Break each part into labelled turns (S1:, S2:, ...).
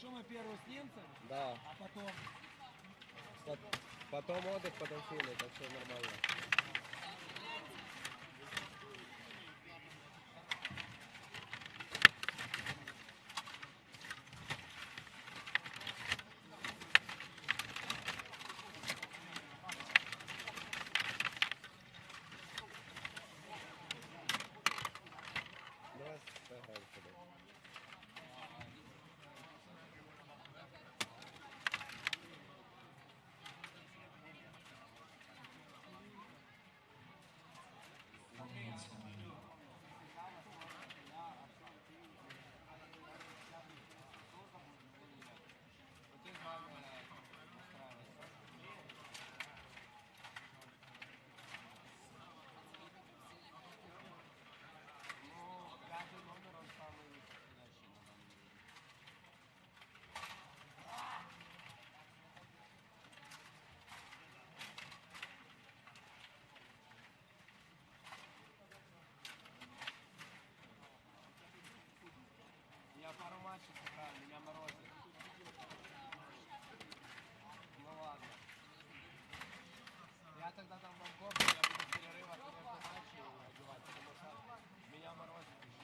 S1: Что мы первый с немцами,
S2: Да.
S1: а потом...
S2: Потом отдых, потом финны, так все нормально. Давай сыграем сюда.
S1: Я пару матчей сыграл, меня морозит. Ну ладно. Я тогда там в Бангкоке, я буду в перерывах между матчей одевать, потому что меня морозит еще.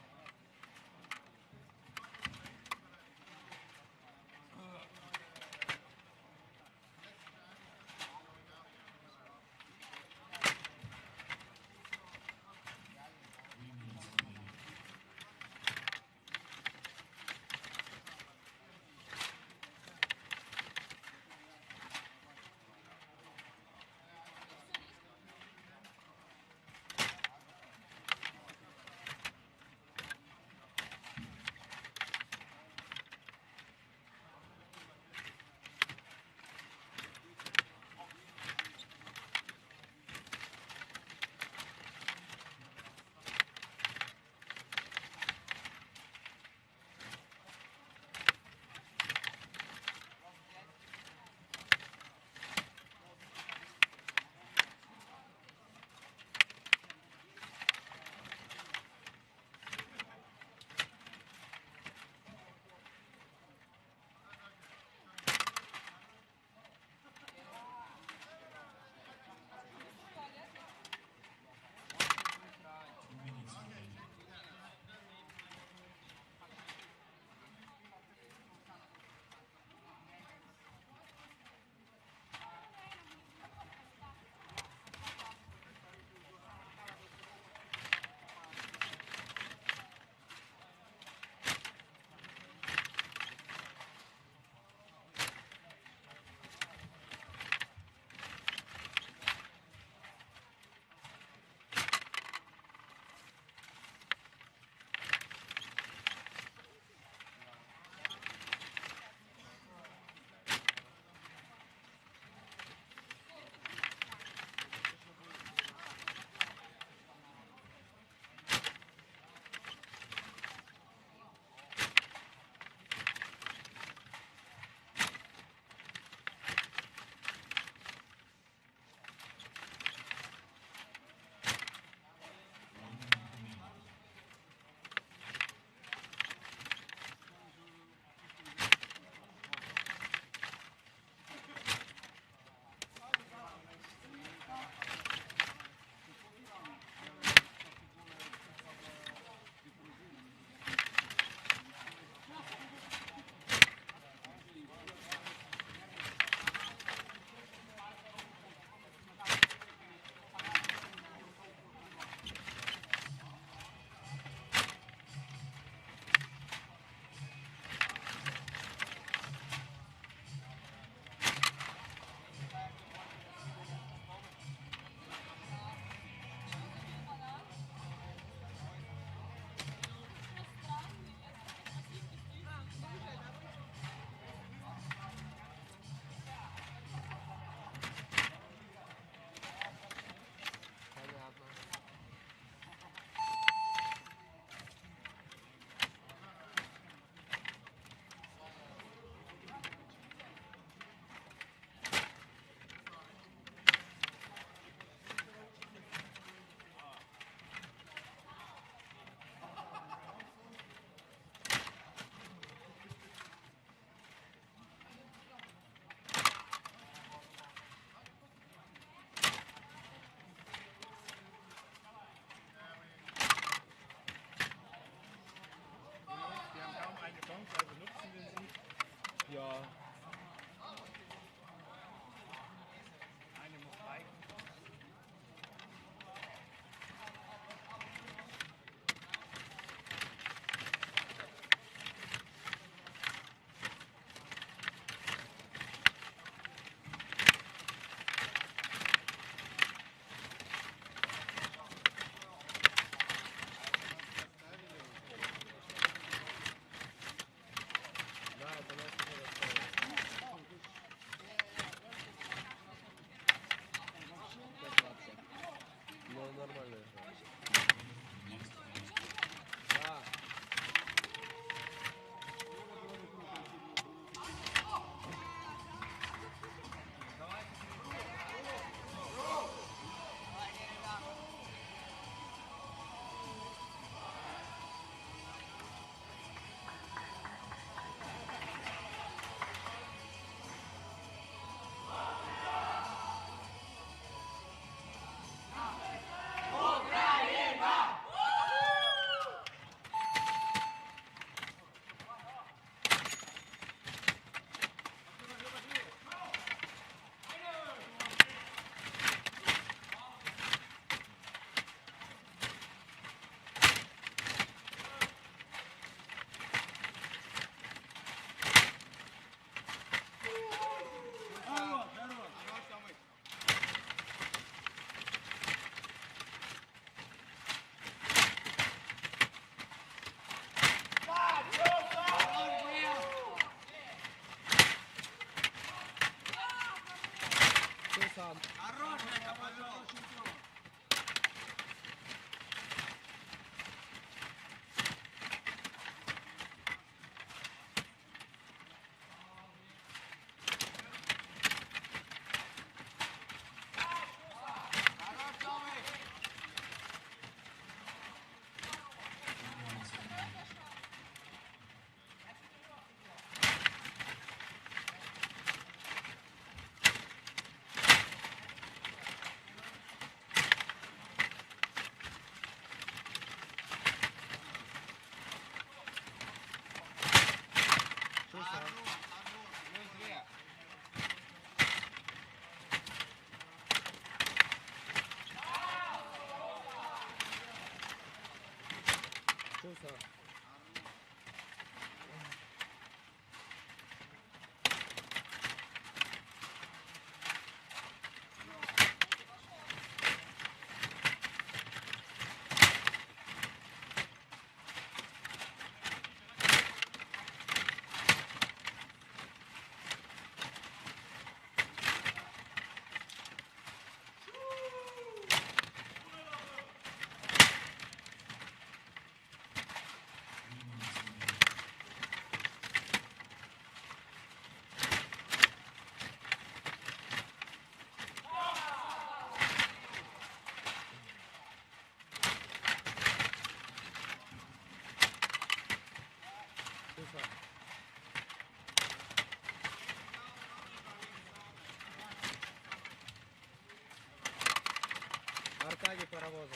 S2: стадії паровоза.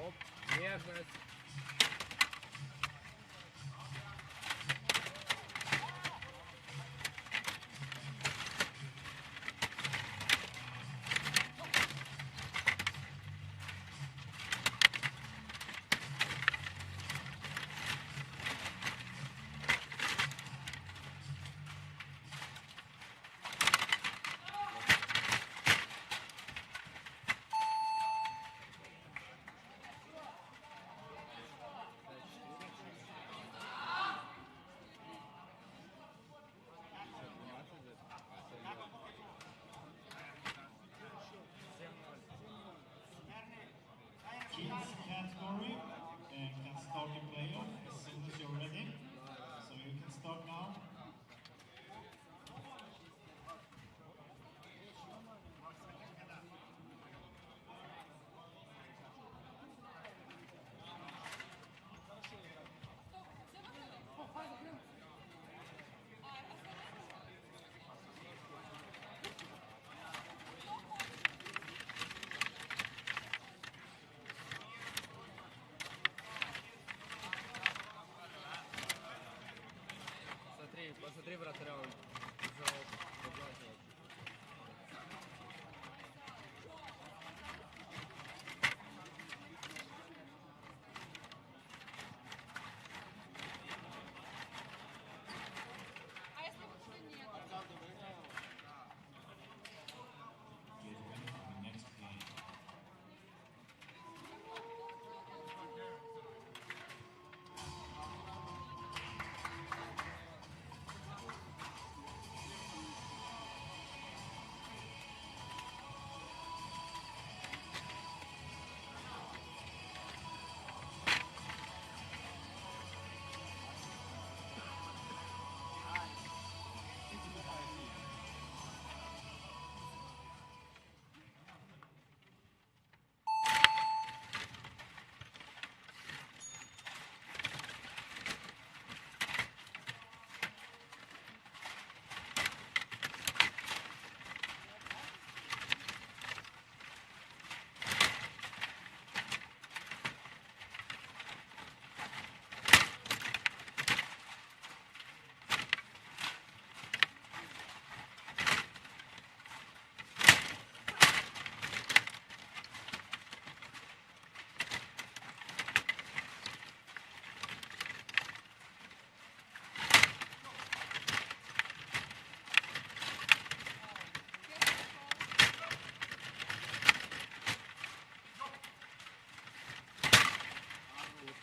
S2: Оп, нежность.
S3: Kids category and can start the playoff as soon as you're ready. So you can start now.
S2: Смотри,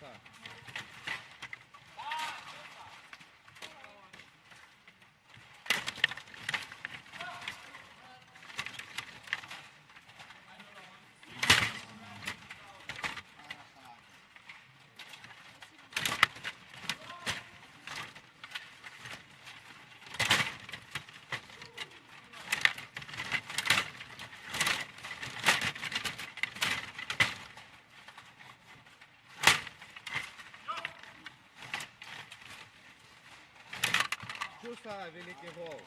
S2: Чуса. Чуса, великий гол.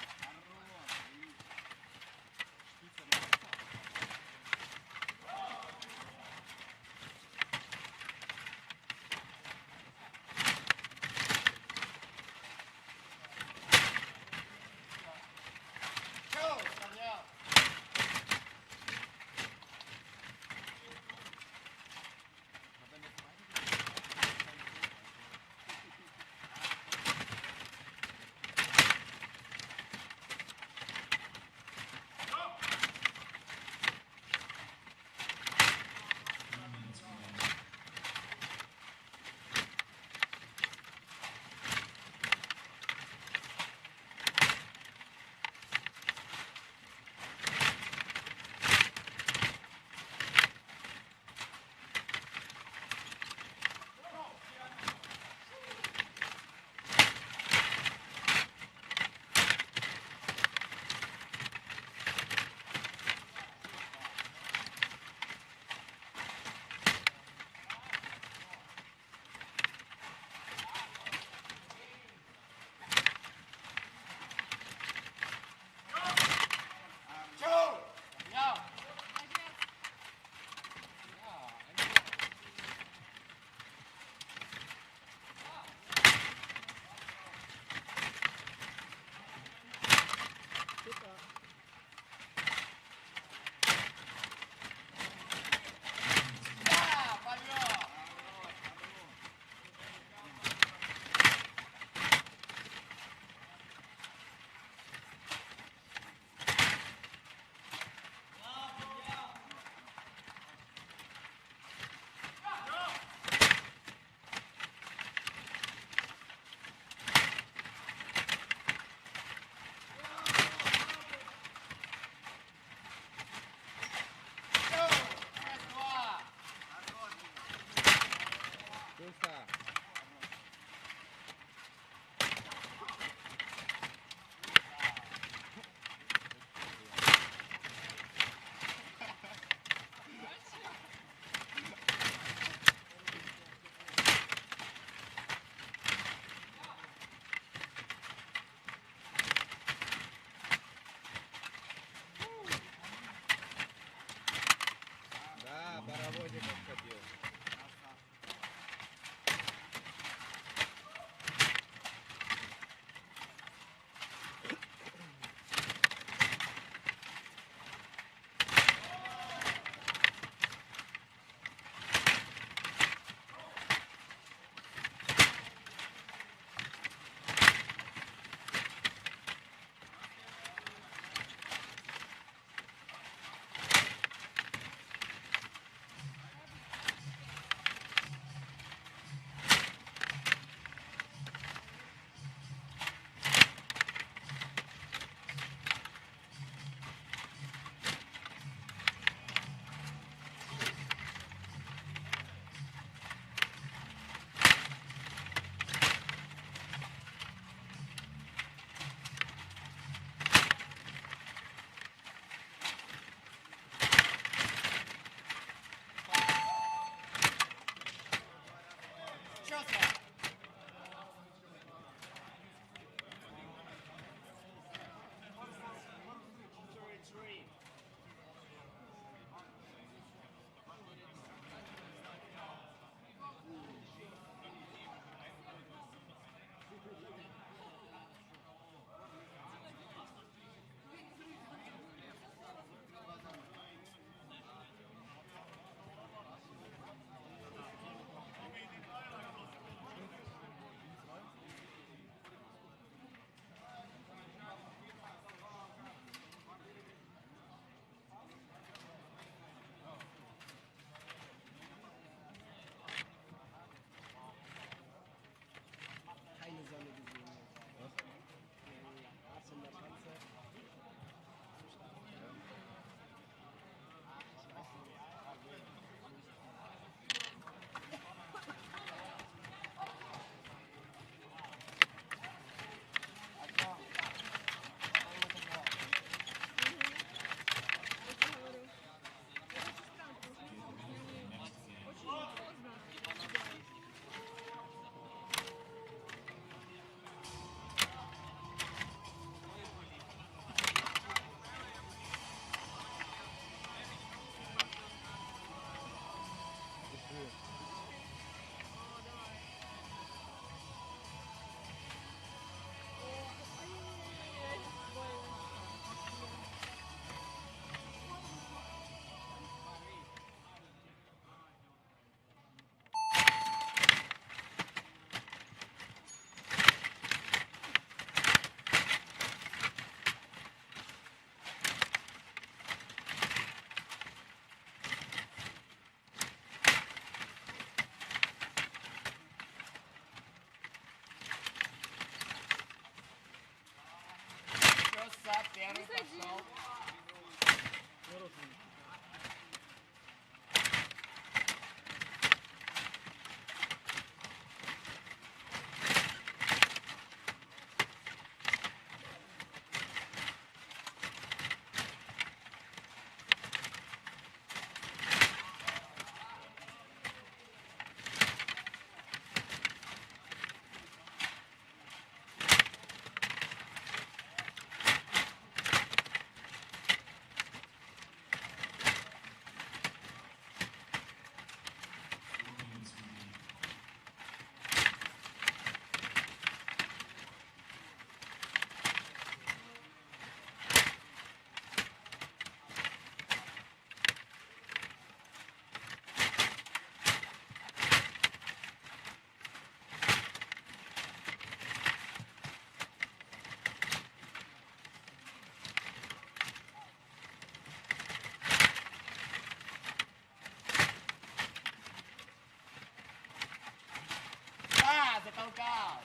S1: Luka!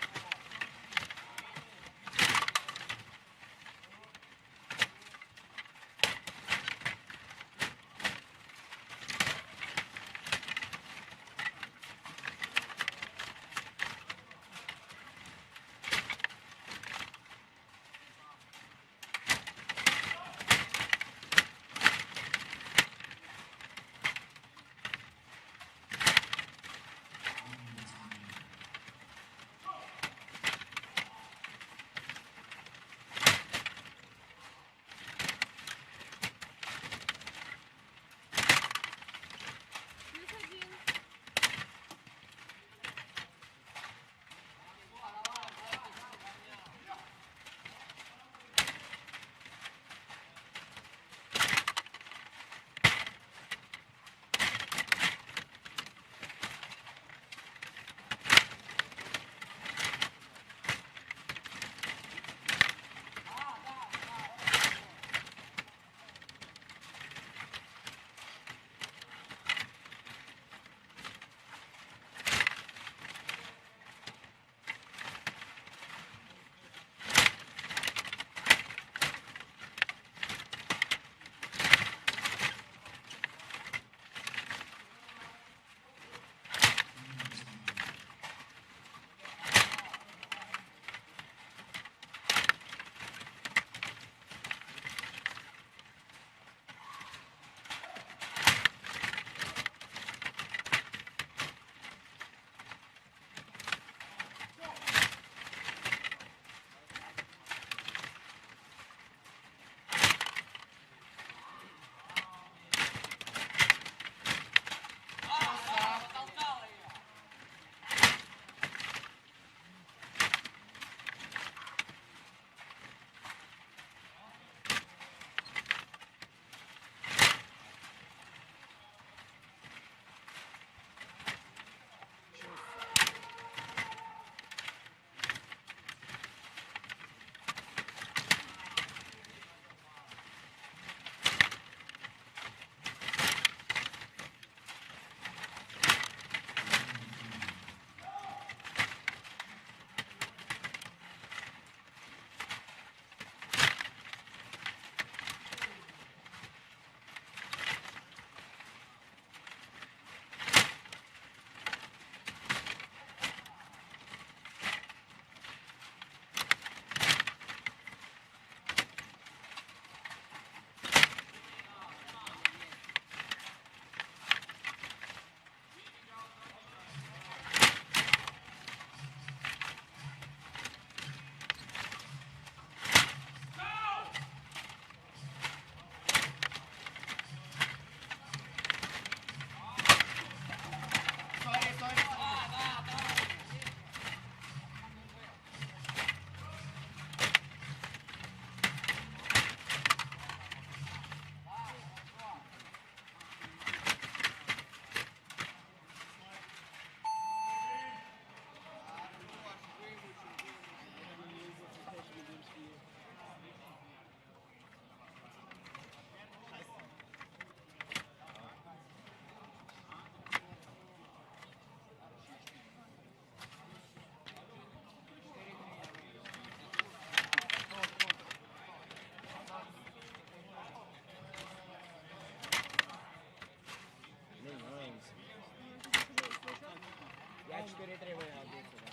S2: Я 4-3 виграв до сюди.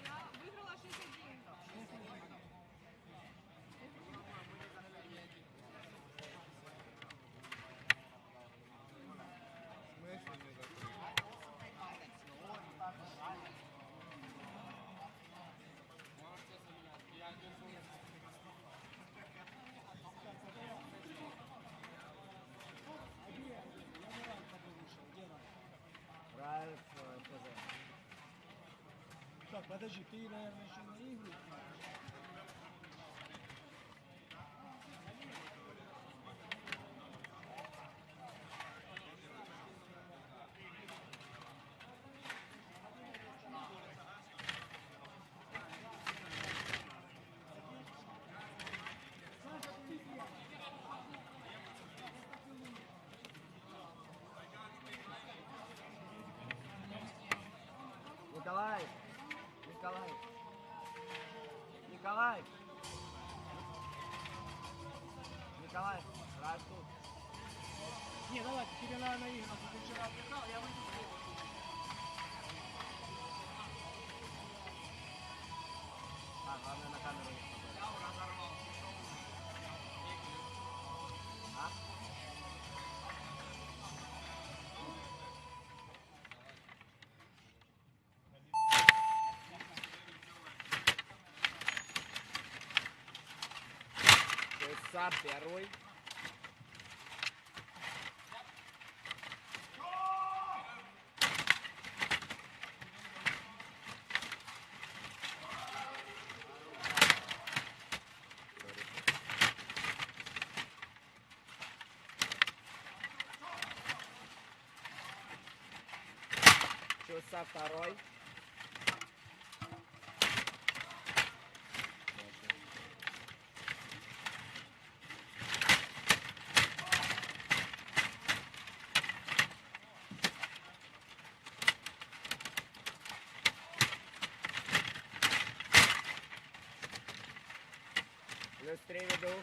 S4: Я виграла 6-1.
S2: Смисл не закрив. Ральф ПЗ.
S5: Так, подожди, ты, наверное, еще на игру.
S2: Николай, Николай. Николай. Николай, раз тут.
S5: Не, давай, тебе надо наиграться. Ты вчера отдыхал, я выйду в следующий.
S2: А, главное на камеру не смотреть. А? То есть сам первый. Часа второй. Плюс 3 веду.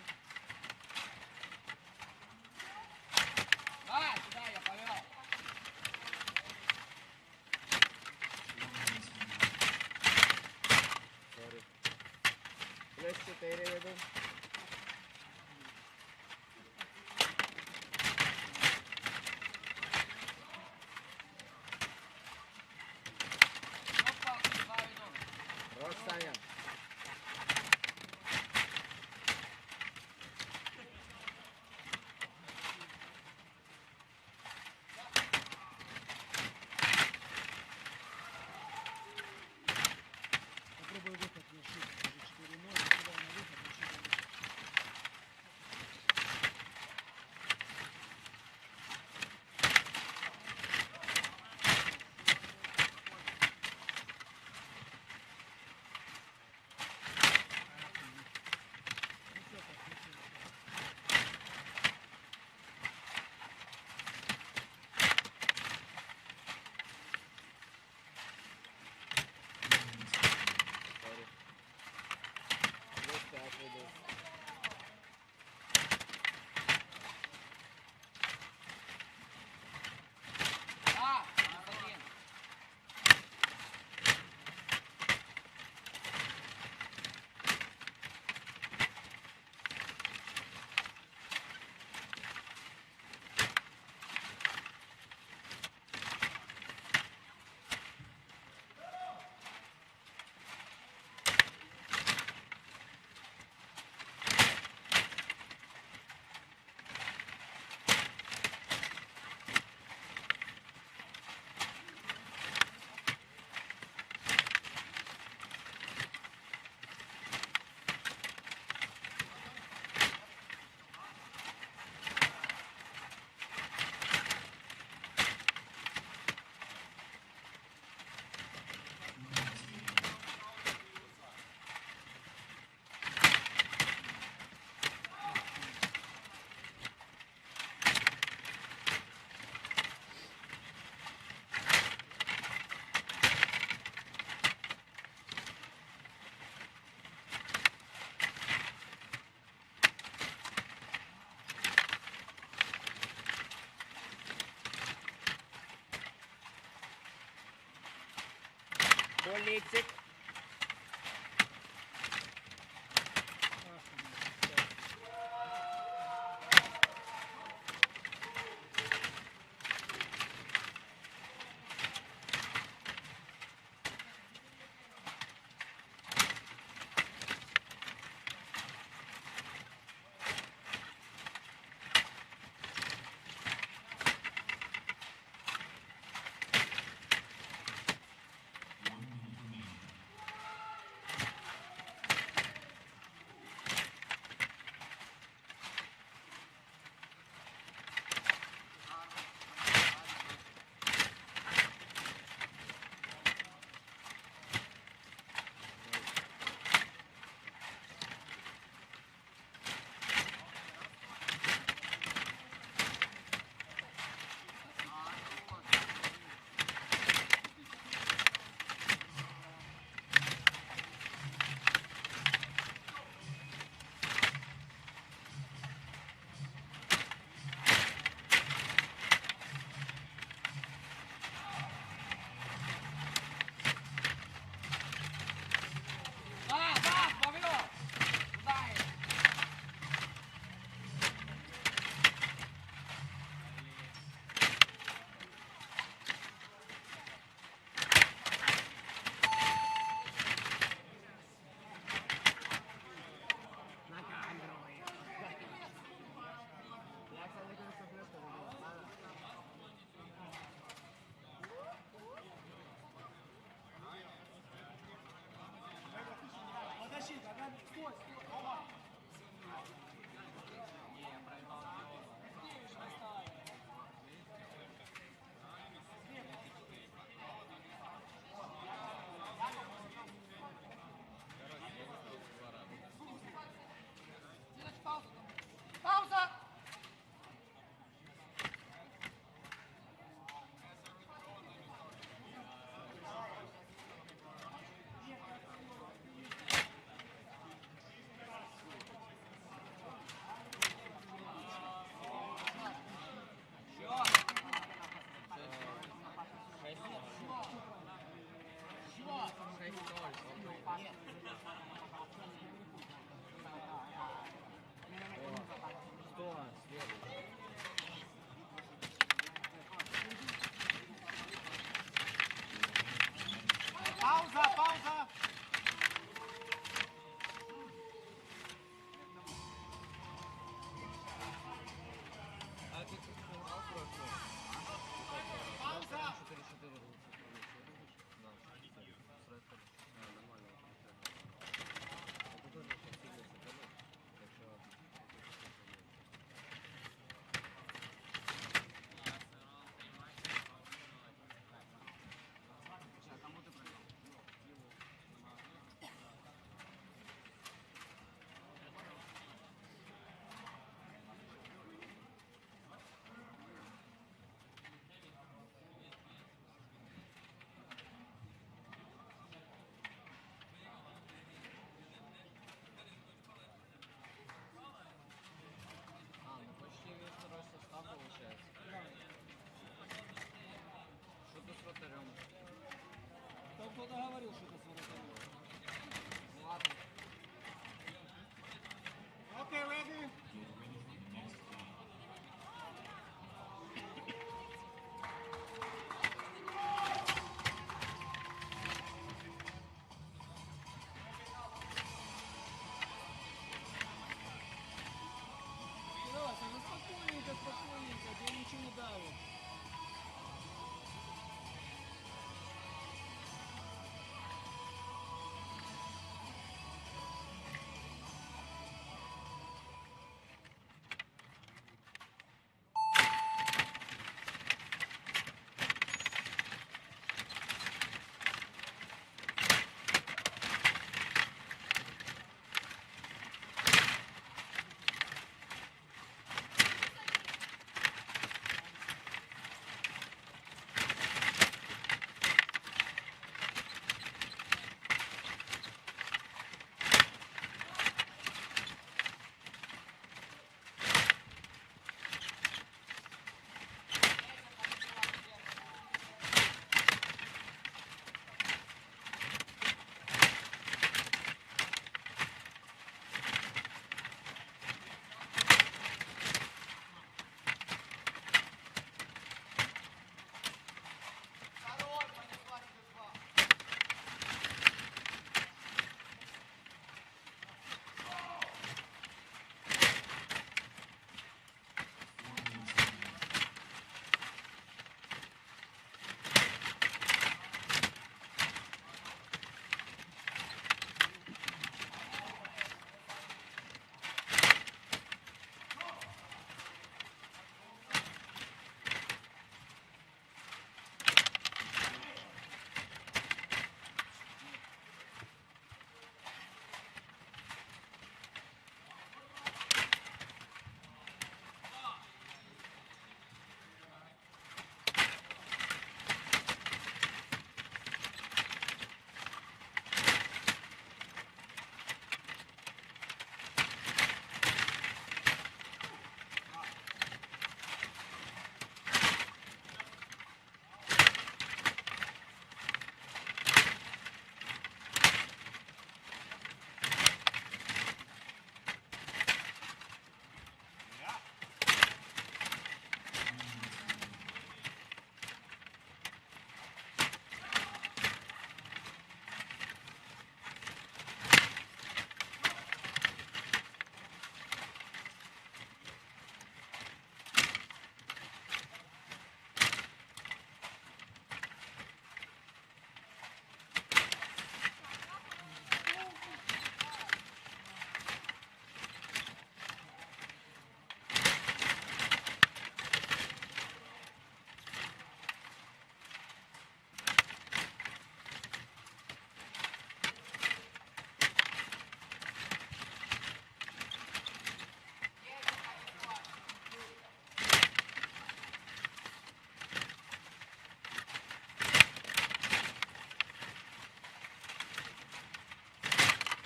S1: А, сюда я повел.
S2: Sorry. Плюс 4 веду.
S1: Опа, два веду.
S2: Рос, Саня.
S5: Попробуй выход решить. 4-0, сюда на выход, решить.
S2: Sorry. Плюс 5 веду.
S1: А, плюс один.
S2: Полицик.
S5: Там кто-то говорил что-то с воротами.
S2: Ну ладно.
S5: Okay, ready?
S3: Get ready for the next game.
S5: Давай, ну спокойненько, спокойненько, тебе ничего не давит.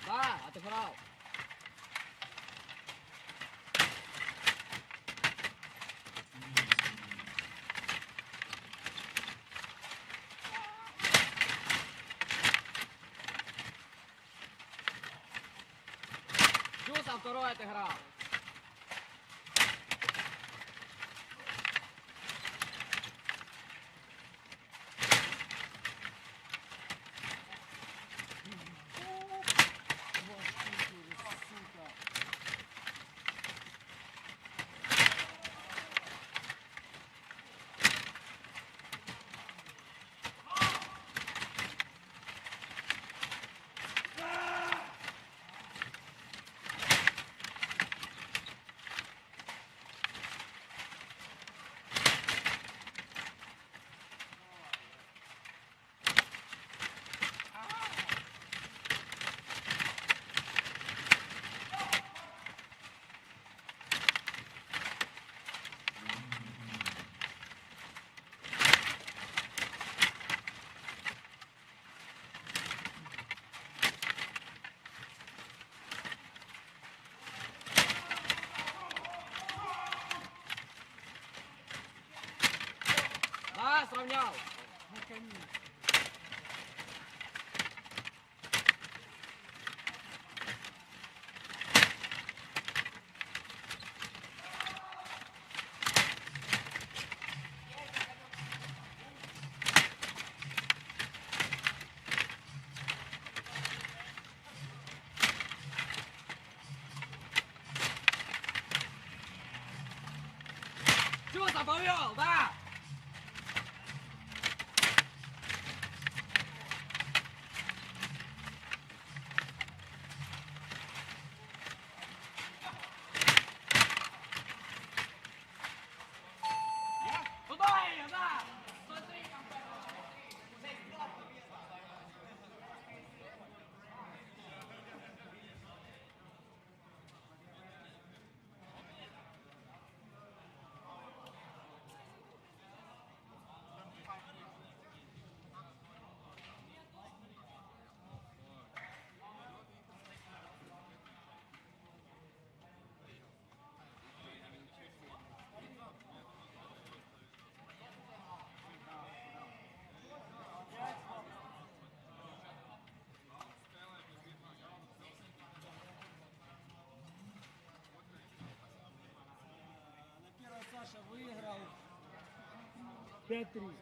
S2: Да, отыграл. Чуса второй отыграл. Да, сравнял.
S5: Okay,
S1: 就打朋友的。不对，有的。
S5: Саша выиграл 5-3.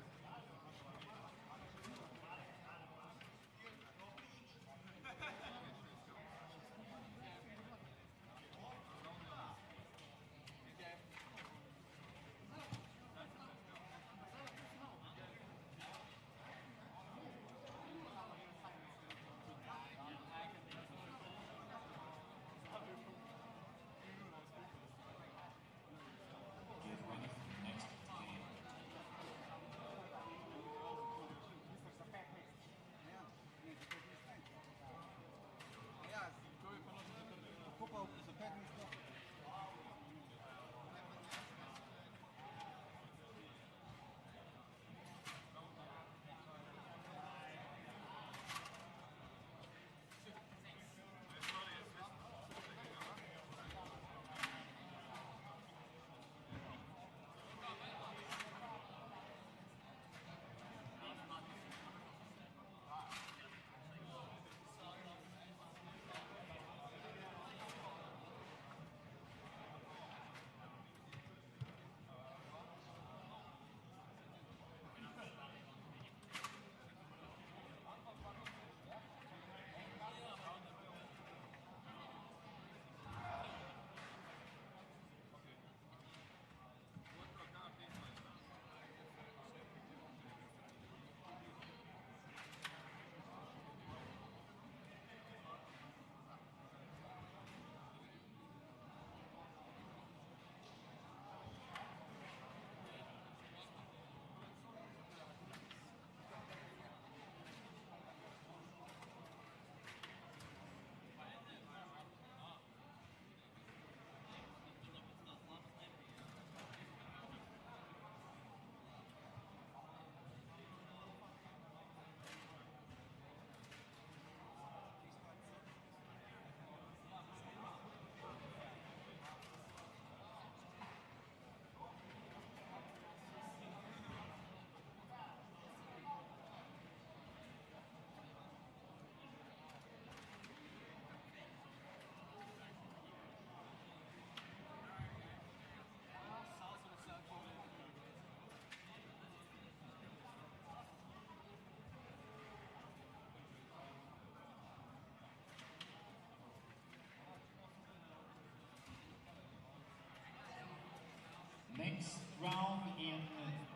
S3: Next round in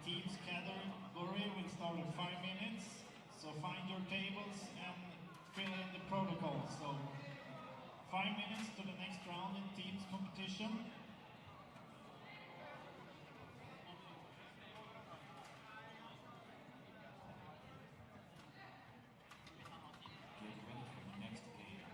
S3: teams category will start at 5 minutes. So find your tables and fill in the protocol. So 5 minutes to the next round in teams competition. Get ready for the next game.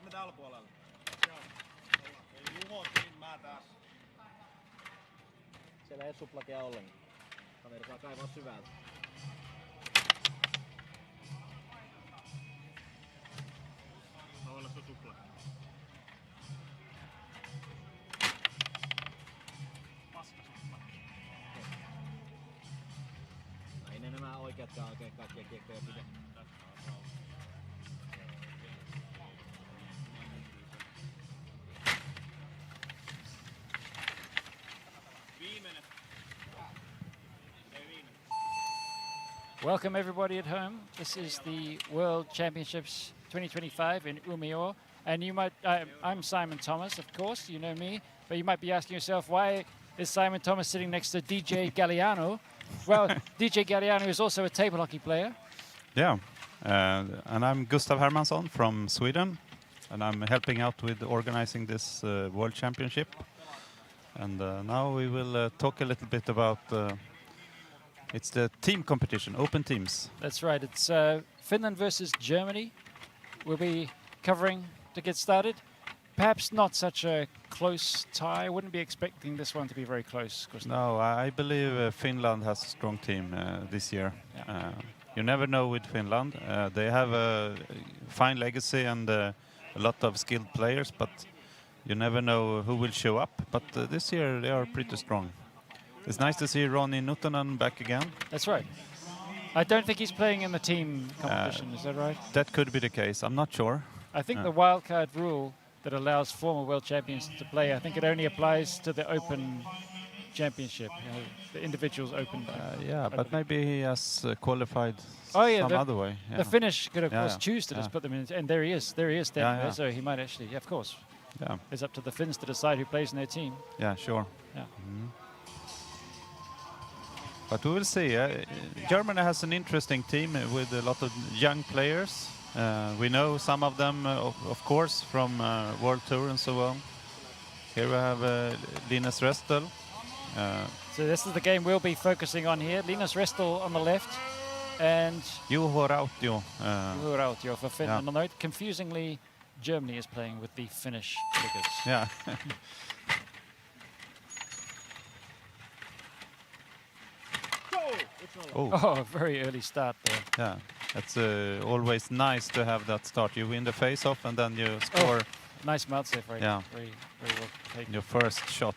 S1: me täällä puolella?
S5: Joo.
S1: Ei Juho, niin mä taas.
S2: Siellä ei suplakia ollenkaan. Kaveri saa kaivaa syvältä.
S5: Oletko supla? Paska supla.
S2: No ei ne nämä oikeatkaan oikein kaikkia kiekkoja pidä.
S5: Viimeinen. Ei viimeinen.
S6: Welcome everybody at home. This is the World Championships 2025 in Umeå. And you might, I'm Simon Thomas, of course, you know me, but you might be asking yourself, why is Simon Thomas sitting next to DJ Galliano? Well, DJ Galliano is also a table hockey player.
S7: Yeah, and I'm Gustav Hermansson from Sweden, and I'm helping out with organizing this World Championship. And now we will talk a little bit about it's the team competition, open teams.
S6: That's right, it's Finland versus Germany. We'll be covering to get started. Perhaps not such a close tie. I wouldn't be expecting this one to be very close, Gustav.
S7: No, I believe Finland has a strong team this year.
S6: Yeah.
S7: You never know with Finland. They have a fine legacy and a lot of skilled players, but you never know who will show up. But this year they are pretty strong. It's nice to see Ronnie Nuttanen back again.
S6: That's right. I don't think he's playing in the team competition, is that right?
S7: That could be the case. I'm not sure.
S6: I think the wildcard rule that allows former world champions to play, I think it only applies to the open championship, you know, the individuals open.
S7: Yeah, but maybe he has qualified
S6: the,
S7: other way. Yeah.
S6: The Finnish could, of
S7: Yeah,
S6: course, choose to
S7: yeah.
S6: just put them in, and there he is standing
S7: Yeah,
S6: there,
S7: yeah.
S6: so he might actually, yeah, of course.
S7: Yeah,
S6: It's up to the Finns to decide who plays in their team.
S7: yeah, sure.
S6: Yeah.
S7: But we will see. Germany has an interesting team with a lot of young players. We know some of them, of course, from World Tour and so on. Here we have Linus Restel.
S6: So this is the game we'll be focusing on here. Linus Restel on the left, and
S7: Juho Rautio.
S6: Juho Rautio for Finland.
S7: yeah.
S6: On the right, confusingly, Germany is playing with the Finnish figures.
S7: Yeah. Oh,
S6: Oh, a very early start there.
S7: yeah. That's always nice to have that start. You win the face-off and then you score
S6: Nice mouth save, right?
S7: Yeah.
S6: Very, very well taken.
S7: your first shot.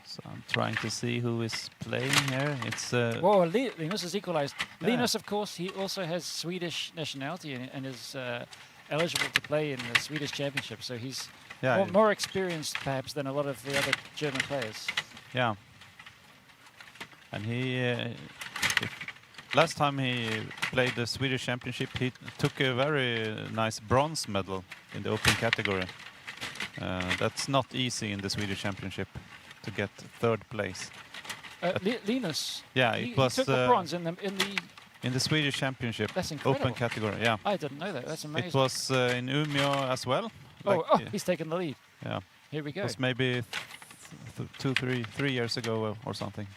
S7: So I'm trying to see who is playing here. It's
S6: Whoa, Linus has equalized.
S7: Yeah.
S6: Linus, of course, he also has Swedish nationality and is eligible to play in the Swedish championship. So he's
S7: yeah,
S6: more experienced, perhaps, than a lot of the other German players.
S7: yeah. And he last time he played the Swedish championship, he took a very nice bronze medal in the open category. That's not easy in the Swedish championship to get third place.
S6: Linus,
S7: Yeah,
S6: he
S7: it was
S6: took the bronze in
S7: in the Swedish championship.
S6: That's incredible.
S7: Open category. Yeah,
S6: I didn't know that. That's amazing.
S7: it was in Umeå as well.
S6: He's taken the lead.
S7: Yeah,
S6: Here we
S7: it
S6: go.
S7: was maybe 3 years ago or something.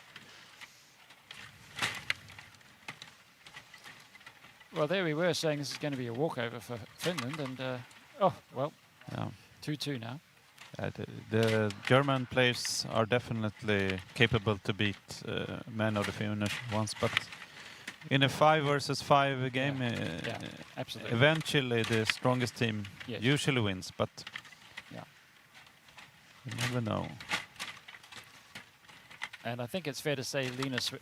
S6: Well, there we were saying this is going to be a walkover for Finland, and
S7: Yeah.
S6: 2-2 now.
S7: The German players are definitely capable to beat many of the Finnish ones, but in a 5 versus 5 game,
S6: Absolutely.
S7: eventually the strongest team
S6: Yes.
S7: usually wins, but
S6: Yeah.
S7: you never know.
S6: And I think it's fair to say Linus, who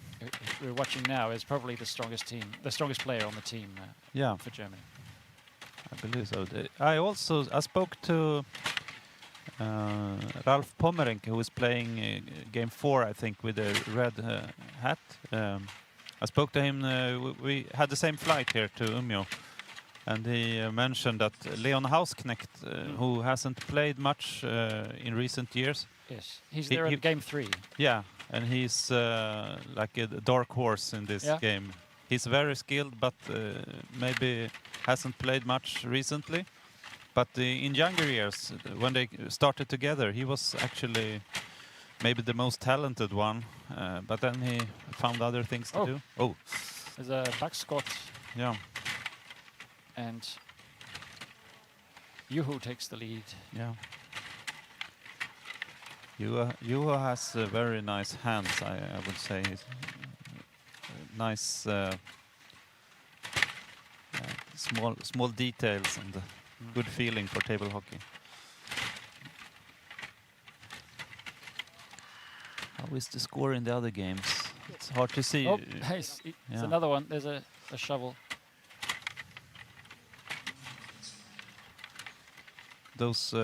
S6: we're watching now, is probably the strongest player on the team
S7: Yeah,
S6: for Germany.
S7: I believe so. I spoke to Ralf Pommerink, who is playing game 4, I think, with a red hat. I spoke to him. We had the same flight here to Umeå, and he mentioned that Leon Hausknecht, who hasn't played much in recent years.
S6: Yes, he's there in game 3.
S7: Yeah, and he's like a dark horse in this game. He's very skilled, but maybe hasn't played much recently. But in younger years, when they started together, he was actually maybe the most talented one. But then he found other things to do. Oh,
S6: There's a back Scott.
S7: yeah.
S6: and Juho takes the lead.
S7: Yeah. Juho has very nice hands, I would say. He's, nice small details and good feeling for table hockey. How is the score in the other games? It's hard to see.
S6: Oh, hey, it's another one. There's a shovel.
S7: Those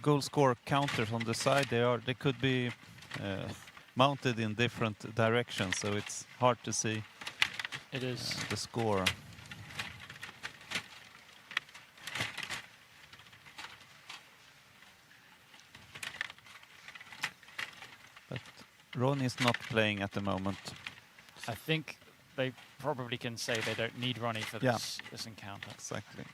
S7: goal score counters on the side, they could be mounted in different directions, so it's hard to see.
S6: It is
S7: the score. But Ron is not playing at the moment.
S6: I think they probably can say they don't need Ronnie for this encounter.
S7: Exactly.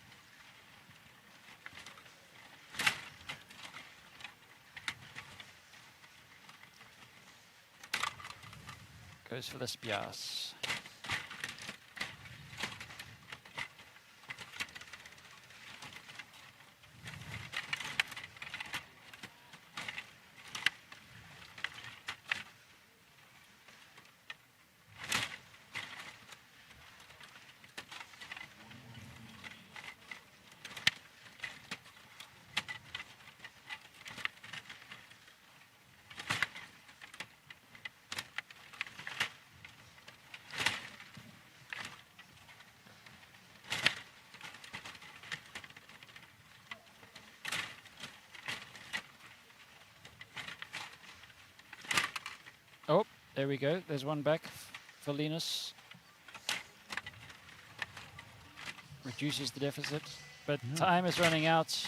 S6: Goes for the Spias. Oh, there we go. There's one back for Linus. Reduces the deficit, but time is running out.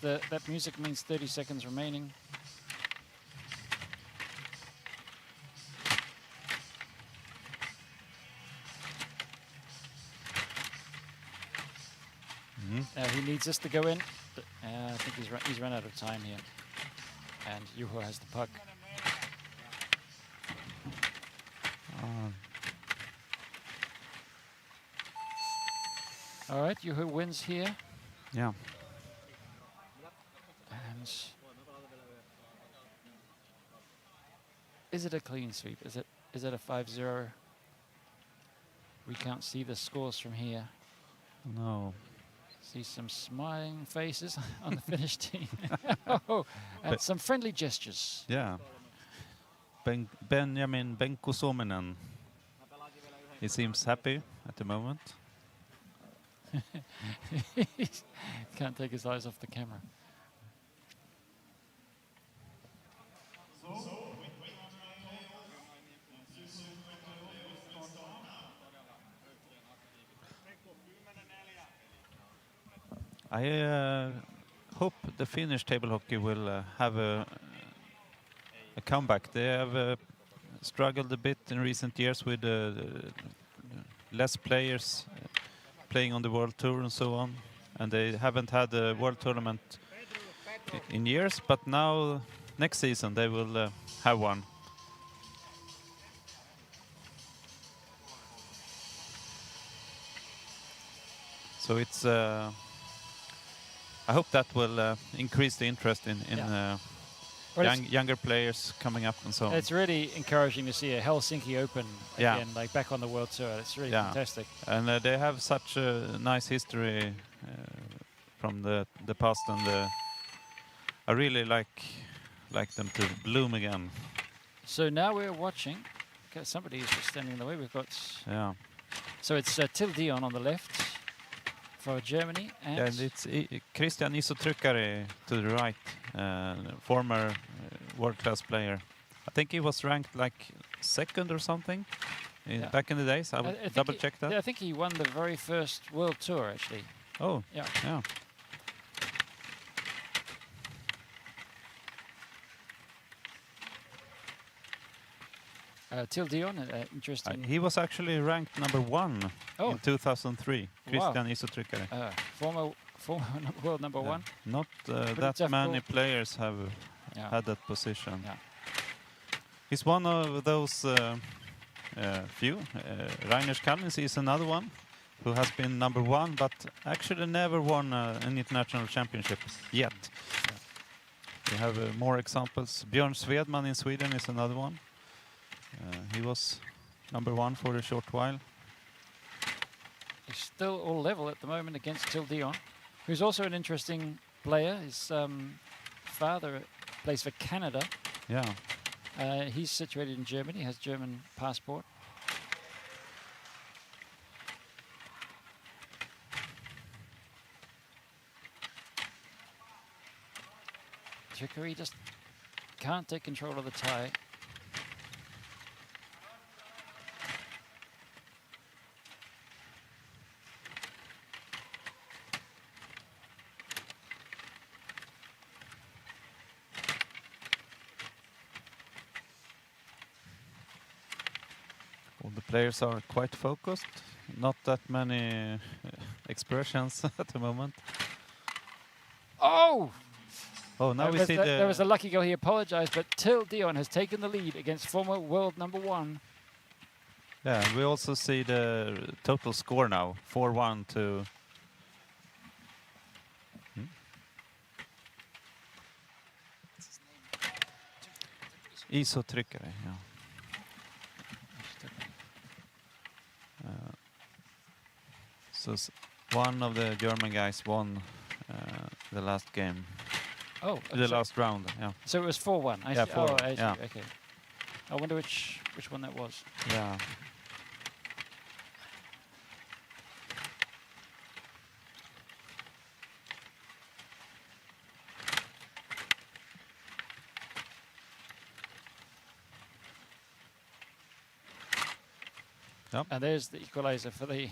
S6: That music means 30 seconds remaining. He needs this to go in. I think he's run out of time here. And Juho has the puck. All right, Juho wins here.
S7: Yeah.
S6: And is it a clean sweep? Is it a 5-0? We can't see the scores from here.
S7: No.
S6: See some smiling faces on the Finnish team. And some friendly gestures.
S7: Yeah. Benjamin Benko Suominen. He seems happy at the moment.
S6: Can't take his eyes off the camera.
S7: I hope the Finnish table hockey will have a comeback. They have struggled a bit in recent years with less players playing on the World Tour and so on, and they haven't had a World Tournament in years, but now next season they will have one. So it's I hope that will increase the interest in younger players coming up and so on.
S6: It's really encouraging to see a Helsinki Open again, like back on the World Tour. It's really fantastic.
S7: And they have such a nice history from the past, and I really like them to bloom again.
S6: So now we're watching. Okay, somebody is just standing in the way. We've got.
S7: Yeah.
S6: So it's Till Dion on the left for Germany, and
S7: it's Christian Isotrykkari to the right, former world-class player. I think he was ranked like second or something back in the days. I will double-check that.
S6: Yeah, I think he won the very first World Tour, actually.
S7: Oh,
S6: yeah. Till Dion, interesting.
S7: He was actually ranked #1 in 2003. Christian Isotrykkari.
S6: Former world #1.
S7: Not that many players have had that position.
S6: Yeah.
S7: He's one of those few. Rainer Kalninsky is another one who has been #1, but actually never won an international championship yet. We have more examples. Björn Svedman in Sweden is another one. He was #1 for a short while.
S6: He's still all level at the moment against Till Dion, who's also an interesting player. His father plays for Canada.
S7: Yeah.
S6: He's situated in Germany, has German passport. Trickery just can't take control of the tie.
S7: All the players are quite focused. Not that many expressions at the moment.
S6: Oh!
S7: Oh, now we see
S6: there was a lucky goal. He apologized, but Till Dion has taken the lead against former world #1.
S7: Yeah, we also see the total score now, 4-1 to... Isotryckare, yeah. So one of the German guys won the last game.
S6: Oh,
S7: The last round, yeah.
S6: So it was 4-1.
S7: Yeah,
S6: see.
S7: 4-1,
S6: Oh, I see.
S7: yeah.
S6: Okay. I wonder which one that was.
S7: Yeah. Yep.
S6: And there's the equalizer for the...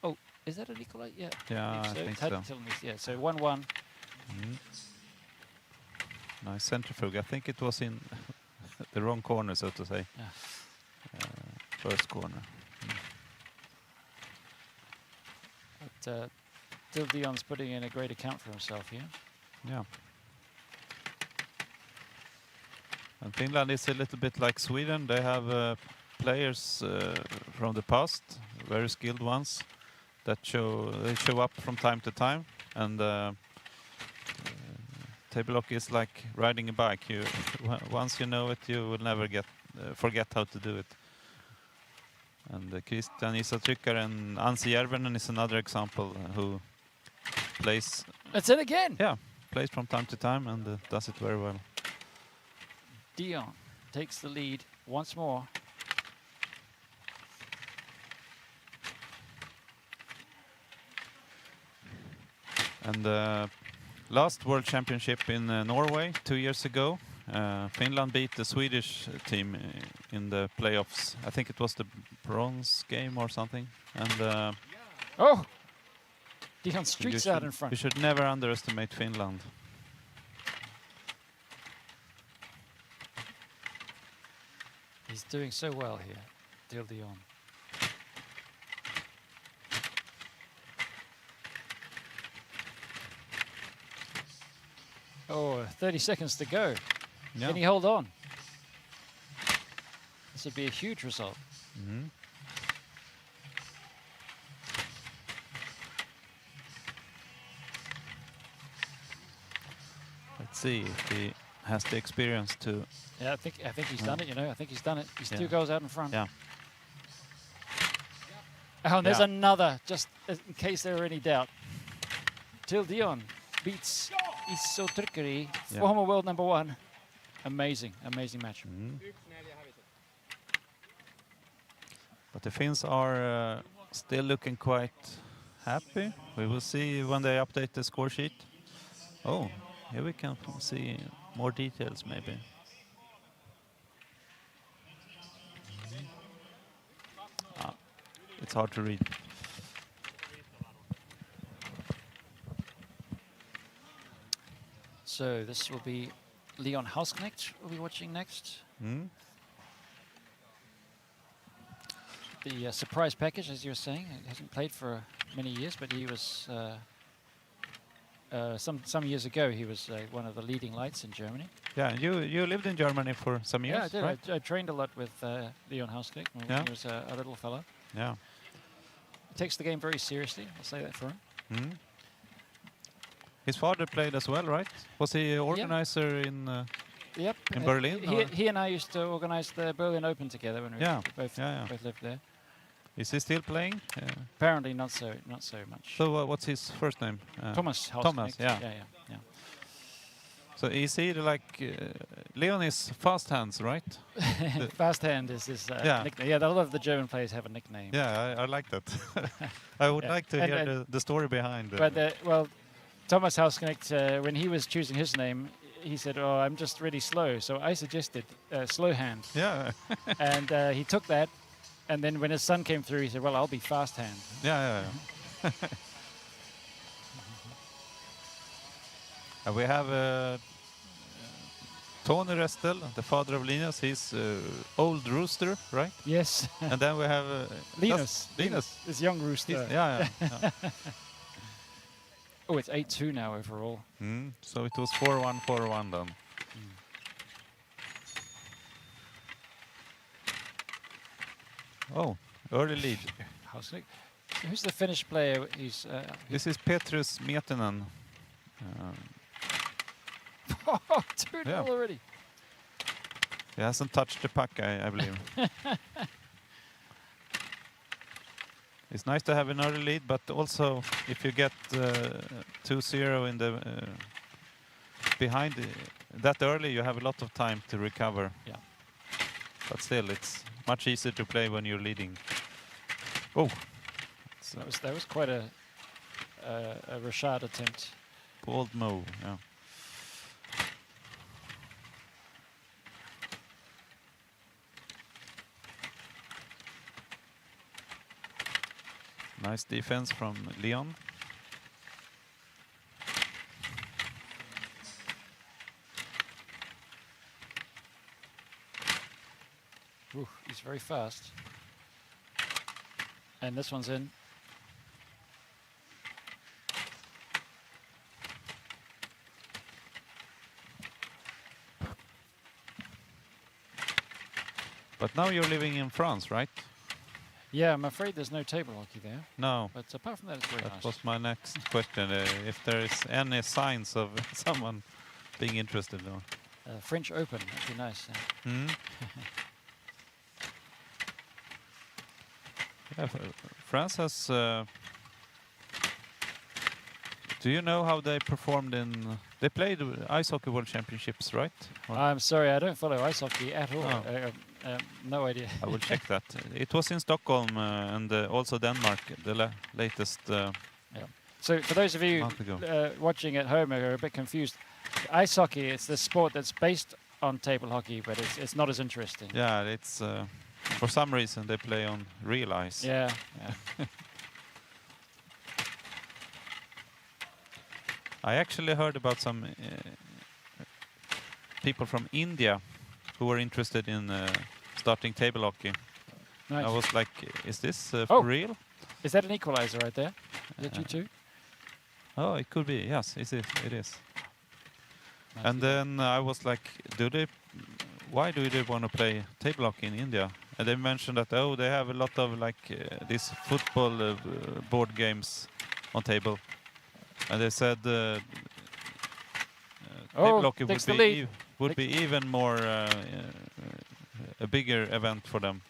S6: Oh, is that an equalizer? Yeah.
S7: Yeah, I think so.
S6: Yeah, so 1-1.
S7: Nice centrifuge. I think it was in the wrong corner, so to say.
S6: Yeah.
S7: First corner.
S6: But Till Dion's putting in a great account for himself here.
S7: Yeah. And Finland is a little bit like Sweden. They have players from the past, very skilled ones, that show up from time to time. And table hockey is like riding a bike. You once you know it, you will never forget how to do it. And Christian Isotryckare and Ansi Järvinen is another example who plays.
S6: That's it again.
S7: Yeah, plays from time to time and does it very well.
S6: Dion takes the lead once more.
S7: And last World Championship in Norway 2 years ago, Finland beat the Swedish team in the playoffs. I think it was the bronze game or something. And
S6: oh, Dion streaks out in front.
S7: You should never underestimate Finland.
S6: He's doing so well here, Till Dion. Oh, 30 seconds to go.
S7: Yeah.
S6: Can he hold on? This would be a huge result.
S7: Let's see if he has the experience to...
S6: Yeah, I think he's done it, you know. I think he's done it. He's
S7: Yeah.
S6: 2 goals out in front.
S7: Yeah.
S6: Oh, and there's
S7: Yeah.
S6: another, just in case there were any doubt. Till Dion beats Isotryckare,
S7: Yeah.
S6: former world #1. Amazing, amazing match.
S7: But the Finns are still looking quite happy. We will see when they update the score sheet. Oh, here we can see more details maybe. It's hard to read.
S6: So this will be Leon Hausknecht we'll be watching next. The surprise package, as you were saying, he hasn't played for many years, but he was some years ago, he was one of the leading lights in Germany.
S7: Yeah, you lived in Germany for some years,
S6: Yeah, I did.
S7: right?
S6: I trained a lot with Leon Hausknecht when
S7: Yeah.
S6: he was a little fellow.
S7: Yeah.
S6: He takes the game very seriously. I'll say that for him.
S7: Mm. His father played as well, right? Was he organizer in
S6: Yep.
S7: in Berlin?
S6: He and I used to organize the Berlin Open together when we both lived there.
S7: Is he still playing?
S6: Apparently not so much.
S7: So what's his first name?
S6: Thomas Hausknecht.
S7: Thomas, yeah.
S6: Yeah.
S7: So is he like Leon is fast hands, right?
S6: Fast hand is his nickname. Yeah, a lot of the German players have a nickname.
S7: Yeah, I like that. I would like to hear the story behind it.
S6: But well, Thomas Hausknecht, when he was choosing his name, he said, "Oh, I'm just really slow." So I suggested slow hand.
S7: Yeah.
S6: And he took that. And then when his son came through, he said, "Well, I'll be fast hand."
S7: Yeah. And we have Tony Restel, the father of Linus. He's old rooster, right?
S6: Yes.
S7: And then we have
S6: Linus.
S7: Linus.
S6: This young rooster.
S7: Yeah.
S6: Oh, it's 8-2 now overall.
S7: So it was 4-1, 4-1 then. Oh, early lead.
S6: Hausknecht. Who's the Finnish player? He's.
S7: This is Petrus Mietinen.
S6: 2-0
S7: Yeah.
S6: already.
S7: He hasn't touched the puck, I believe. It's nice to have an early lead, but also if you get 2-0 in the behind that early, you have a lot of time to recover.
S6: Yeah.
S7: But still, it's much easier to play when you're leading. Oh,
S6: That was quite a Rashad attempt.
S7: bold move. Yeah. Nice defense from Leon.
S6: Ooh, he's very fast. And this one's in.
S7: But now you're living in France, right?
S6: Yeah, I'm afraid there's no table hockey there.
S7: No.
S6: But apart from that, it's very
S7: That
S6: nice.
S7: was my next question. If there is any signs of someone being interested.
S6: French Open, that'd be nice.
S7: Yeah, France has. Do you know how they performed in? They played Ice Hockey World Championships, right? Or
S6: I'm sorry, I don't follow ice hockey at all.
S7: Oh.
S6: No idea.
S7: I will check that. It was in Stockholm and also Denmark, the latest.
S6: So for those of you
S7: Month ago.
S6: watching at home who are a bit confused, ice hockey, it's the sport that's based on table hockey, but it's not as interesting.
S7: Yeah, it's for some reason they play on real ice.
S6: Yeah.
S7: I actually heard about some people from India who were interested in starting table hockey.
S6: Nice.
S7: I was like, is this
S6: Oh.
S7: for real?
S6: Is that an equalizer right there? Is that you too?
S7: Oh, it could be. Yes, it is.
S6: Nice.
S7: And then I was like, why do they want to play table hockey in India? And they mentioned that, they have a lot of these football board games on table. And they said table hockey would be even more a bigger event for them,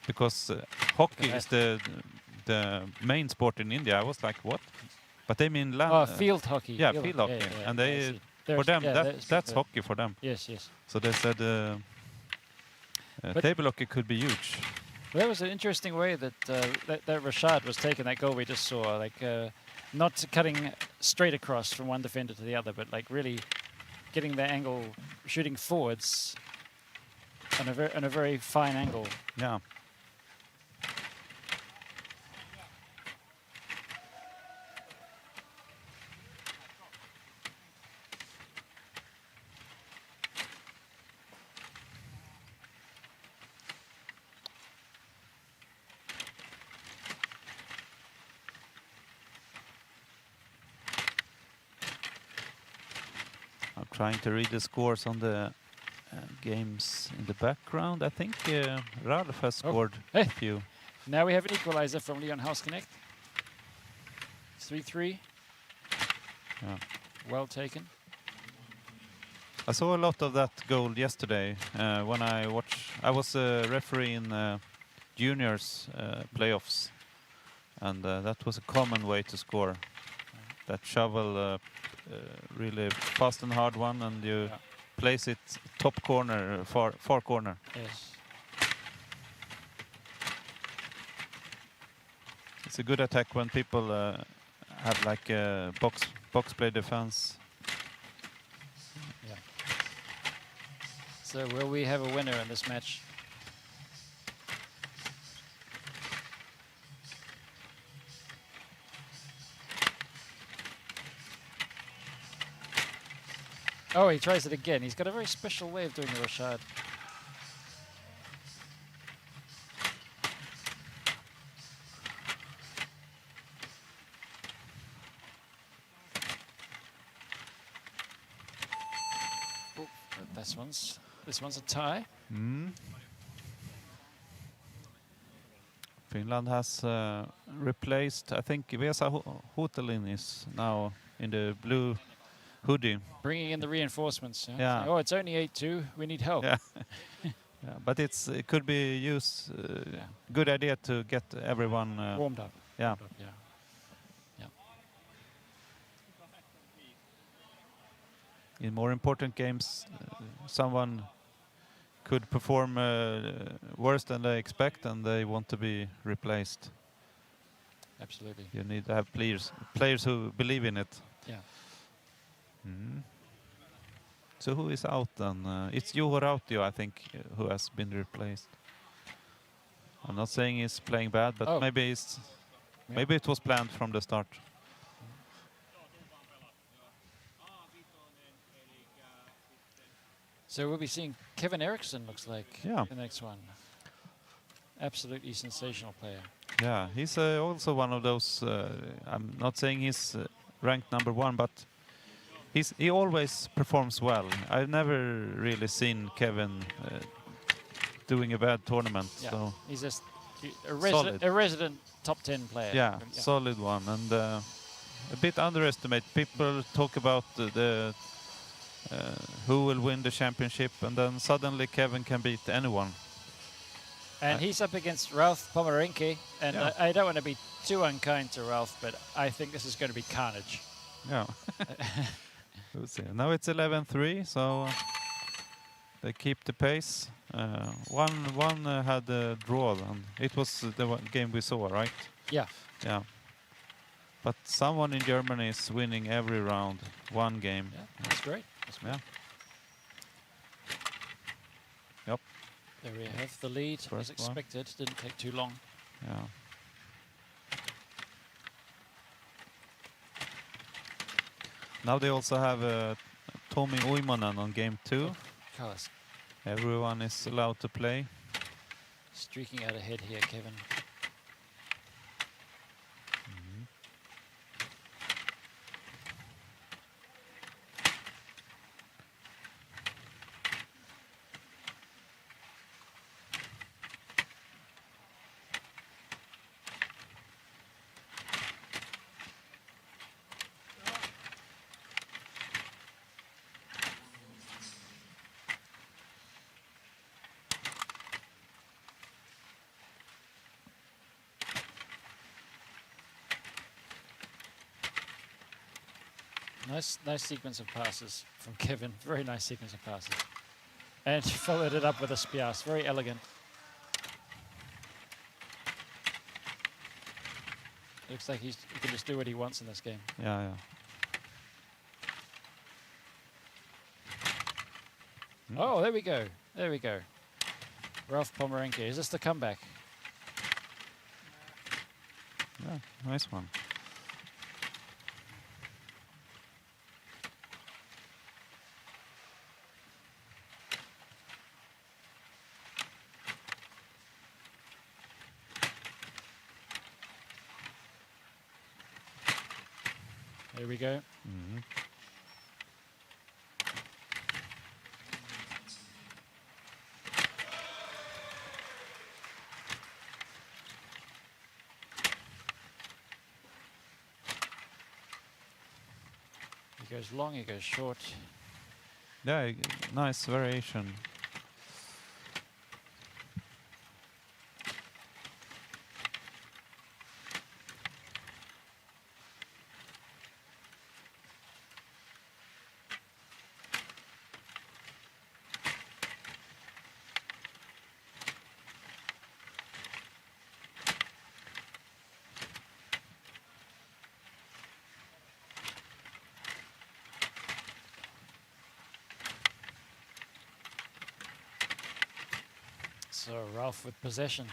S7: because hockey is the main sport in India. I was like, what? But they mean
S6: field hockey.
S7: Yeah, field hockey.
S6: Yeah,
S7: And they
S6: I see.
S7: for them
S6: There's
S7: that's hockey for them.
S6: Yes.
S7: So they said table hockey could be huge.
S6: Well, that was an interesting way that that Rashad was taking that goal we just saw, not cutting straight across from one defender to the other, but really getting the angle, shooting forwards on a very fine angle.
S7: Yeah. Trying to read the scores on the games in the background. I think Ralf has scored
S6: Hey.
S7: a few.
S6: Now we have an equalizer from Leon Hausknecht. 3-3.
S7: Yeah.
S6: Well taken.
S7: I saw a lot of that goal yesterday when I watched. I was a referee in juniors playoffs, and that was a common way to score. That shovel, really fast and hard one, and you place it top corner, far corner.
S6: Yes.
S7: It's a good attack when people have like a box play defense.
S6: Yeah. So will we have a winner in this match? Oh, he tries it again. He's got a very special way of doing the rochade. Oh, this one's a tie.
S7: Finland has replaced, I think Vesa Huutelin is now in the blue hoodie.
S6: Bringing in the reinforcements.
S7: Yeah.
S6: Oh, it's only 8-2. We need help.
S7: Yeah. Yeah, but it could be used. Good idea to get everyone
S6: Warmed up.
S7: Yeah.
S6: Warmed up, yeah.
S7: In more important games, someone could perform worse than they expect, and they want to be replaced.
S6: Absolutely.
S7: You need to have players who believe in it.
S6: Yeah.
S7: So who is out then? It's Juho Rautio, I think, who has been replaced. I'm not saying he's playing bad, but maybe it was planned from the start.
S6: So we'll be seeing Kevin Eriksson, looks like,
S7: Yeah.
S6: the next one. Absolutely sensational player.
S7: Yeah, he's also one of those. I'm not saying he's ranked #1, but he always performs well. I've never really seen Kevin doing a bad tournament.
S6: Yeah.
S7: So
S6: He's just
S7: Solid.
S6: a resident top 10 player.
S7: yeah, solid one, and a bit underestimated. People talk about the who will win the championship, and then suddenly Kevin can beat anyone.
S6: And he's up against Ralf Pomerenke, and I don't want to be too unkind to Ralf, but I think this is going to be carnage.
S7: Yeah. We'll see. Now it's 11-3, so they keep the pace. One had a draw, and it was the game we saw, right?
S6: Yeah.
S7: Yeah. But someone in Germany is winning every round, one game.
S6: Yeah, that's great. That's great.
S7: Yeah. Yep.
S6: There we have the lead, as
S7: First one.
S6: expected. Didn't take too long.
S7: Yeah. Now they also have Tommy Uimanen on game 2.
S6: Carlos
S7: Everyone is allowed to play.
S6: streaking out ahead here, Kevin. Nice sequence of passes from Kevin. Very nice sequence of passes. And he followed it up with a spias. Very elegant. Looks like he can just do what he wants in this game.
S7: Yeah, yeah.
S6: Oh, there we go. There we go. Ralf Pomerenke. Is this the comeback?
S7: Yeah, nice one.
S6: There we go. He goes long, he goes short.
S7: Yeah, nice variation.
S6: So Ralph with possession.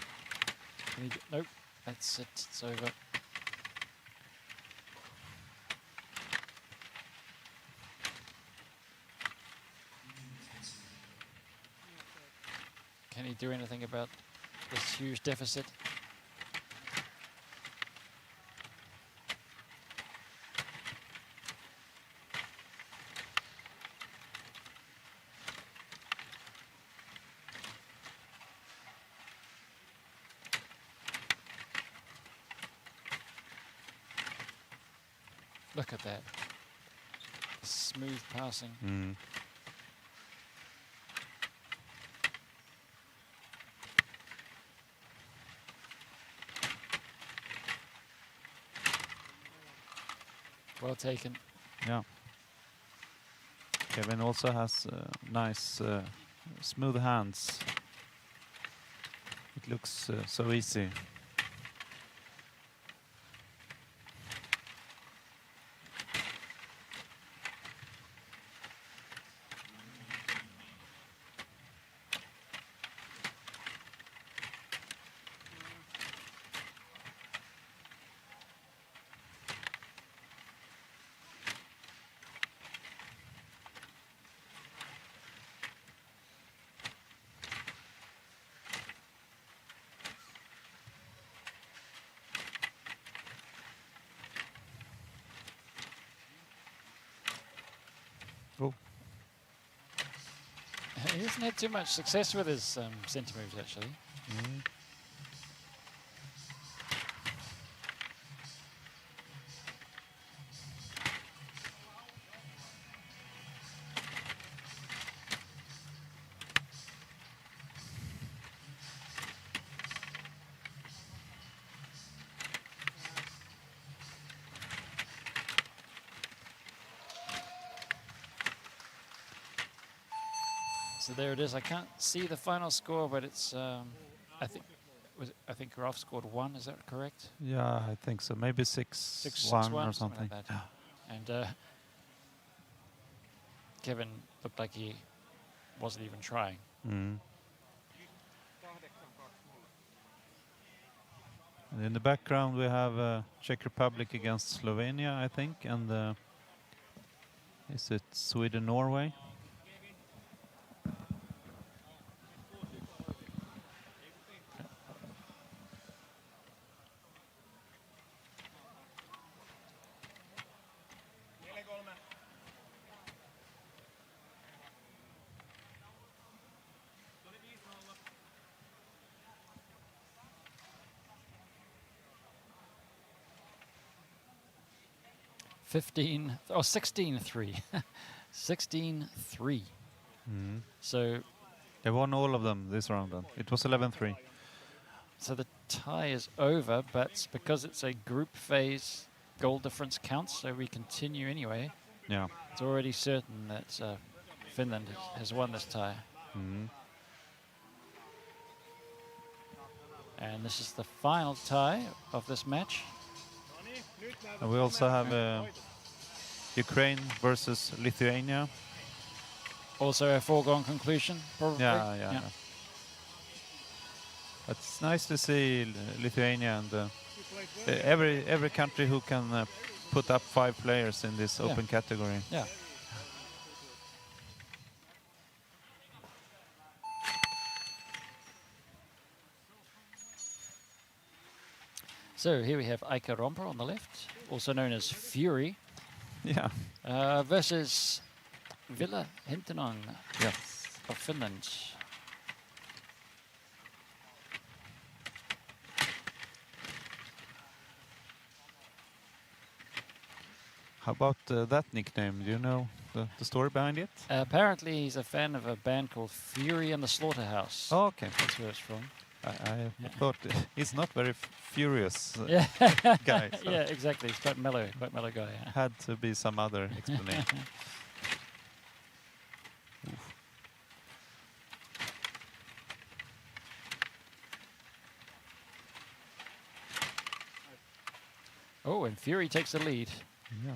S6: Nope, that's it. It's over. Can he do anything about this huge deficit? Look at that. Smooth passing.
S7: Mm.
S6: Well taken.
S7: Yeah. Kevin also has nice smooth hands. It looks so easy. Oh.
S6: He hasn't had too much success with his centre moves, actually.
S7: Mm.
S6: So there it is. I can't see the final score, but it's I think Ralph scored 1. Is that correct?
S7: Yeah, I think so. Maybe 6-1 or something.
S6: like that. And Kevin looked like he wasn't even trying.
S7: Mm. And in the background we have Czech Republic against Slovenia, I think, and is it Sweden-Norway?
S6: Oh, 16-3. 16-3.
S7: Mm.
S6: So
S7: They won all of them this round then. It was 11-3.
S6: So the tie is over, but because it's a group phase, goal difference counts, so we continue anyway.
S7: Yeah.
S6: It's already certain that Finland has won this tie.
S7: Mm.
S6: And this is the final tie of this match.
S7: And we also have Ukraine versus Lithuania.
S6: Also a foregone conclusion, probably.
S7: Yeah. It's nice to see Lithuania and every country who can put up 5 players in this open category.
S6: Yeah. So here we have Aika Romper on the left, also known as Fury,
S7: Yeah.
S6: versus Ville Hintenon
S7: Yes.
S6: of Finland.
S7: How about that nickname? Do you know the story behind it?
S6: Apparently, he's a fan of a band called Fury and the Slaughterhouse.
S7: Oh, okay.
S6: That's where it's from.
S7: I thought he's not very furious
S6: Yeah,
S7: guy. So
S6: yeah, exactly. He's quite mellow guy. Yeah.
S7: had to be some other explanation.
S6: Oh, and Fury takes the lead.
S7: Yeah.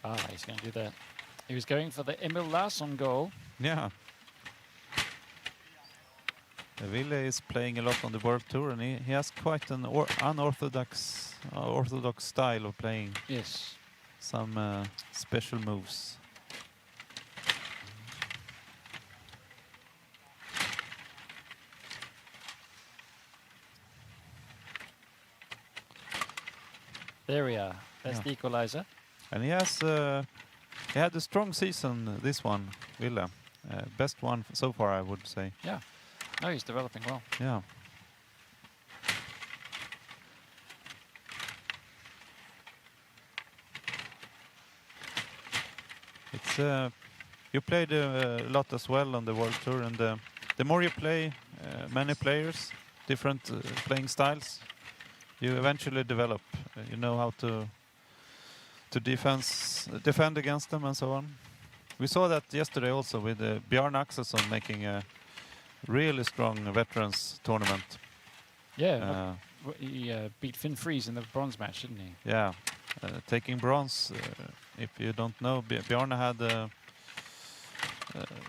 S6: Ah, he's going to do that. He was going for the Emil Larsson goal.
S7: Yeah. Ville is playing a lot on the World Tour, and he has quite an unorthodox orthodox style of playing.
S6: Yes.
S7: Some special moves.
S6: There we are. That's the equalizer.
S7: And he had a strong season, this one, Ville. Best one so far, I would say.
S6: Yeah. No, he's developing well.
S7: Yeah. It's you played a lot as well on the World Tour, and the more you play, many players, different playing styles, you eventually develop. You know how to defend against them and so on. We saw that yesterday also with Bjarne Axelsson making a really strong veterans tournament.
S6: Yeah, he beat Finn Fries in the bronze match, didn't he?
S7: Yeah, taking bronze. If you don't know, Bjarne had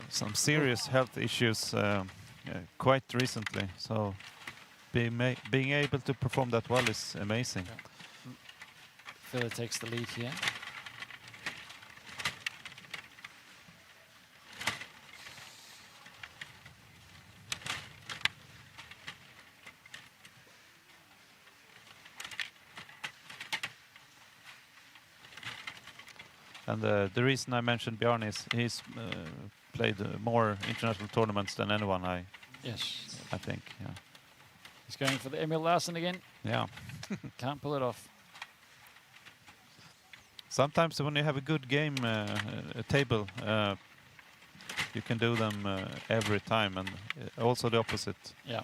S7: some serious health issues quite recently. So being able to perform that well is amazing.
S6: Yeah. Phil takes the lead here.
S7: And the reason I mentioned Bjarne is he's played more international tournaments than anyone. I think. Yeah.
S6: He's going for the Emil Larsson again.
S7: Yeah.
S6: Can't pull it off.
S7: Sometimes when you have a good game table, you can do them every time, and also the opposite.
S6: Yeah.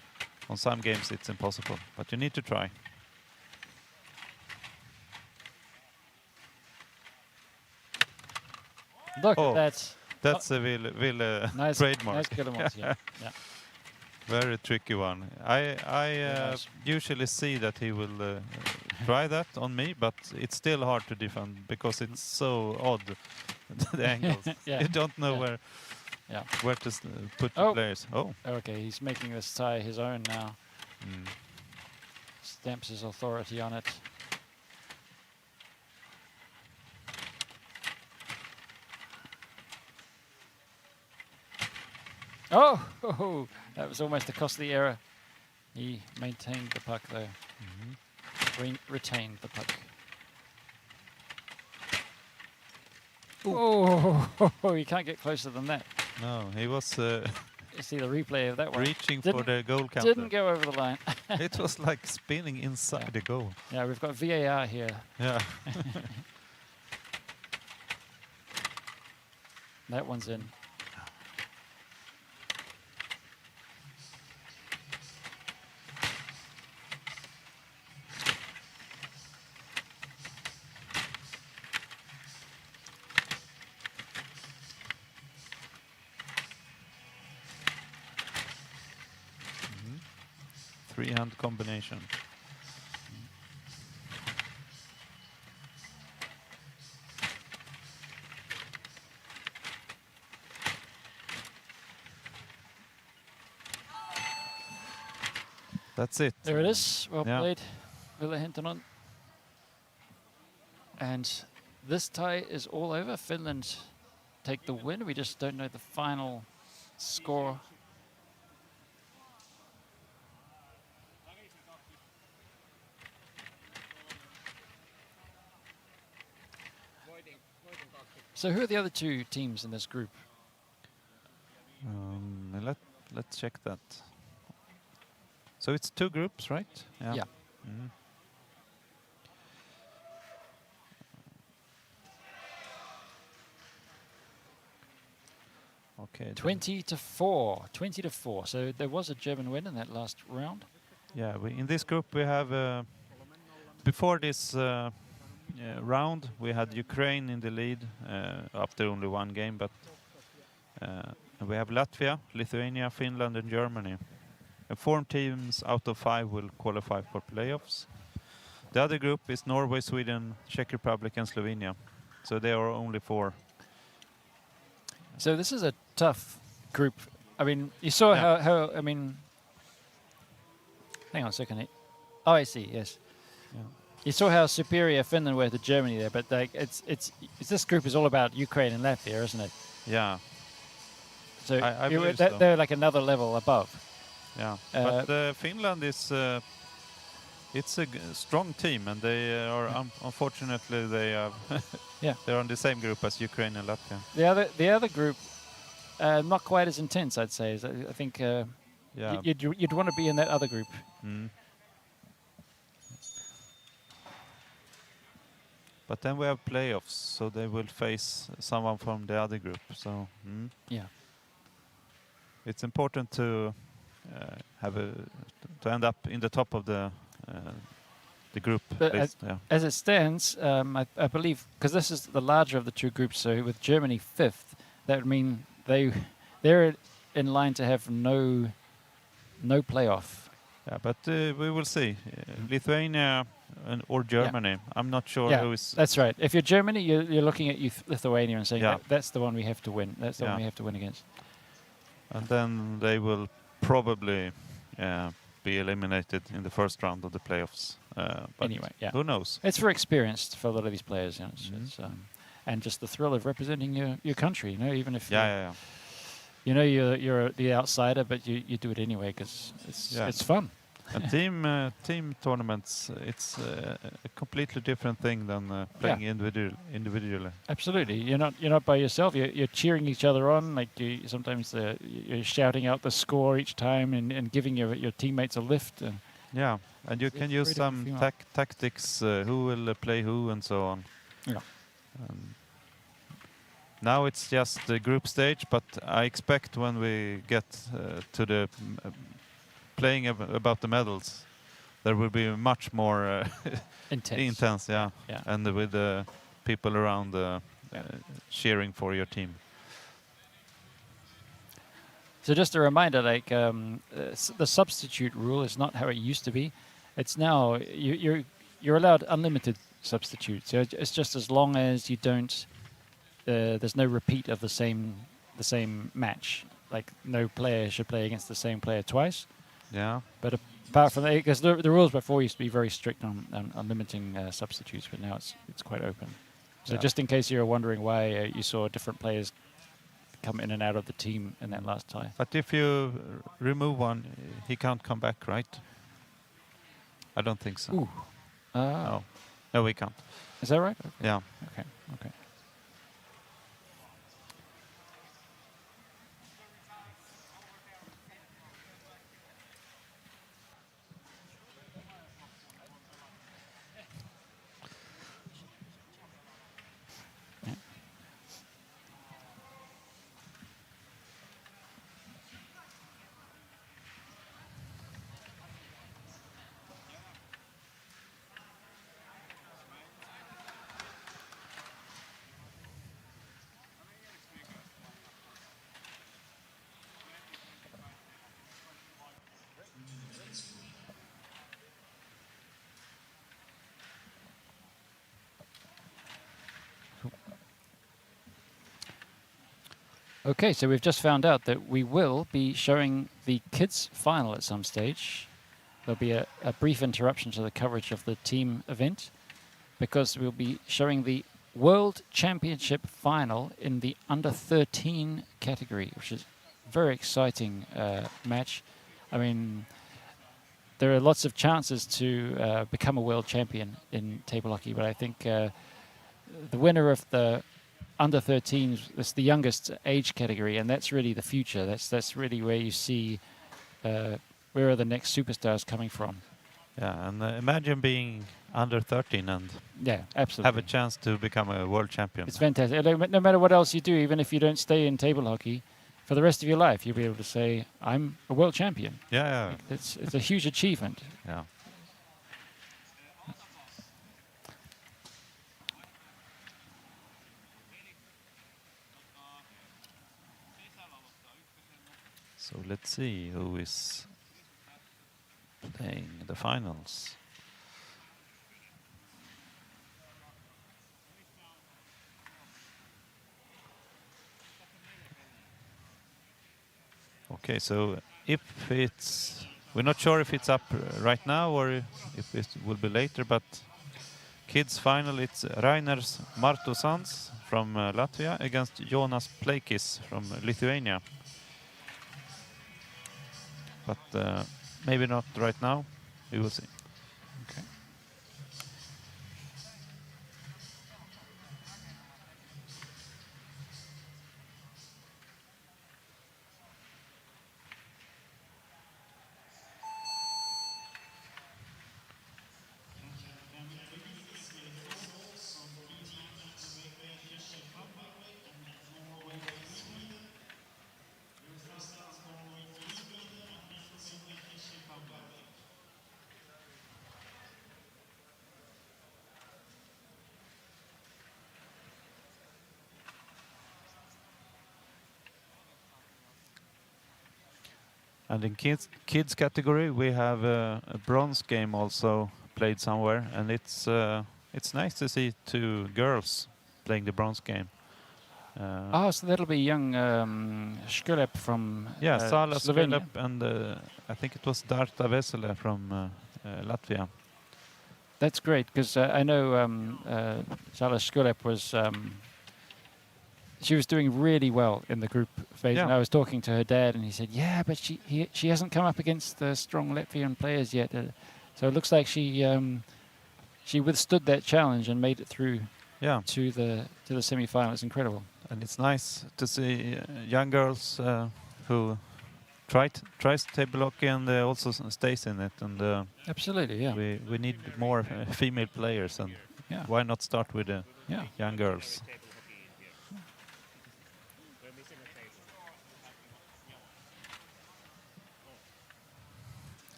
S7: On some games it's impossible, but you need to try.
S6: Look at that.
S7: That's a Ville
S6: nice,
S7: trademark.
S6: Nice Guillemot, yeah. Yeah.
S7: Very tricky one. I usually see that he will try that on me, but it's still hard to defend because it's so odd, the angles.
S6: Yeah.
S7: You don't know where to put the players. Oh.
S6: Okay, he's making this tie his own now. Stamps his authority on it. Oh, that was almost a costly error. He maintained the puck though. Retained the puck. Oh, you can't get closer than that.
S7: No, he was
S6: You see the replay of that one.
S7: reaching for the goal counter.
S6: Didn't go over the line.
S7: It was like spinning inside the goal.
S6: Yeah, we've got VAR here.
S7: Yeah.
S6: That one's in.
S7: Three-hand combination. That's it.
S6: There it is. Well
S7: Yeah.
S6: played, Ville Hintonen. And this tie is all over. Finland take the win. We just don't know the final score. So who are the other two teams in this group?
S7: Let's check that. So it's 2 groups, right?
S6: Yeah.
S7: Mm. Okay.
S6: 20 to 4. 20 to 4. So there was a German win in that last round.
S7: Yeah, in this group we have, before this round, we had Ukraine in the lead after only 1 game, but we have Latvia, Lithuania, Finland and Germany. And 4 teams out of 5 will qualify for playoffs. The other group is Norway, Sweden, Czech Republic and Slovenia. So there are only 4.
S6: So this is a tough group. I mean, you saw how I mean, hang on a second. Oh, I see. Yes.
S7: Yeah.
S6: You saw how superior Finland were to Germany there, but like it's this group is all about Ukraine and Latvia, isn't it?
S7: Yeah.
S6: So
S7: I believe so.
S6: they're like another level above.
S7: Yeah. But Finland is it's a strong team, and they are unfortunately they have they're on the same group as Ukraine and Latvia.
S6: The other group, not quite as intense, I'd say. I think you'd want to be in that other group.
S7: Mm. But then we have playoffs, so they will face someone from the other group. So
S6: yeah,
S7: it's important to to end up in the top of the group
S6: but
S7: list.
S6: as it stands, I believe, because this is the larger of the 2 groups, so with Germany 5th, that would mean they're in line to have no playoff.
S7: Yeah, but we will see. Lithuania or Germany. I'm not sure who is.
S6: That's right. If you're Germany, you're looking at Lithuania and saying that's the one we have to win. That's the one we have to win against.
S7: And then they will probably be eliminated in the first round of the playoffs. But
S6: anyway, who
S7: knows?
S6: It's for experience for a lot of these players, you know, it's, and just the thrill of representing your country. You know, even if you know you're the outsider, but you do it anyway because it's fun.
S7: And team tournaments, it's a completely different thing than playing individually.
S6: Absolutely, you're not by yourself. You're cheering each other on. Like sometimes you're shouting out the score each time and giving your teammates a lift.
S7: Yeah, and you can use some tactics, who will play who and so on.
S6: Yeah.
S7: Now it's just the group stage, but I expect when we get to the playing about the medals, there will be much more intense, and with the people around cheering for your team.
S6: So just a reminder, like the substitute rule is not how it used to be. It's now you're allowed unlimited substitutes. So it's just as long as you don't. There's no repeat of the same match. Like no player should play against the same player twice.
S7: Yeah.
S6: But apart from that, because the rules before used to be very strict on limiting substitutes, but now it's quite open. So just in case you're wondering why you saw different players come in and out of the team in that last tie.
S7: But if you remove one, he can't come back, right? I don't think so.
S6: Ooh.
S7: No, we can't.
S6: Is that right? Okay.
S7: Yeah.
S6: Okay. Okay, so we've just found out that we will be showing the kids' final at some stage. There'll be a brief interruption to the coverage of the team event because we'll be showing the World Championship final in the under-13 category, which is a very exciting match. I mean, there are lots of chances to become a world champion in table hockey, but I think the winner of the under 13s. That's the youngest age category, and that's really the future. That's really where you see where are the next superstars coming from.
S7: Yeah, and imagine being under 13 and
S6: Yeah, absolutely.
S7: have a chance to become a world champion.
S6: It's fantastic. No matter what else you do, even if you don't stay in table hockey, for the rest of your life, you'll be able to say, I'm a world champion.
S7: Yeah,
S6: It's a huge achievement.
S7: yeah. So let's see who is playing the finals. Okay, so if we're not sure if it's up right now or if it will be later, but kids final, it's Rainers Martusans from Latvia against Jonas Pleikis from Lithuania. But maybe not right now. We will see.
S6: Okay.
S7: And in kids category, we have a bronze game also played somewhere, and it's nice to see two girls playing the bronze game.
S6: So that'll be young Škrlep from
S7: Sala
S6: Slovenia.
S7: Škrlep and I think it was Darta Vesele from Latvia.
S6: That's great, because I know Sala Škrlep was... she was doing really well in the group phase, and I was talking to her dad, and he said, "Yeah, but she hasn't come up against the strong Latvian players yet." So it looks like she withstood that challenge and made it through to the semi-final. It's incredible,
S7: and it's nice to see young girls who tries table hockey and also stays in it. And
S6: absolutely, yeah.
S7: We need more female players, and why not start with the young girls?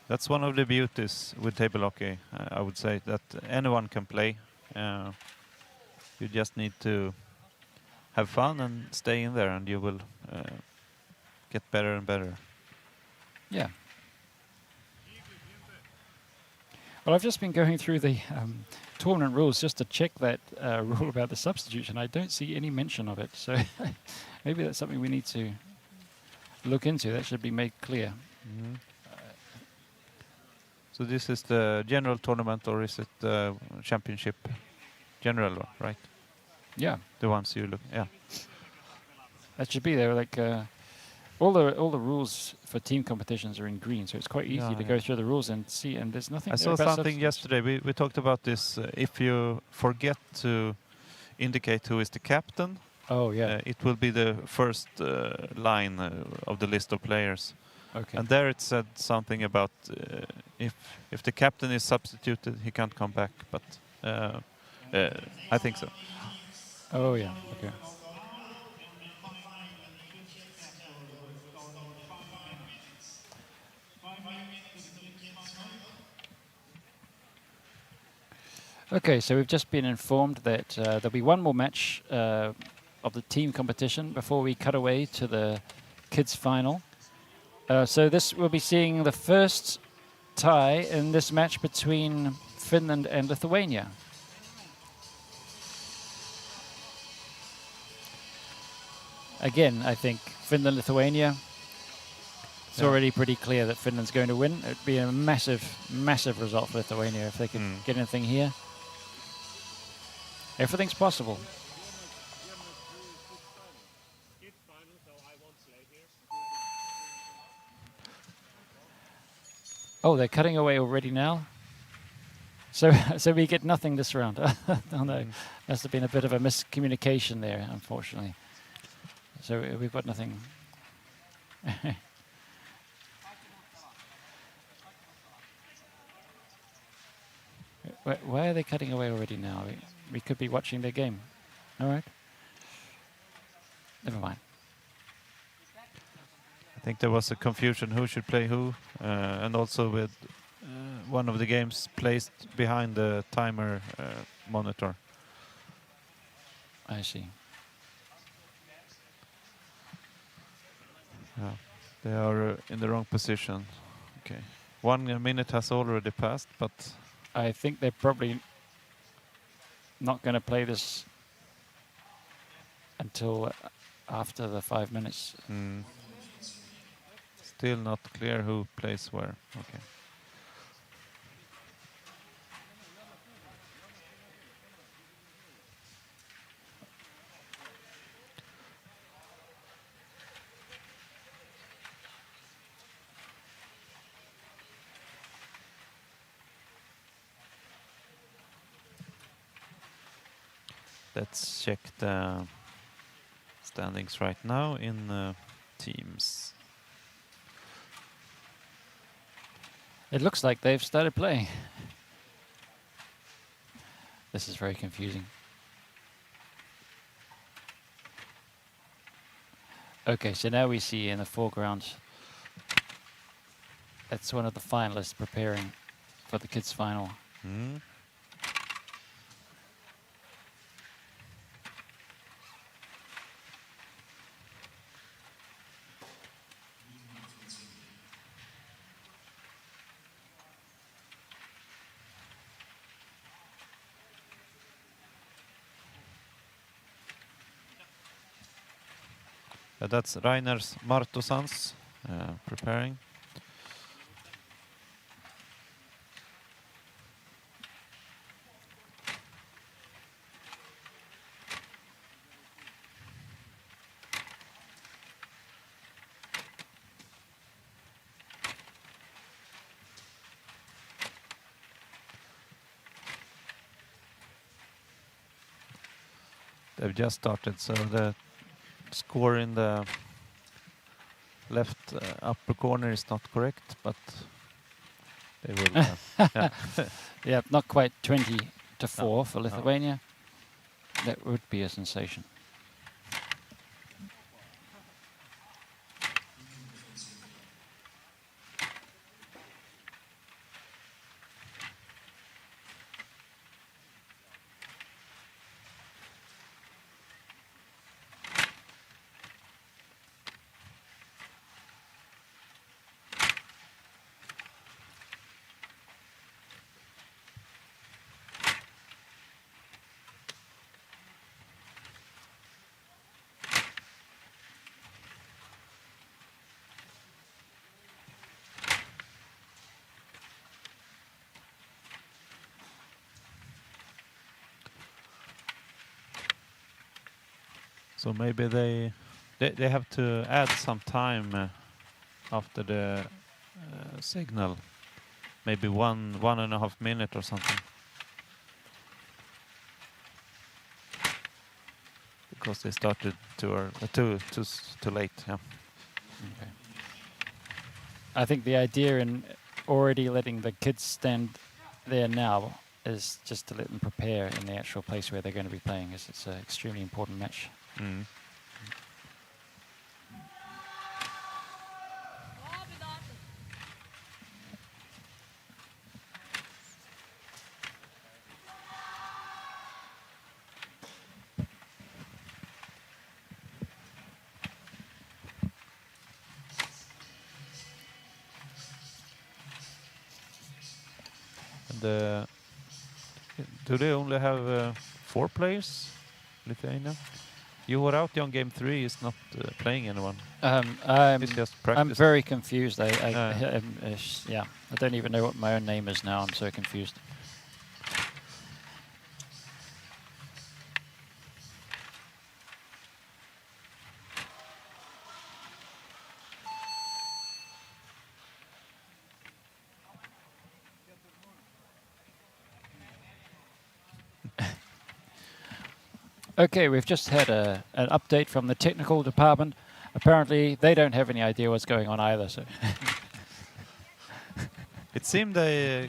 S7: That's one of the beauties with table hockey, I would say, that anyone can play. You just need to have fun and stay in there, and you will get better and better.
S6: Yeah. Well, I've just been going through the tournament rules just to check that rule about the substitution. I don't see any mention of it, so maybe that's something we need to look into. That should be made clear.
S7: Mm-hmm. So this is the general tournament, or is it the championship general, right?
S6: Yeah.
S7: The ones you look,
S6: That should be there. Like all the rules for team competitions are in green, so it's quite easy to go through the rules and see. And there's nothing.
S7: I saw something yesterday. We talked about this. If you forget to indicate who is the captain, it will be the first line of the list of players.
S6: Okay.
S7: And there it said something about if the captain is substituted, he can't come back. But I think so.
S6: Oh yeah. Okay. Okay, so we've just been informed that there'll be one more match of the team competition before we cut away to the kids' final. So this we'll be seeing the first tie in this match between Finland and Lithuania. Again, I think Finland-Lithuania. It's already pretty clear that Finland's going to win. It'd be a massive, massive result for Lithuania if they could get anything here. Everything's possible. Oh, they're cutting away already now. So, so we get nothing this round. Oh no, must have been a bit of a miscommunication there, unfortunately. So we've got nothing. Why are they cutting away already now? We could be watching their game. All right. Never mind.
S7: I think there was a confusion who should play who, and also with one of the games placed behind the timer monitor.
S6: I see.
S7: Yeah, they are in the wrong position. Okay, 1 minute has already passed, but
S6: I think they're probably not going to play this until after the 5 minutes.
S7: still not clear who plays where. Okay. Let's check the standings right now in teams.
S6: It looks like they've started playing. This is very confusing. Okay, so now we see in the foreground, that's one of the finalists preparing for the kids' final.
S7: That's Reiners Martosans preparing. They've just started, so the score in the left upper corner is not correct, but they will. Yeah.
S6: Yeah, not quite 20-4 for Lithuania. That would be a sensation.
S7: So maybe they have to add some time after the signal, maybe 1.5 minutes or something, because they started too late. Yeah.
S6: Okay. I think the idea in already letting the kids stand there now is just to let them prepare in the actual place where they're going to be playing, as it's an extremely important match.
S7: And do they only have 4 players, Lithuania? You were out on game 3. Is not playing anyone. It's just practice.
S6: I'm very confused. Yeah, I don't even know what my own name is now. I'm so confused. Okay, we've just had an update from the technical department. Apparently, they don't have any idea what's going on either. So,
S7: It seemed they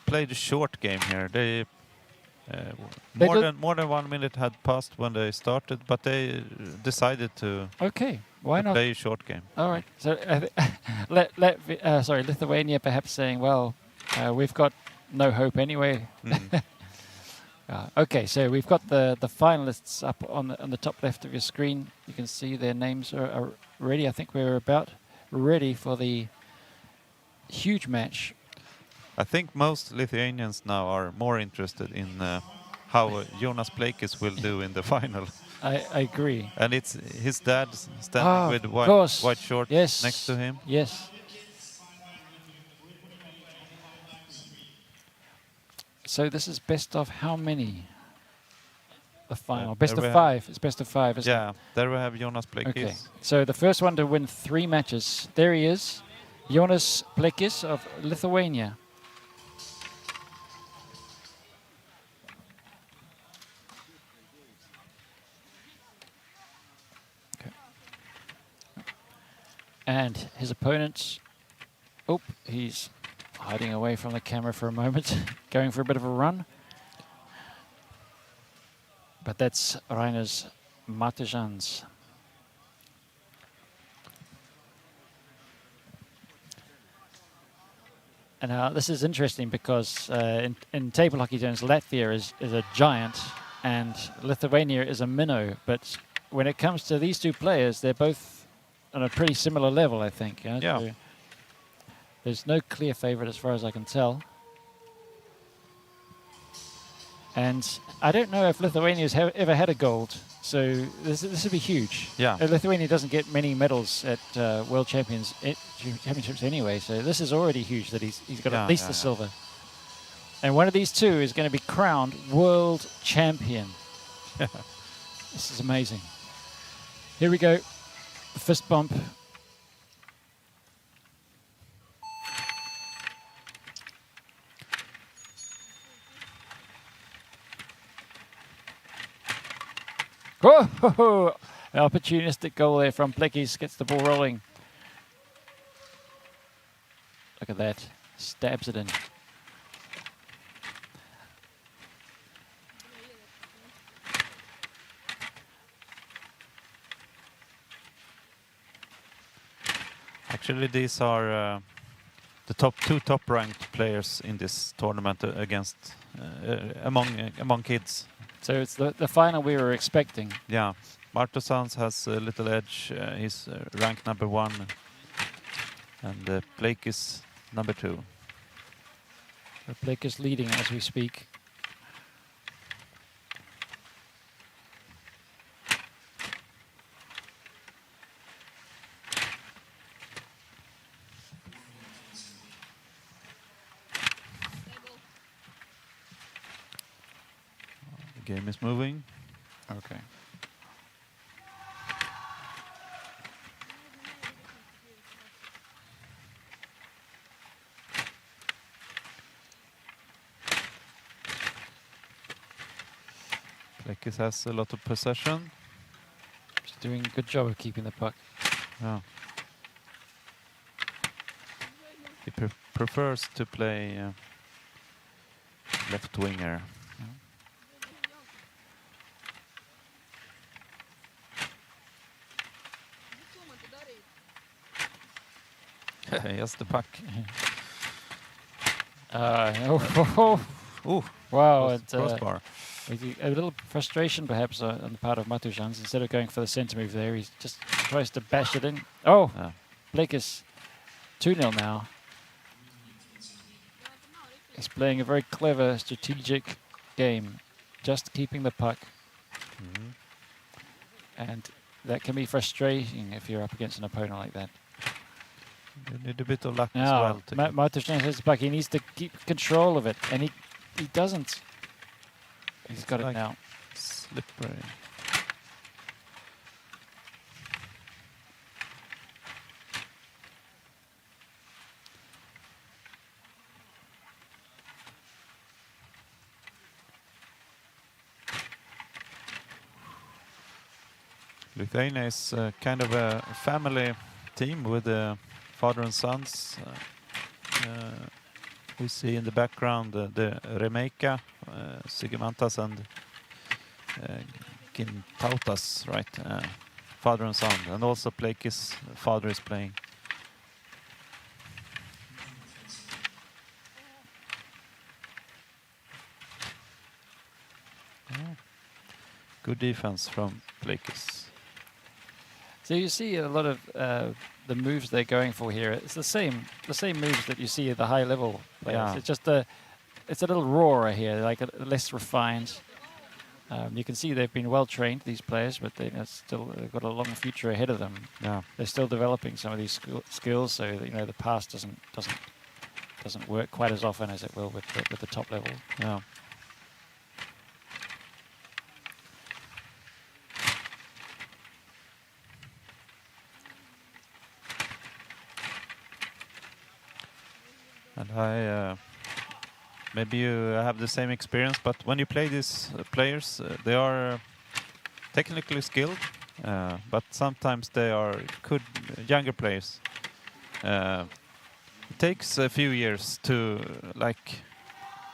S7: played a short game here. They more than 1 minute had passed when they started, but they decided to,
S6: okay, why not?
S7: play a short game.
S6: All right. So, sorry, Lithuania perhaps saying, well, we've got no hope anyway.
S7: Mhm.
S6: Okay, so we've got the finalists up on the top left of your screen. You can see their names are ready. I think we're about ready for the huge match.
S7: I think most Lithuanians now are more interested in how Jonas Pleikis will do in the final.
S6: I agree.
S7: And it's his dad standing with
S6: of course.
S7: white shorts
S6: Yes.
S7: next to him.
S6: Yes. So this is best of how many? The final. Best
S7: there
S6: of
S7: we
S6: 5. It's best of 5, isn't it?
S7: Yeah, there we have Jonas Pleikis.
S6: Okay. So the first one to win 3 matches. There he is. Jonas Pleikis of Lithuania. And his opponent, he's hiding away from the camera for a moment, going for a bit of a run. But that's Rainer's Matejans. And this is interesting because in table hockey terms, Latvia is a giant and Lithuania is a minnow. But when it comes to these two players, they're both on a pretty similar level, I think.
S7: Yeah.
S6: So there's no clear favorite as far as I can tell. And I don't know if Lithuania's ever had a gold, so this would be huge.
S7: Yeah.
S6: Lithuania doesn't get many medals at World Championships anyway, so this is already huge that he's got at least the silver. And one of these two is going to be crowned world champion. This is amazing. Here we go. Fist bump. Whoa! An opportunistic goal there from Pleikis, gets the ball rolling. Look at that. Stabs it in.
S7: Actually, these are the two top-ranked players in this tournament against among kids.
S6: So it's the final we were expecting.
S7: Yeah, Martosans has a little edge. He's ranked number 1, and Pleikis number 2.
S6: Pleikis leading as we speak.
S7: The game is moving.
S6: Okay.
S7: Pleikis has a lot of possession.
S6: He's doing a good job of keeping the puck.
S7: Yeah. He prefers to play left winger. Yes, the puck. Ooh,
S6: Wow,
S7: crossbar.
S6: a little frustration perhaps on the part of Matujans. Instead of going for the centre move there, he just tries to bash it in. Oh, Pleikis 2-0 now. He's playing a very clever, strategic game, just keeping the puck. And that can be frustrating if you're up against an opponent like that.
S7: You need a bit of luck as
S6: Now,
S7: well.
S6: Matujans has the puck. He needs to keep control of it, and he doesn't. He's got it now.
S7: Slippery. Lithuania is kind of a family team with father and sons. We see in the background the Remeika, Sigimantas and Gintautas, right? Father and son, and also Pleikis' father is playing. Oh. Good defense from Pleikis.
S6: So you see a lot of the moves they're going for here. It's the same moves that you see at the high level players.
S7: Yeah.
S6: It's just it's a little rawer here, like less refined. You can see they've been well trained, these players, but they've got a long future ahead of them.
S7: Yeah.
S6: They're still developing some of these skills, so that, the pass doesn't work quite as often as it will with the top level.
S7: Yeah. And maybe you have the same experience, but when you play these players, they are technically skilled, but sometimes they are good younger players. It takes a few years to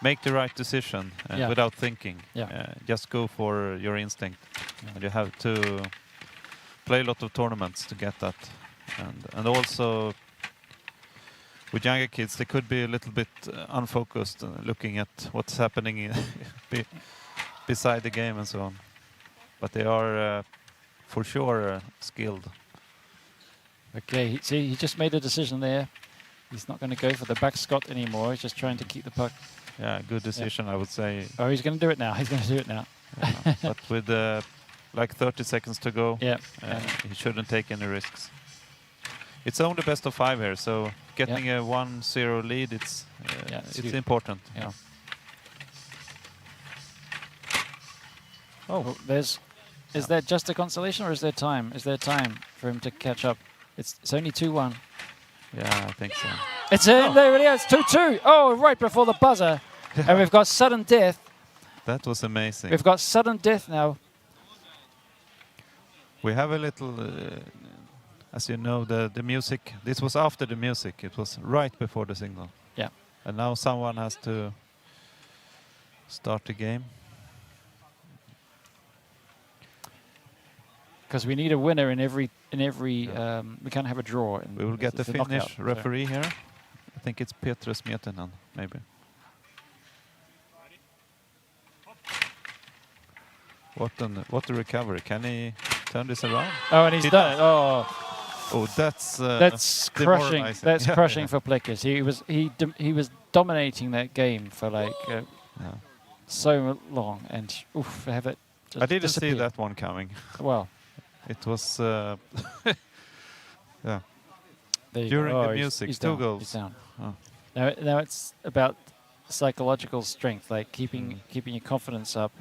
S7: make the right decision without thinking.
S6: Yeah.
S7: Just go for your instinct. And you have to play a lot of tournaments to get that. And also with younger kids, they could be a little bit unfocused, looking at what's happening beside the game and so on. But they are for sure skilled.
S6: Okay, he just made a decision there. He's not going to go for the back Scott anymore. He's just trying to keep the puck.
S7: Yeah, good decision, I would say.
S6: Oh, he's going to do it now. He's going to do it now.
S7: Yeah, but with like 30 seconds to go, he shouldn't take any risks. It's only best of 5 here, so getting a 1-0 lead, it's important.
S6: Yeah. Oh, is that just a consolation, or is there time? Is there time for him to catch up? It's only 2-1.
S7: Yeah, I think so.
S6: It's in. There it is. 2-2. Oh, right before the buzzer. And we've got sudden death.
S7: That was amazing.
S6: We've got sudden death now.
S7: We have a little, as you know, the music. This was after the music. It was right before the signal.
S6: Yeah.
S7: And now someone has to start the game.
S6: Because we need a winner in every. We can't have a draw.
S7: We will get the Finnish
S6: knockout,
S7: referee here. I think it's Petrus Mietinen, maybe. What a recovery! Can he turn this around?
S6: Oh, and he's done it. Oh,
S7: that's
S6: crushing. That's
S7: Yeah,
S6: crushing
S7: yeah.
S6: for Pleikis. He was dominating that game for so long, and have it.
S7: I didn't
S6: disappear.
S7: see that one coming.
S6: Well,
S7: it was yeah.
S6: there you
S7: During
S6: go.
S7: the
S6: He's
S7: music, 2
S6: down.
S7: goals.
S6: He's down.
S7: Oh.
S6: Now it's about psychological strength, like keeping your confidence up.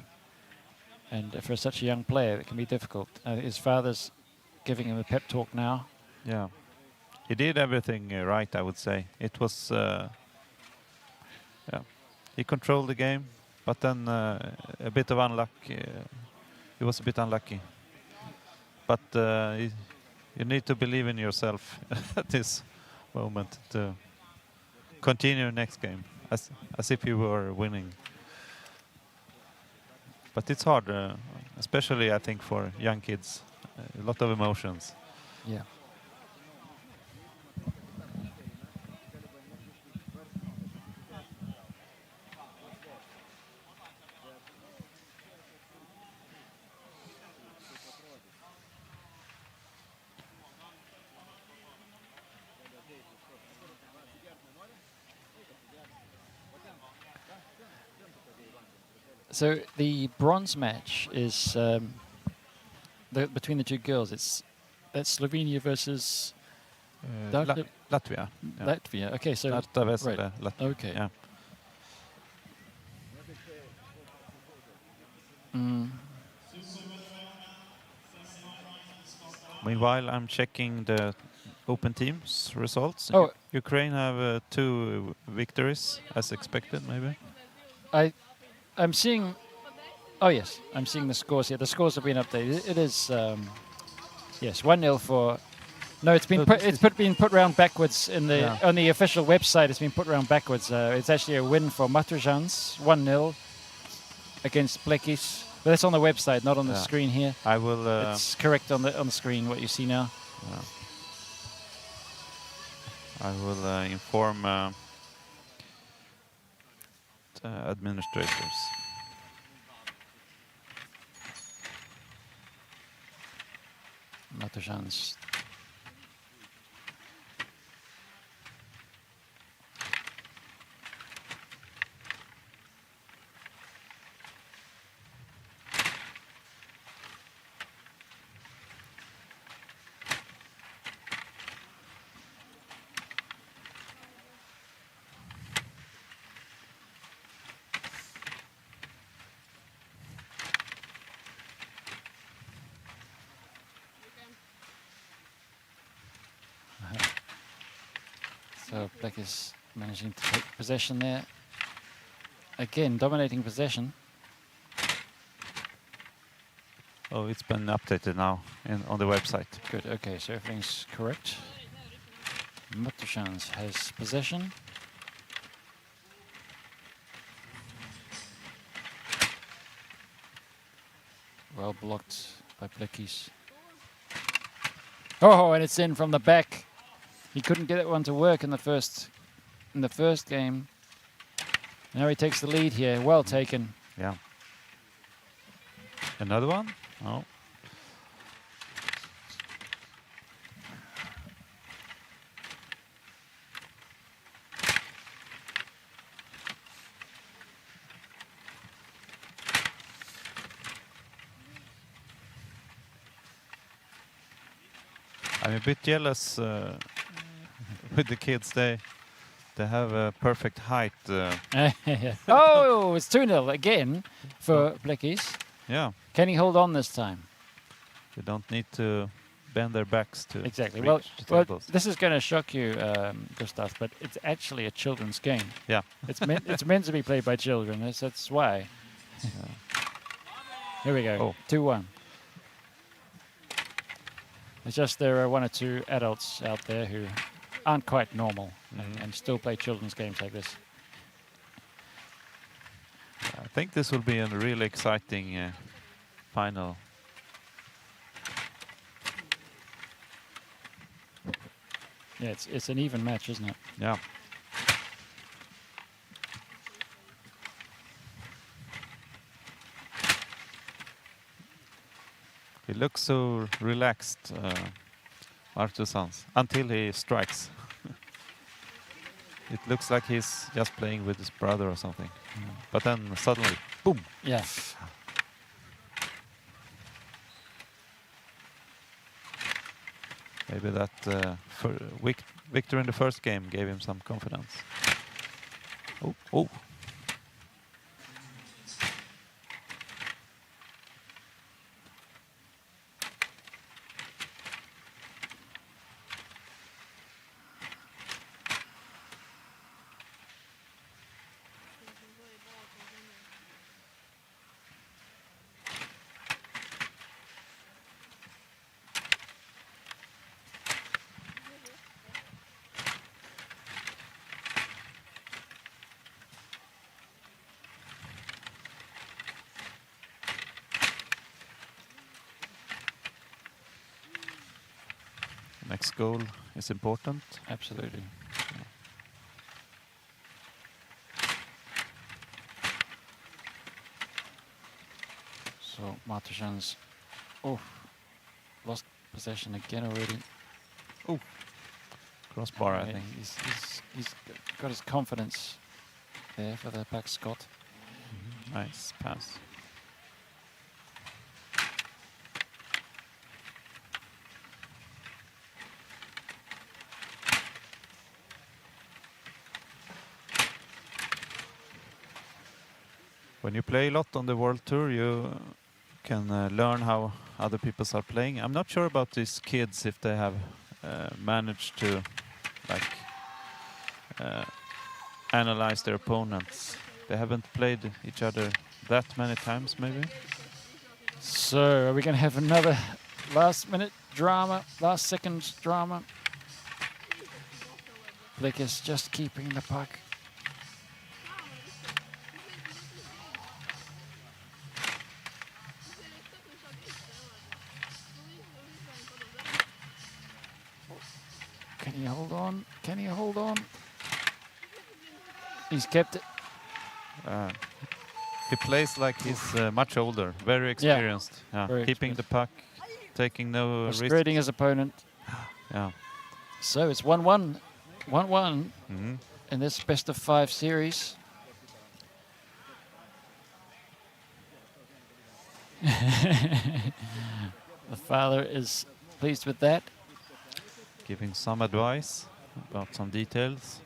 S6: And for such a young player, it can be difficult. His father's giving him a pep talk now.
S7: Yeah, he did everything right, I would say. It was, he controlled the game, but then a bit of unluck. He was a bit unlucky. But you need to believe in yourself at this moment to continue next game, as if you were winning. But it's hard, especially I think for young kids. A lot of emotions.
S6: Yeah. So the bronze match is between the 2 girls. That's Slovenia versus
S7: Latvia. Yeah.
S6: Latvia. Okay, so
S7: Latvia.
S6: Okay.
S7: Yeah. Meanwhile, I'm checking the open teams results.
S6: Oh.
S7: Ukraine have 2 victories, as expected, maybe.
S6: I'm seeing. Oh yes, I'm seeing the scores here. The scores have been updated. It is Yes, 1-0 for. No, it's been
S7: No,
S6: put,
S7: this
S6: it's been put round backwards in the
S7: Yeah.
S6: on the official website. It's been put round backwards. It's actually a win for Matrujans, 1-0 against Plekis. But that's on the website, not on the
S7: Yeah.
S6: screen here.
S7: I will.
S6: It's correct on the screen what you see now.
S7: I will inform the administrators.
S6: Matrujans. So Black is managing to take possession there. Again, dominating possession.
S7: Oh, it's been updated now on the website.
S6: Good, okay, so everything's correct. Matrujans has possession. Well blocked by Plekis. Oh, and it's in from the back. He couldn't get that one to work in the first game. Now he takes the lead here. Well taken.
S7: Yeah. Another one? Oh. I'm a bit jealous with the kids. They have a perfect height.
S6: Oh, it's 2-0 again for Plekis.
S7: Yeah,
S6: Can he hold on this time?
S7: they don't need to bend their backs to
S6: Exactly.
S7: reach
S6: Well,
S7: the
S6: well,
S7: tables.
S6: this is going to shock you, Gustav, but it's actually a children's game.
S7: Yeah.
S6: It's meant to be played by children. That's why. Here we go.
S7: Oh.
S6: 2-1. It's just there are one or two adults out there who aren't quite normal and still play children's games like this.
S7: I think this will be a really exciting final.
S6: Yeah, it's an even match, isn't it?
S7: Yeah. He looks so relaxed, Artusans, until he strikes. It looks like he's just playing with his brother or something. But then suddenly, boom!
S6: Yeah.
S7: Maybe that victory in the first game gave him some confidence. Oh, oh! Next goal is important.
S6: Absolutely. So Matrujans, lost possession again already.
S7: Crossbar, I
S6: Yeah,
S7: think.
S6: he's got his confidence there for the back Scott.
S7: Nice pass. When you play a lot on the World Tour, you can learn how other people are playing. I'm not sure about these kids if they have managed to analyze their opponents. They haven't played each other that many times, maybe.
S6: So are we going to have another last minute drama, last second drama. Flick is just keeping the puck. Can he hold on? Can he hold on? He's kept it.
S7: He plays like he's much older, very experienced. Yeah.
S6: Very
S7: Keeping the puck, taking no risks.
S6: Frustrating his opponent.
S7: Yeah.
S6: So it's 1-1. 1-1
S7: Mhm.
S6: in this best of 5 series. The father is pleased with that.
S7: Giving some advice about some details.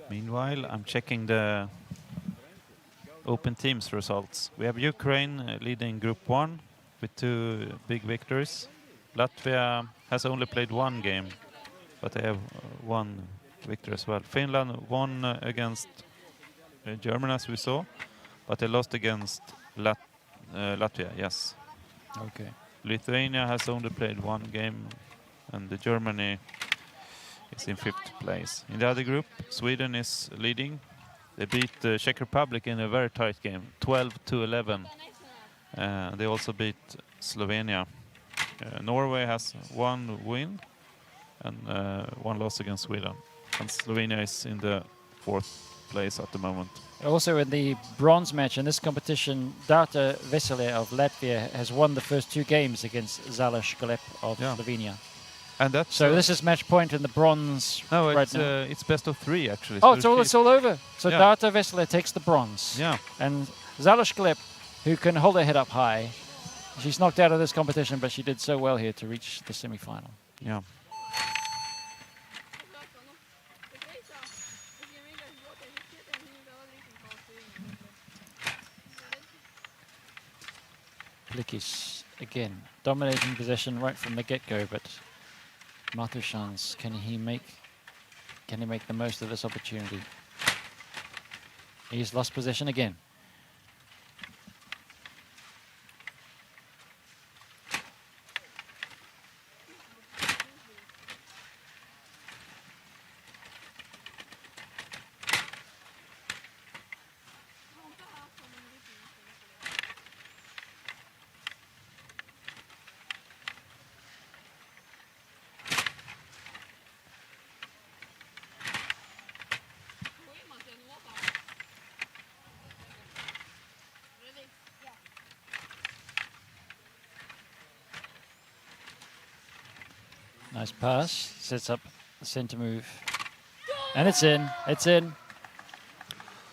S7: Meanwhile, I'm checking the open teams results. We have Ukraine leading Group 1 with 2 big victories. Latvia has only played 1 game, but they have 1 victory as well. Finland won against Germany, as we saw, but they lost against Latvia, yes.
S6: Okay.
S7: Lithuania has only played 1 game, and Germany is in 5th place. In the other group, Sweden is leading. They beat the Czech Republic in a very tight game, 12-11. They also beat Slovenia. Norway has 1 win and 1 loss against Sweden. And Slovenia is in the 4th place at the moment.
S6: Also in the bronze match in this competition, Darta Vesele of Latvia has won the first 2 games against Zalaš Galep of Slovenia.
S7: And that's
S6: so this is match point in the bronze.
S7: No,
S6: right now.
S7: It's best of 3 actually.
S6: Oh,
S7: so
S6: it's all over. So
S7: yeah.
S6: Darta Vesele takes the bronze.
S7: Yeah.
S6: And Zalaš Galep, who can hold her head up high, she's knocked out of this competition, but she did so well here to reach the semi-final.
S7: Yeah.
S6: Plikis again dominating possession right from the get-go, but Matushans, can he make the most of this opportunity? He's lost possession again. Nice pass, sets up the center move. And it's in, it's in.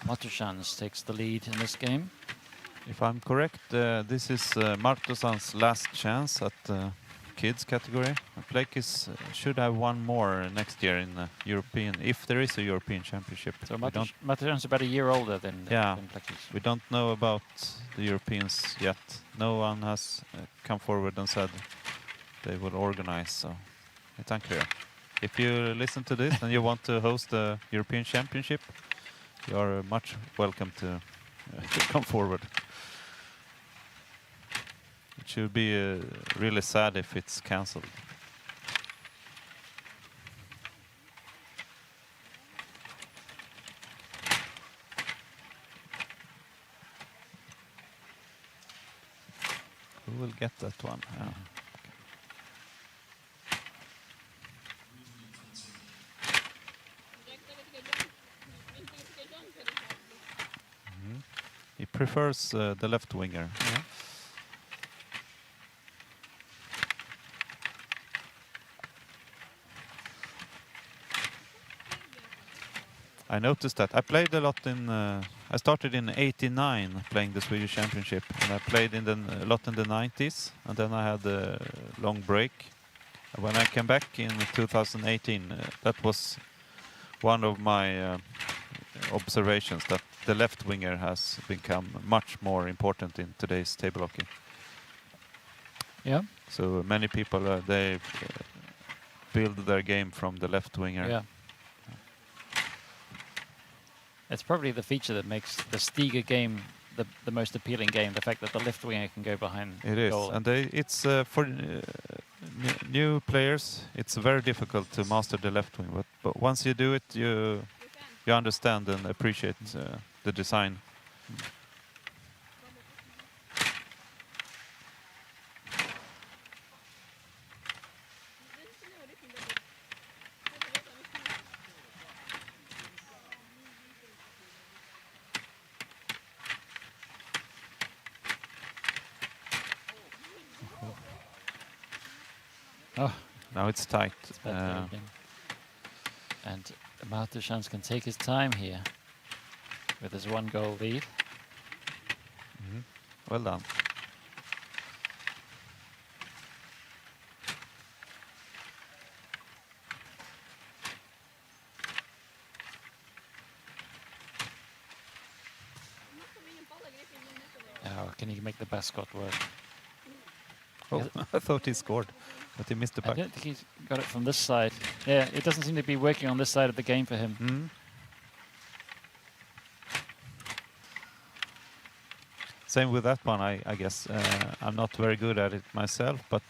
S6: Matushans takes the lead in this game.
S7: If I'm correct, this is Martosan's last chance at kids category. Plekis should have 1 more next year in the European, if there is a European championship.
S6: So Matushans about a year older than Plekis.
S7: We don't know about the Europeans yet. No one has come forward and said they will organize, so it's unclear. If you listen to this and you want to host the European Championship, you are much welcome to come forward. It should be really sad if it's cancelled. Who will get that one? Yeah. He prefers the left winger. Yeah. I noticed that. I played a lot in... I started in '89 playing the Swedish Championship, and I played in a lot in the '90s, and then I had a long break. When I came back in 2018, that was one of my observations, that the left winger has become much more important in today's table hockey.
S6: Yeah.
S7: So many people they build their game from the left winger.
S6: Yeah. It's probably the feature that makes the Stiga game the most appealing game. The fact that the left winger can go behind
S7: It is,
S6: goal.
S7: and it's for new players. It's very difficult to master the left wing, but once you do it, you understand and appreciate the design.
S6: Oh,
S7: Now it's tight.
S6: it's bad there again. And Martushans can take his time here with his 1-goal lead.
S7: Well done.
S6: Oh, can he make the basket work?
S7: Oh, I thought he scored, but he missed the
S6: I
S7: puck.
S6: don't think he's got it from this side. Yeah, it doesn't seem to be working on this side of the game for him.
S7: Same with that one, I guess. I'm not very good at it myself, but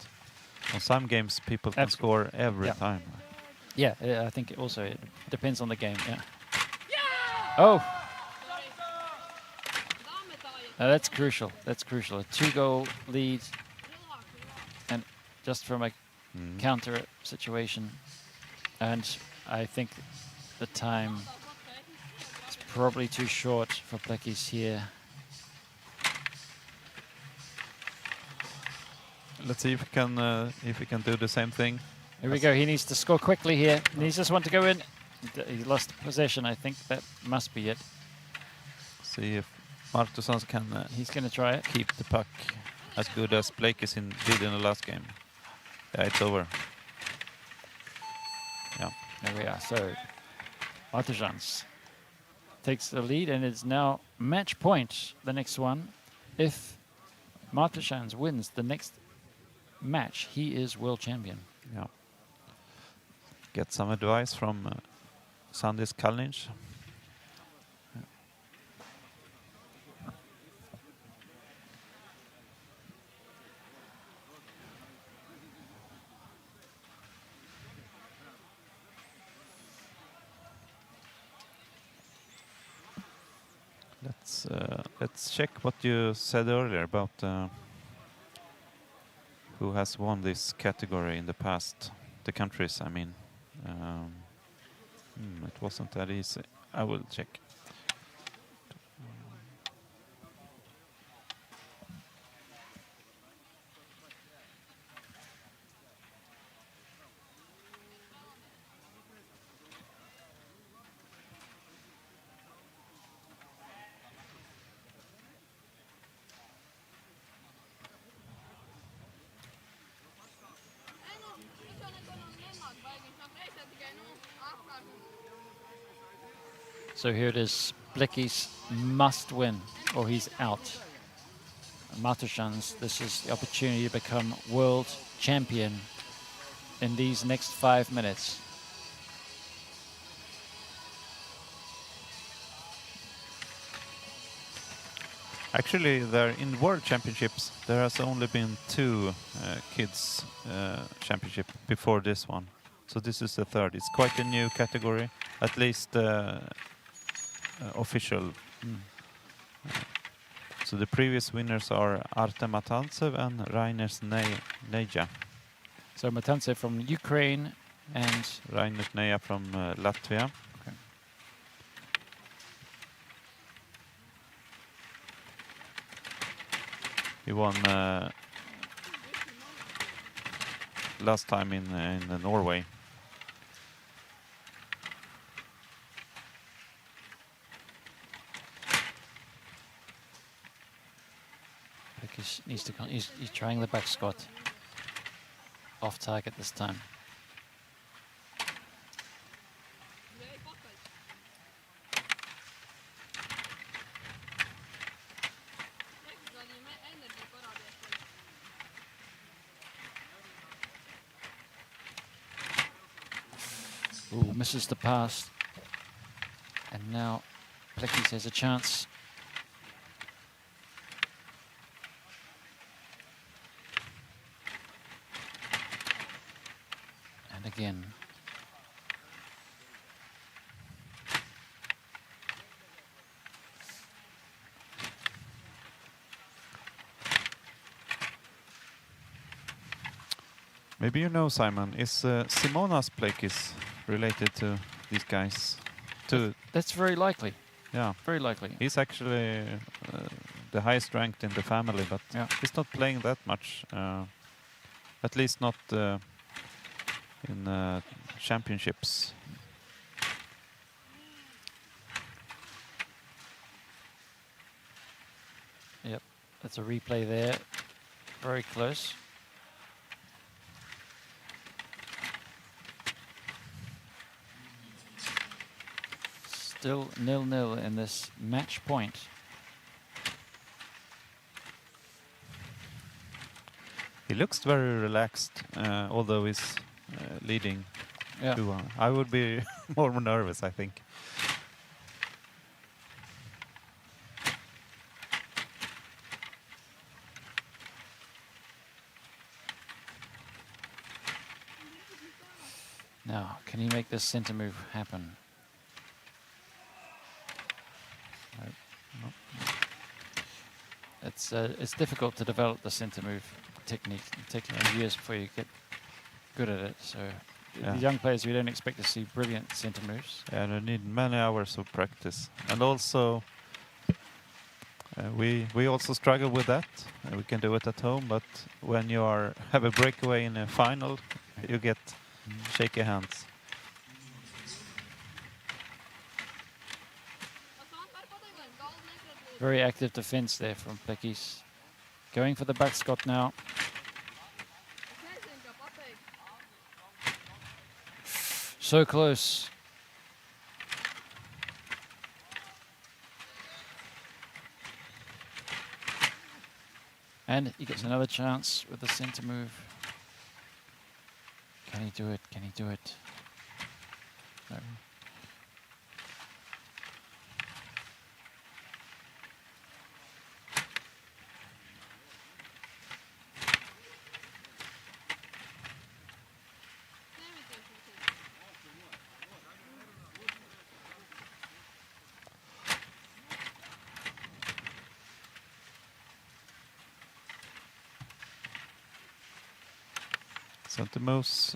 S7: on some games people can score every time.
S6: Yeah, I think also it depends on the game. Yeah. Oh, that's crucial. That's crucial. A 2-goal lead, and just from a counter situation, and I think the time is probably too short for Plekkis here.
S7: Let's see if we can do the same thing.
S6: Here we go. He needs to score quickly here. He needs this one to go in. He lost possession. I think that must be it.
S7: See if Martusans can
S6: He's going to try it.
S7: keep the puck as good as Blakes did in the last game. Yeah, it's over. Yeah.
S6: There we are. So Martusans takes the lead, and it's now match point, the next one. If Martusans wins the next match, he is world champion.
S7: Yeah. Get some advice from Sandis Kalinic. Let's check what you said earlier about who has won this category in the past. The countries, I mean. It wasn't that easy. I will check.
S6: So here it is. Plekkis must win or he's out. Martusans, this is the opportunity to become world champion in these next 5 minutes.
S7: Actually, there in World Championships, there has only been 2 kids championship before this one. So this is the 3rd. It's quite a new category, at least official. So the previous winners are Artem Matantsev and Rainer Neja.
S6: So Matantsev from Ukraine and
S7: Rainer Neja from Latvia.
S6: Okay.
S7: He won last time in Norway.
S6: Plekkis needs to he's trying the back Scott. Off target this time. Ooh, misses the pass. And now Plekis has a chance. And again.
S7: Maybe you know, Simon, is Simonas Plekis related to these guys?
S6: That's very likely.
S7: Yeah.
S6: Very likely.
S7: He's actually the highest ranked in the family, but
S6: Yeah.
S7: he's not playing that much. At least not in championships.
S6: Yep, that's a replay there. Very close. Still 0-0 in this match point.
S7: He looks very relaxed, although he's leading.
S6: Yeah.
S7: 2-1. I would be more nervous, I think.
S6: Now, can he make this center move happen? No. It's difficult to develop the center move technique. It takes years before you get good at it. So
S7: Yeah.
S6: the young players, we don't expect to see brilliant center moves.
S7: And you need many hours of practice. And also, we also struggle with that. We can do it at home, but when you have a breakaway in a final, you get shaky hands.
S6: Very active defense there from Plekis. Going for the back Scott now. So close. And he gets another chance with the center move. Can he do it? Can he do it? No.
S7: Center moves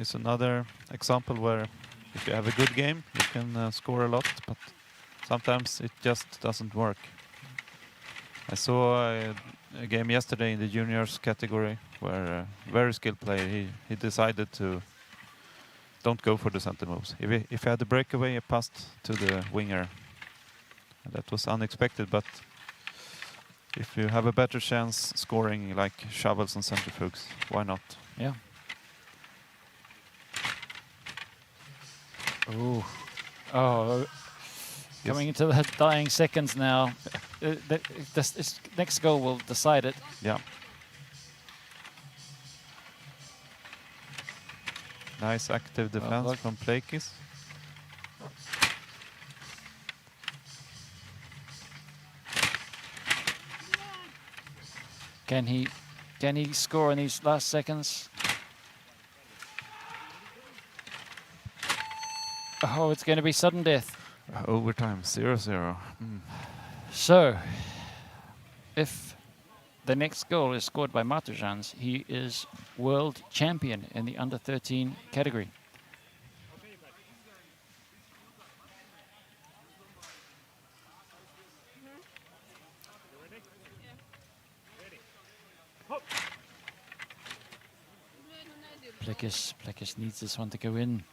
S7: is another example where if you have a good game, you can score a lot, but sometimes it just doesn't work. I saw a game yesterday in the juniors category where a very skilled player, he decided to don't go for the center moves. If he had a breakaway, he passed to the winger. And that was unexpected, but if you have a better chance scoring like shovels and centrifuges, why not?
S6: Yeah. Ooh. Oh. Coming into the dying seconds now. This next goal will decide it.
S7: Yeah. Nice active defense from Plekis.
S6: Can he score in these last seconds? Oh, it's going to be sudden death.
S7: Overtime, 0-0.
S6: So, if the next goal is scored by Matujans, he is world champion in the under-13 category. Plekis needs this one to go in.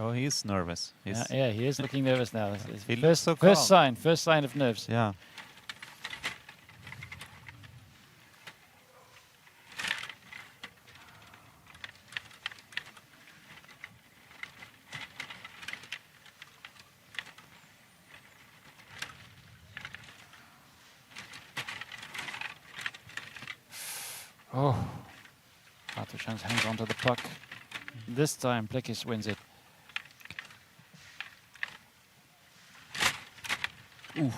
S7: Oh, he's nervous.
S6: Yeah, he is looking nervous now.
S7: He looks so calm.
S6: First sign of nerves.
S7: Yeah.
S6: Oh, Matujans hangs onto the puck. This time, Plekis wins it.
S7: Ooh.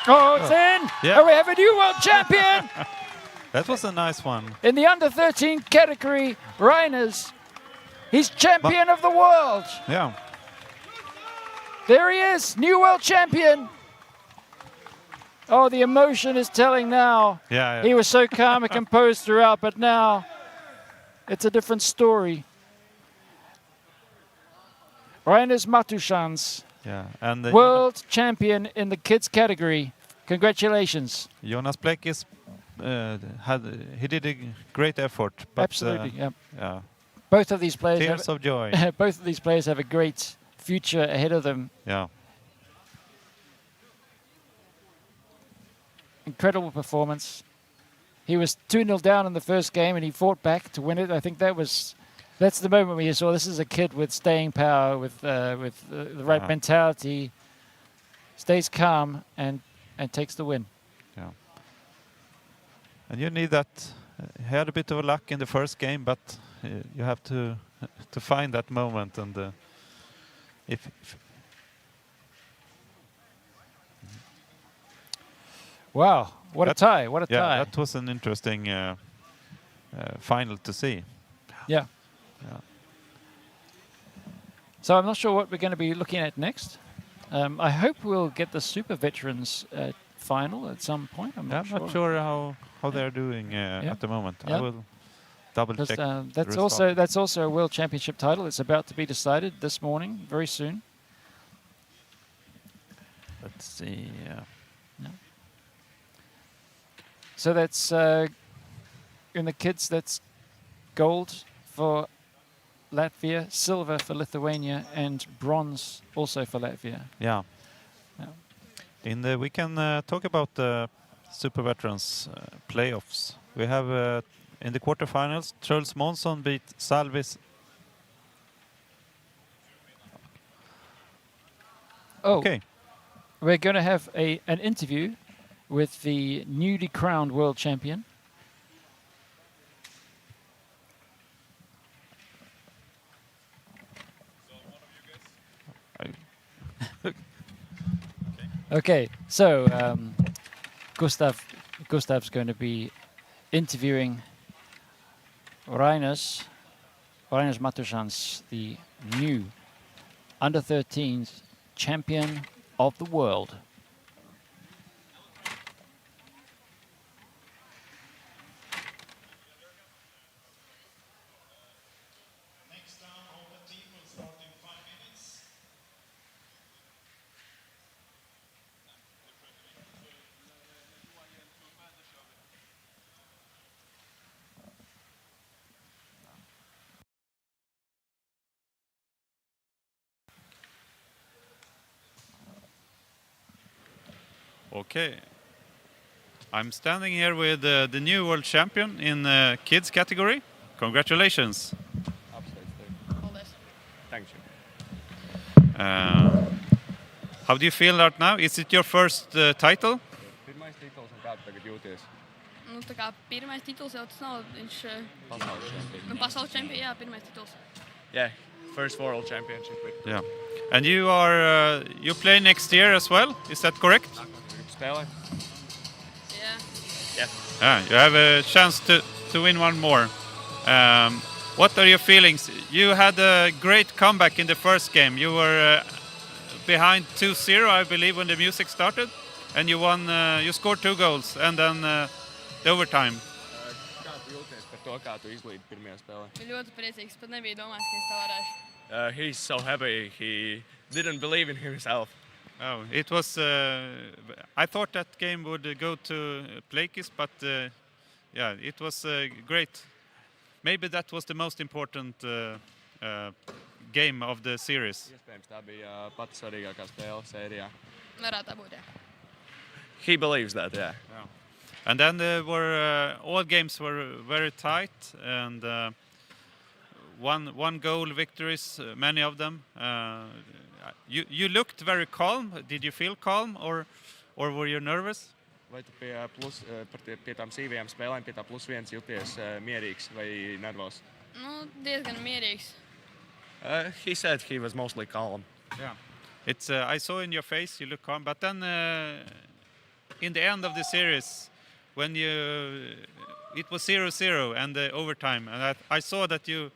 S6: Oh, it's in!
S7: Yeah.
S6: And we have a new world champion!
S7: That was a nice one.
S6: In the under 13 category, Reiners. He's champion of the world.
S7: Yeah.
S6: There he is, new world champion. Oh, the emotion is telling now.
S7: Yeah.
S6: He was so calm and composed throughout, but now it's a different story. Reiners Matushans,
S7: Yeah. And
S6: world champion in the kids category. Congratulations.
S7: Jonas Bleck is he did a great effort. But,
S6: Absolutely. Yeah.
S7: Yeah.
S6: Both of these players
S7: Tears of joy.
S6: both of these players have a great future ahead of them.
S7: Yeah.
S6: Incredible performance. He was 2-0 down in the first game and he fought back to win it. I think that's the moment where you saw this is a kid with staying power, with the right mentality, stays calm and takes the win.
S7: Yeah. And you need that. He had a bit of luck in the first game, but you have to find that moment. And if
S6: wow, what a tie! What a tie!
S7: Yeah, that was an interesting final to see.
S6: Yeah.
S7: Yeah.
S6: So I'm not sure what we're going to be looking at next. I hope we'll get the Super Veterans final at some point. I'm
S7: I'm not sure how they're doing at the moment.
S6: Yeah.
S7: I will double check.
S6: That's also a World Championship title. It's about to be decided this morning, very soon.
S7: Let's see.
S6: So that's in the kids. That's gold for Latvia, silver for Lithuania, and bronze also for Latvia.
S7: Yeah.
S6: Yeah.
S7: We can talk about the Super Veterans playoffs. We have in the quarterfinals, Truls Månsson beat Salvis.
S6: Oh,
S7: Okay.
S6: we're going to have an interview with the newly crowned world champion. Okay, so Gustav's going to be interviewing Reiners Matushans, the new under 13s champion of the world.
S3: Next down, open team will start in 5 minutes.
S7: Okay. I'm standing here with the new world champion in kids category. Congratulations.
S2: Thank you.
S7: How do you feel right now? Is it your first title?
S2: Pirmais tituls un kā tu tagad jūties?
S4: Nu, tā kā pirmais tituls jau tas nav, viņš
S2: Pasaules čempions.
S4: nu, pasaules čempions, jā, pirmais tituls.
S2: Yeah, first world championship.
S7: Yeah. And you are you play next year as well? Is that correct?
S2: Spēlē.
S4: Jā.
S1: Yeah.
S7: You have a chance to win one more. What are your feelings? You had a great comeback in the first game. You were behind 2-0, I believe, when the music started, and you won. You scored 2 goals, and then the overtime.
S1: Kā tu jūties par to, kā tu izlīdi pirmajā spēlē?
S4: Ļoti priecīgs, pat nebija domājis, ka es tā varēšu.
S1: He's so happy. He didn't believe in himself.
S7: Oh, it was. I thought that game would go to Plakis, but yeah, it was great. Maybe that was the most important game of the series.
S1: Iespējams, tā bija pati svarīgākā spēle sērijā.
S4: Varētu tā būt, jā.
S1: He believes that, yeah.
S7: And then there were all games were very tight, and one goal victories, many of them. You looked very calm. Did you feel calm, or were you nervous?
S1: Vai tu pie tām sīvajām spēlēm, pie tā +1 jūties mierīgs vai nervos?
S4: Nu, diezgan mierīgs.
S1: He said he was mostly calm.
S7: Yeah. It's. I saw in your face you look calm, but then in the end of the series, when it was 0-0 and the overtime, and I saw that you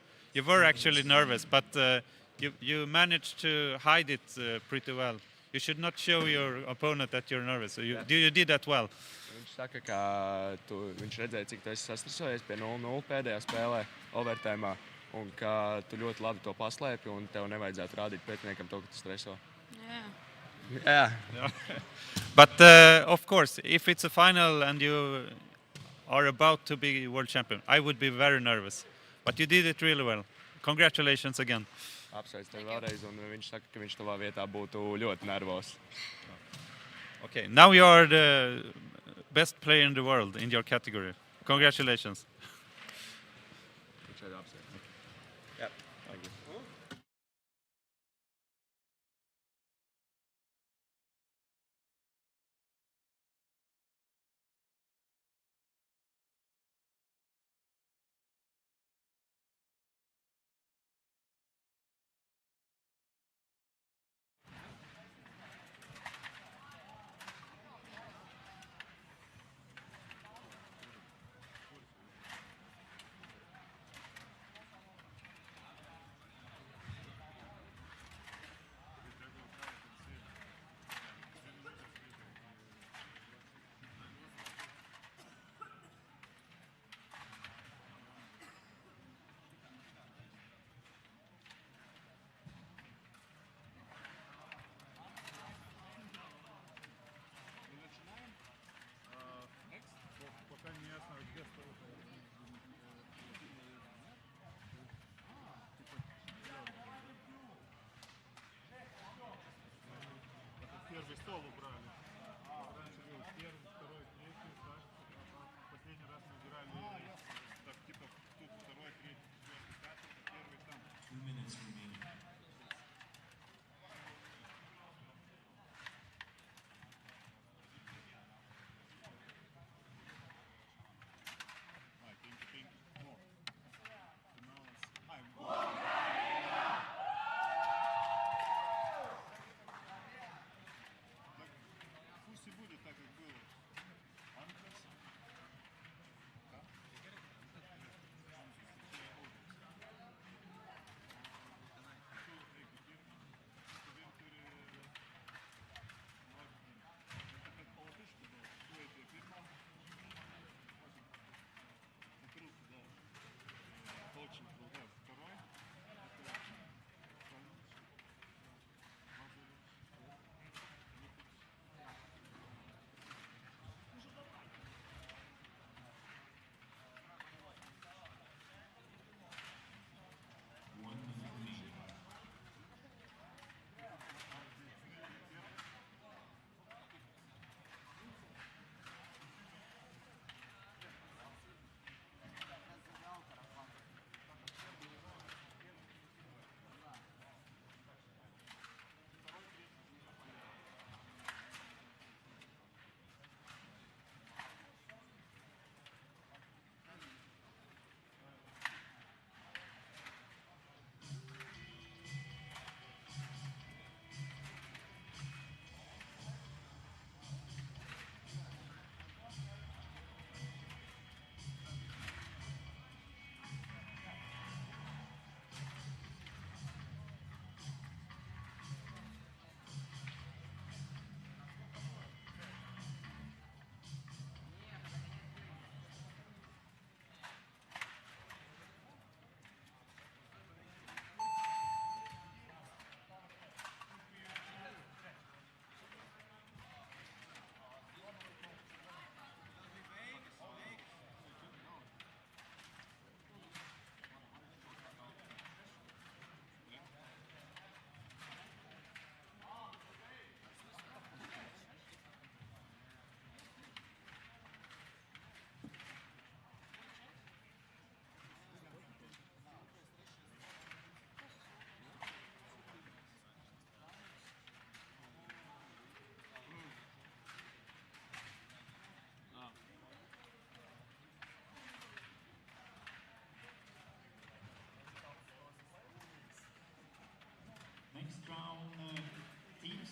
S7: were actually nervous, but you managed to hide it pretty well. You should not show your opponent that you're nervous. So you did that well.
S1: Viņš saka, ka viņš redzēja, cik tu esi sastrasojies pie 0-0 pēdējā spēlē, overtājumā, un ka tu ļoti labi to paslēpi, un tev nevajadzētu rādīt pretiniekam to, ka tu streso.
S4: Jā.
S1: Yeah.
S7: But of course, if it's a final and you are about to be world champion, I would be very nervous. But you did it really well. Congratulations again.
S1: Apsveic tevi vēlreiz, un viņš saka, ka viņš tavā vietā būtu ļoti nervos.
S7: Okay, now you are the best player in the world in your category. Congratulations.
S1: Viņš arī apsveic. Yeah. Thank you.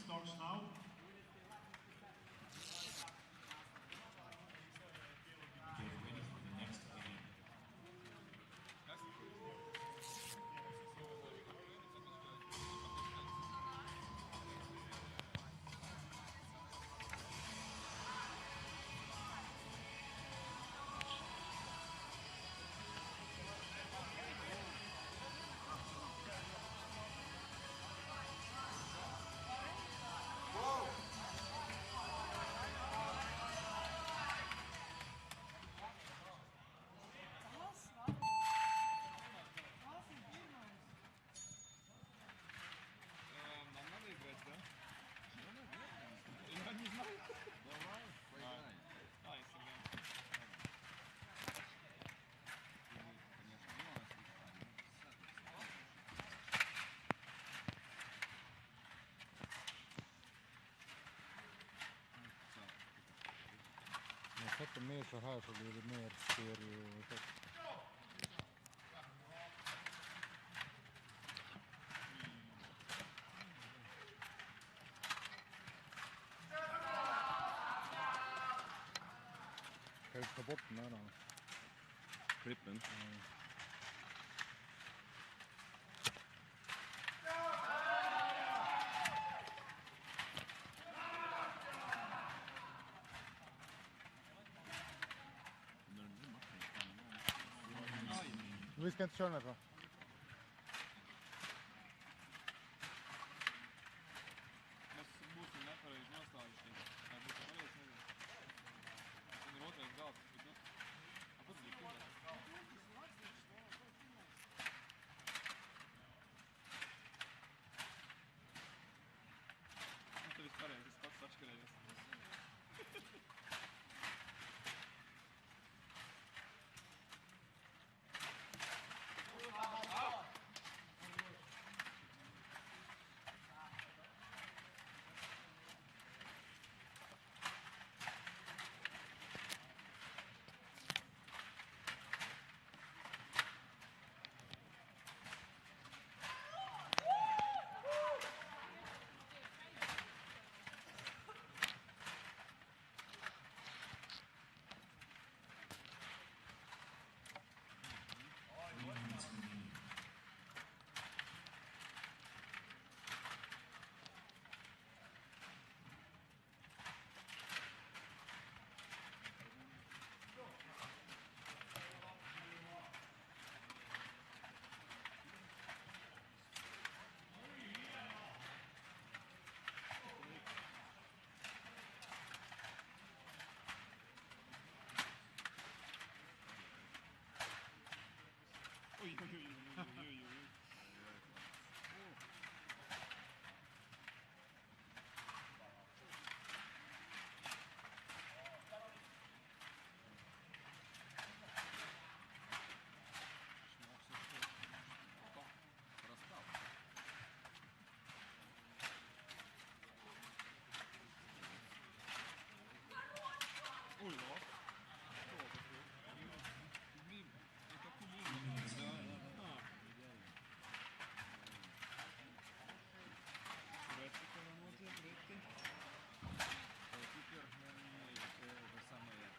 S3: starts now. Get ready for the next game.
S8: När jag sätter mer så här så blir det mer stereo-effekt. Kan du ta bort den här då?
S9: Klippen?
S8: Vi ska inte köra den här.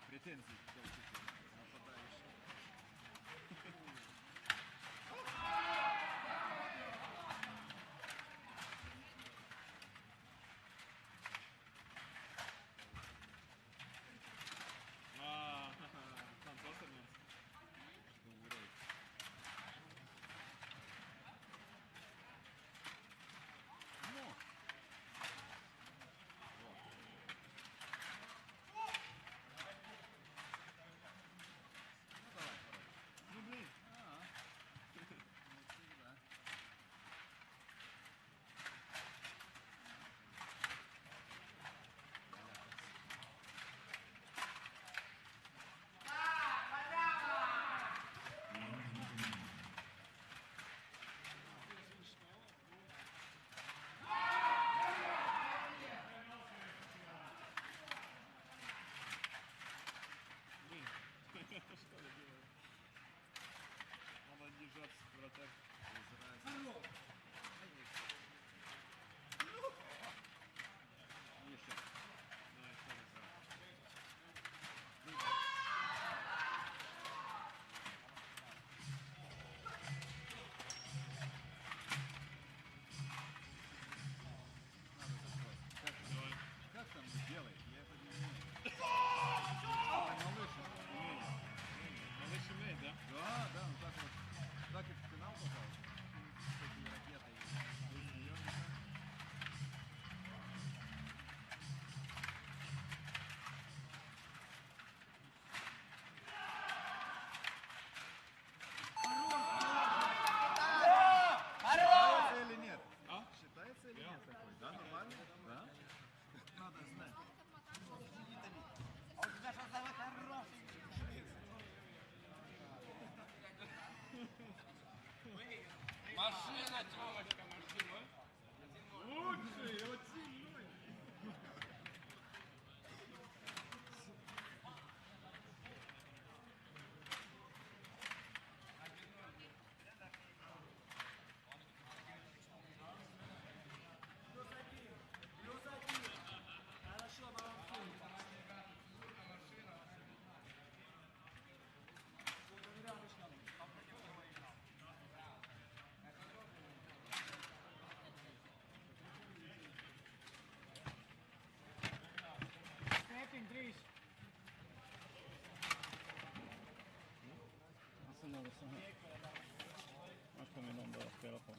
S9: Претензии к нападающим.
S7: Här kommer någon börja spela på.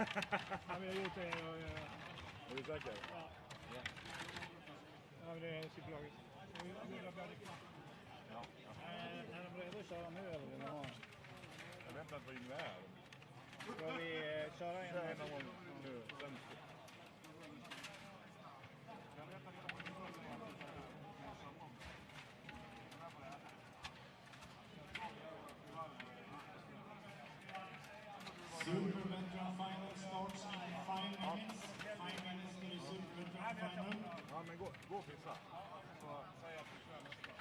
S5: Ja, vi har gjort det.
S9: Är du säker?
S5: Ja. Ja, men det är psykologiskt.
S9: Ja.
S5: Är de redo att köra nu eller vill de ha?
S9: Jag vet inte vad Yngve är.
S5: Ska vi köra en?
S9: En gång nu. Sen.
S3: Super Veteran Final starts in 5 minutes. 5 minutes to the Super Veteran Final.
S9: Ja, men gå och pissa. Så säg att du kör nästa.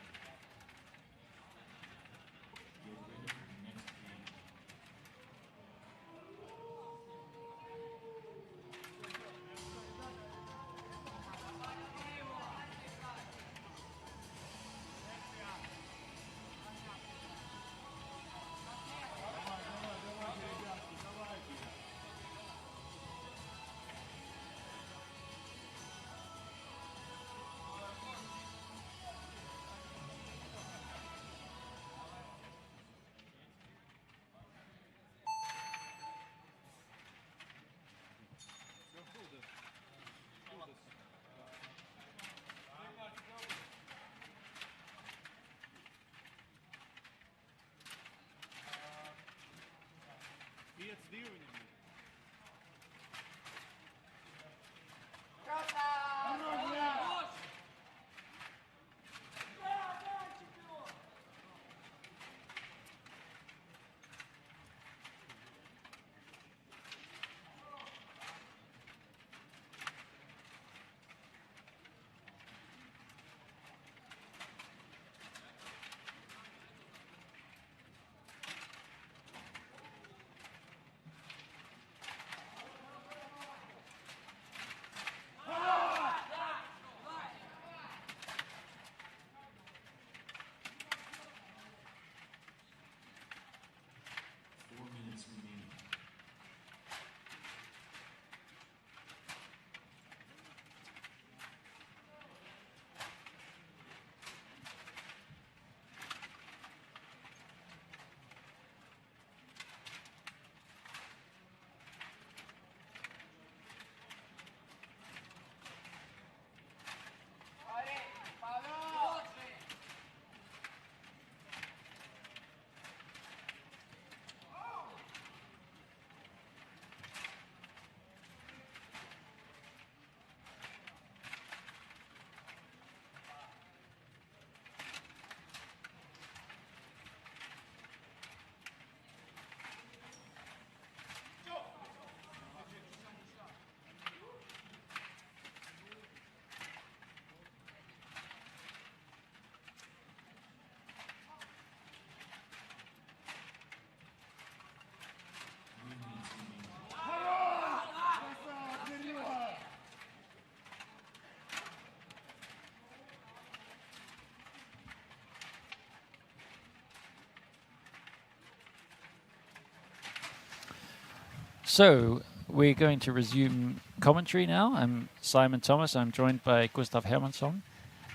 S6: So we're going to resume commentary now. I'm Simon Thomas. I'm joined by Gustav Hermansson.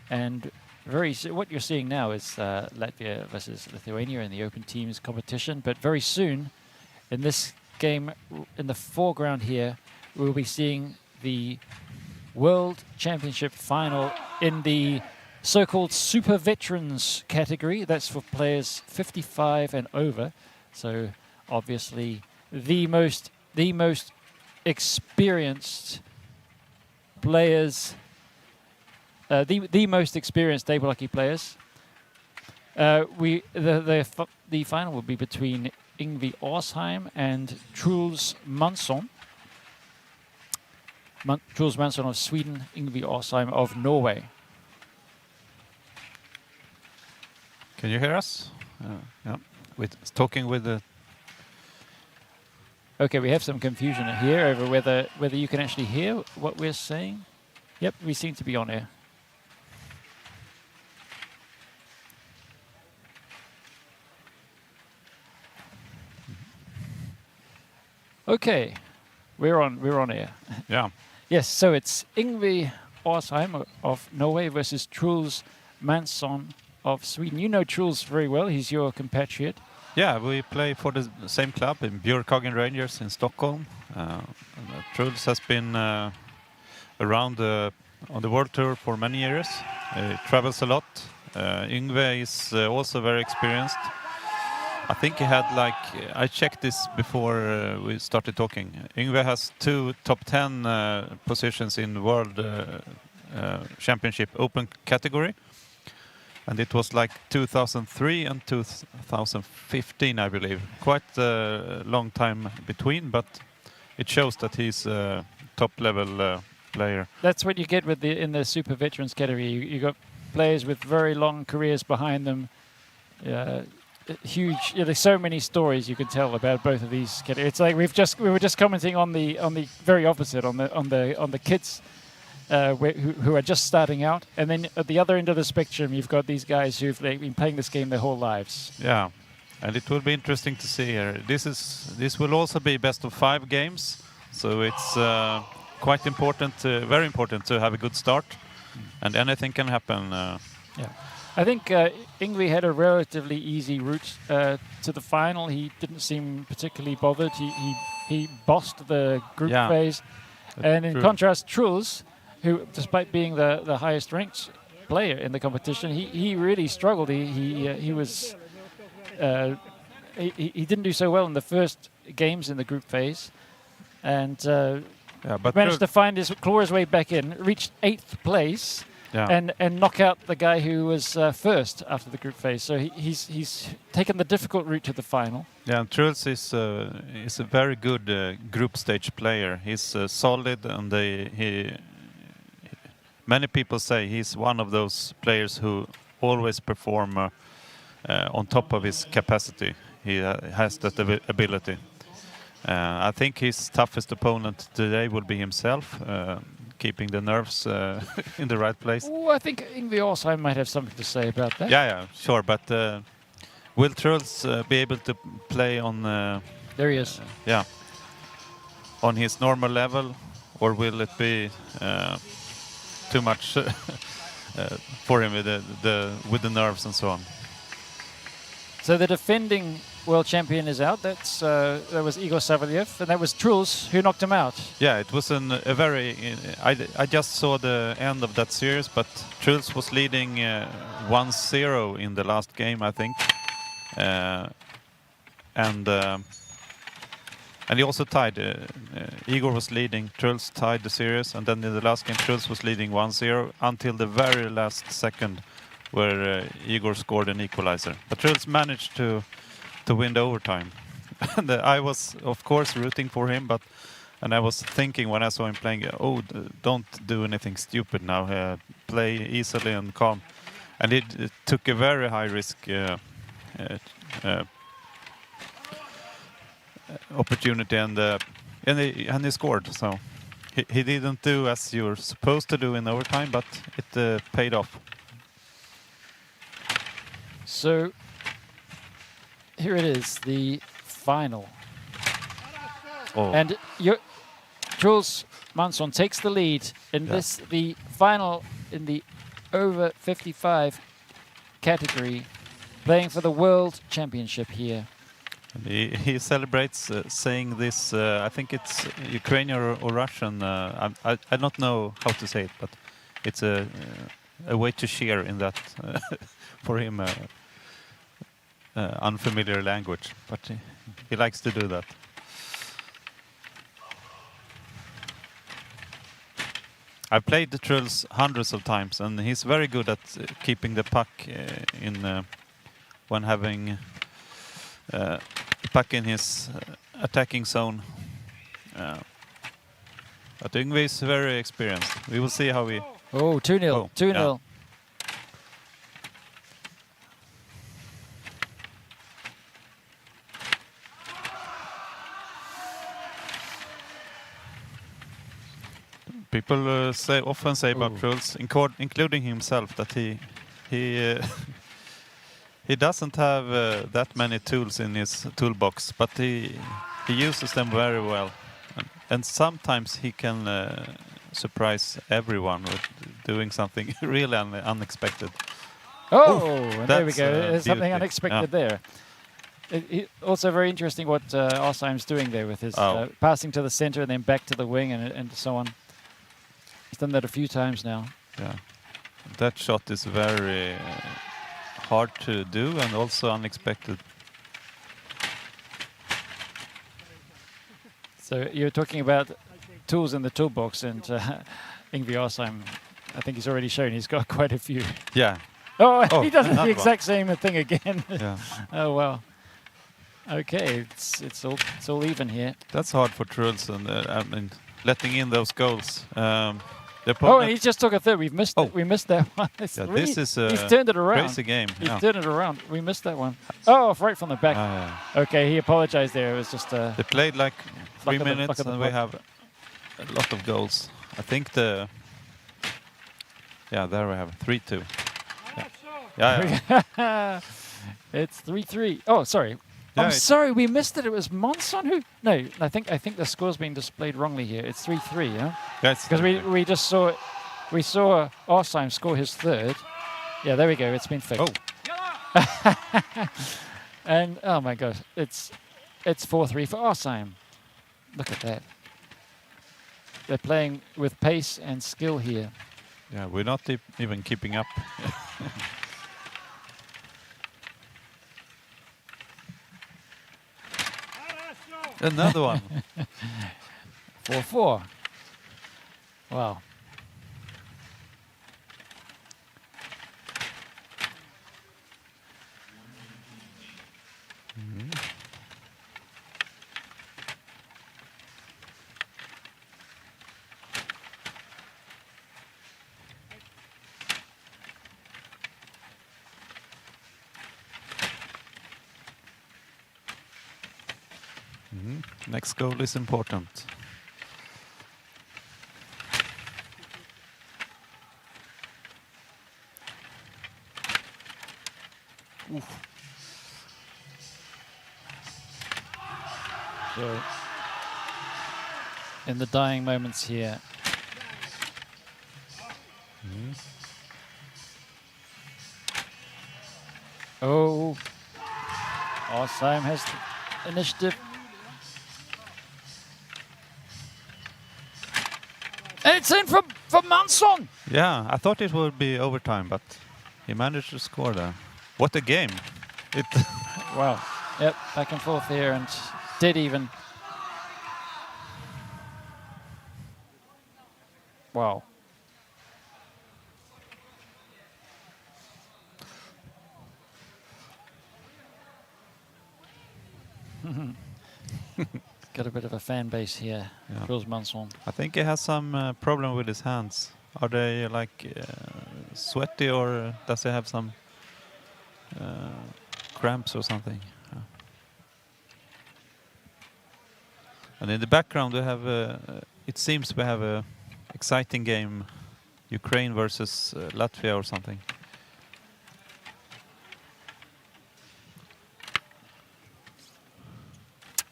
S6: And what you're seeing now is Latvia versus Lithuania in the Open Teams competition. But very soon, in this game, in the foreground here, we'll be seeing the World Championship final in the so-called Super Veterans category. That's for players 55 and over. So obviously the most experienced players, the most experienced table hockey players. The final will be between Yngve Åsheim and Truls Mansson. Truls Mansson of Sweden, Yngve Åsheim of Norway.
S7: Can you hear us? Yeah, talking with the.
S6: Okay, we have some confusion here over whether you can actually hear what we're saying. Yep, we seem to be on air. Okay, we're on air.
S7: Yeah.
S6: Yes, so it's Yngve Åsheim of Norway versus Truls Mansson of Sweden. You know Truls very well. He's your compatriot.
S7: Yeah, we play for the same club in Björkhagen Rangers in Stockholm. Truls has been around on the world tour for many years. He travels a lot. Yngve is also very experienced. I think he had I checked this before we started talking. Yngve has 2 top 10 positions in the World Championship Open category. And it was 2003 and 2015, I believe. Quite a long time between, but it shows that he's a top-level player.
S6: That's what you get with in the super veterans category. You got players with very long careers behind them. Huge. There's so many stories you can tell about both of these categories. It's like we were just commenting on the very opposite on the kids. Who are just starting out, and then at the other end of the spectrum, you've got these guys who've been playing this game their whole lives.
S7: Yeah, and it will be interesting to see here. This will also be best of 5 games, so it's quite important, very important to have a good start, and anything can happen.
S6: Yeah, I think Yngve had a relatively easy route to the final. He didn't seem particularly bothered. He bossed the group phase, and in contrast, Truls, who, despite being the highest ranked player in the competition, he really struggled. He was he didn't do so well in the first games in the group phase, and but managed to claw his way back in, reached 8th place, and knock out the guy who was first after the group phase. So he's taken the difficult route to the final.
S7: Yeah, and Truls is a very good group stage player. He's solid, and many people say he's one of those players who always perform on top of his capacity. He has that ability. I think his toughest opponent today will be himself, keeping the nerves in the right place.
S6: Oh, I think Yngve also might have something to say about that.
S7: Yeah, sure. But will Truls be able to play on...
S6: there he is.
S7: On his normal level, or will it be... too much for him with the nerves and so on.
S6: So the defending world champion is out. That was Igor Savelyev, and that was Truls who knocked him out.
S7: Yeah, it was a very. I just saw the end of that series, but Truls was leading 1-0 in the last game, I think, and he also tied. Igor was leading, Truls tied the series, and then in the last game Truls was leading 1-0 until the very last second, where Igor scored an equalizer. But Truls managed to win the overtime. And I was, of course, rooting for him, and I was thinking when I saw him playing, don't do anything stupid now, play easily and calm. And it took a very high risk opportunity, and he scored. So he didn't do as you're supposed to do in overtime, but it paid off.
S6: So here it is, the final. And Truls Mansson takes the lead in the final in the over 55 category, playing for the World Championship here.
S7: He celebrates saying this, I think it's Ukrainian or Russian, I don't know how to say it, but it's a way to cheer in that, for him, unfamiliar language, but he likes to do that. I've played the Truls hundreds of times, and he's very good at keeping the puck when having the puck in his attacking zone. But Yngve is very experienced. We will see how we...
S6: Oh, 2-0. 2-0. Yeah.
S7: People often say about Truls, including himself, that he he doesn't have that many tools in his toolbox, but he uses them very well, and sometimes he can surprise everyone with doing something really unexpected.
S6: And there we go. There's something unexpected there. Also very interesting what Arsheim's doing there with his passing to the center and then back to the wing and so on. He's done that a few times now.
S7: Yeah, that shot is very hard to do and also unexpected.
S6: So you're talking about tools in the toolbox, and Yngwie Arsheim, I think he's already shown he's got quite a few.
S7: Yeah.
S6: Oh, he does the exact same thing again.
S7: Yeah.
S6: Oh well. Okay, it's all even here.
S7: That's hard for Truls, and I mean, letting in those goals.
S6: And he just took a third. We missed that one.
S7: Yeah, this is a
S6: he's turned it around.
S7: crazy game.
S6: He's turned it around. We missed that one. Oh, right from the back. Okay, he apologized there. It was just
S7: they played like 3 minutes, and we have a lot of goals. I think there we have 3-2. Yeah.
S6: It's 3-3. Oh, sorry. I'm sorry, we missed it. It was Monson who... No, I think the score's being displayed wrongly here. It's 3-3, yeah? Because we just saw... We saw Arsheim score his third. Yeah, there we go. It's been fixed. Oh. And, oh my God, it's 4-3 for Arsheim. Look at that. They're playing with pace and skill here.
S7: Yeah, we're not even keeping up. Another one.
S6: 4-4. Wow.
S7: Next goal is important.
S6: So, in the dying moments here. Oh, Arsheim has the initiative. And it's in for Manson.
S7: Yeah, I thought it would be overtime, but he managed to score there. What a game.
S6: Wow. Yep, back and forth here and dead even. Wow. Got a bit of a fan base here, Jules Manson.
S7: I think he has some problem with his hands. Are they like sweaty, or does he have some cramps or something? And in the background we have, it seems we have a exciting game, Ukraine versus Latvia or something.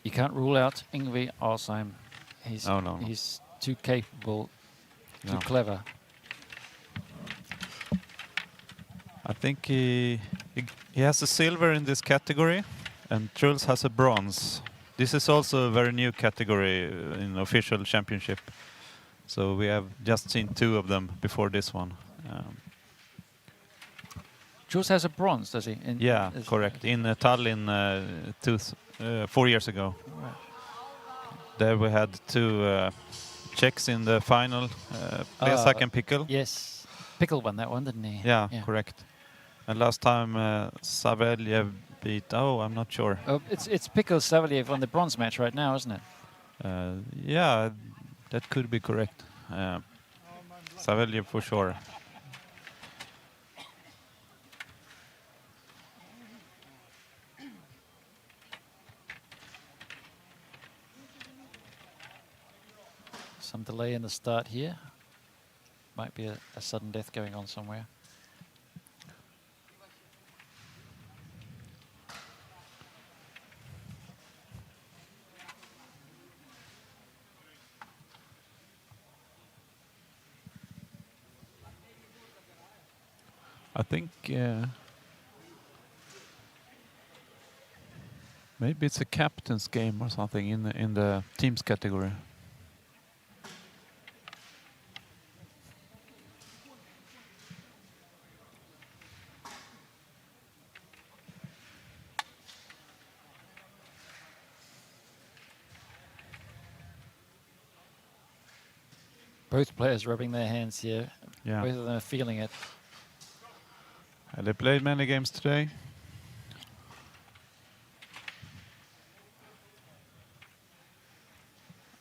S6: You can't rule out Yngwie Arsheim. He's too capable, too clever.
S7: I think he has a silver in this category, and Truls has a bronze. This is also a very new category in official championship. So we have just seen 2 of them before this one.
S6: Jules has a bronze, does he?
S7: Yeah, correct. In Tallinn 4 years ago.
S6: Right.
S7: There we had 2 Czechs in the final, Pesak and Pickle.
S6: Yes, Pickle won that one, didn't he?
S7: Yeah, correct. And last time Savelyev beat, I'm not sure.
S6: Oh, it's Pickle Savelyev on the bronze match right now, isn't it?
S7: Yeah, that could be correct. Savelyev for sure.
S6: Some delay in the start here. Might be a sudden death going on somewhere.
S7: I think Maybe it's a captain's game or something in the teams category.
S6: Both players rubbing their hands here.
S7: Yeah.
S6: Both of them are feeling it.
S7: They played many games today.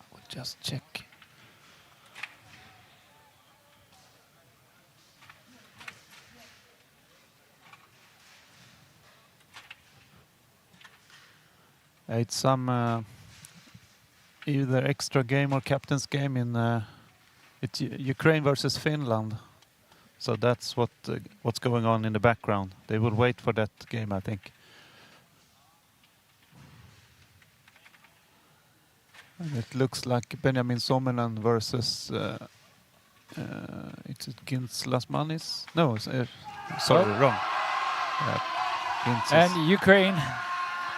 S7: I will just check. It's some either extra game or captain's game in it's Ukraine versus Finland. So that's what's going on in the background. They will wait for that game, I think. And it looks like Benjamin Sommerland versus it's Gins Lasmanis. No, sorry, wrong.
S6: And Ukraine,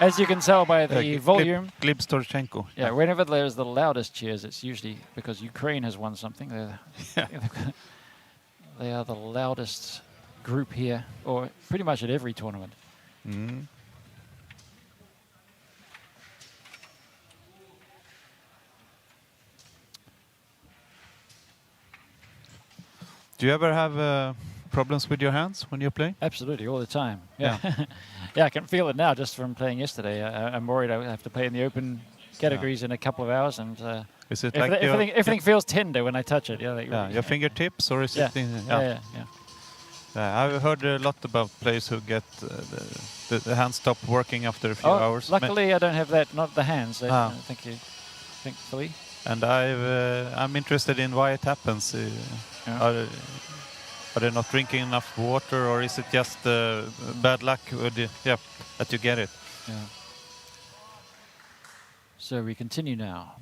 S6: as you can tell by the volume.
S7: Gleb Storchenko.
S6: Yeah, whenever there's the loudest cheers, it's usually because Ukraine has won something. They are the loudest group here, or pretty much at every tournament.
S7: Mm. Do you ever have problems with your hands when you play?
S6: Absolutely, all the time. Yeah, yeah, I can feel it now just from playing yesterday. I'm worried I have to play in the open categories in a couple of hours, and
S7: is it
S6: like everything feels tender when I touch it. Yeah, like
S7: your fingertips, or is it?
S6: Yeah.
S7: I've heard a lot about players who get the hands stop working after a few hours.
S6: Luckily, I don't have that. Not the hands. Thank you. Thankfully.
S7: And I'm interested in why it happens. Are they not drinking enough water, or is it just bad luck that you get it?
S6: Yeah. So we continue now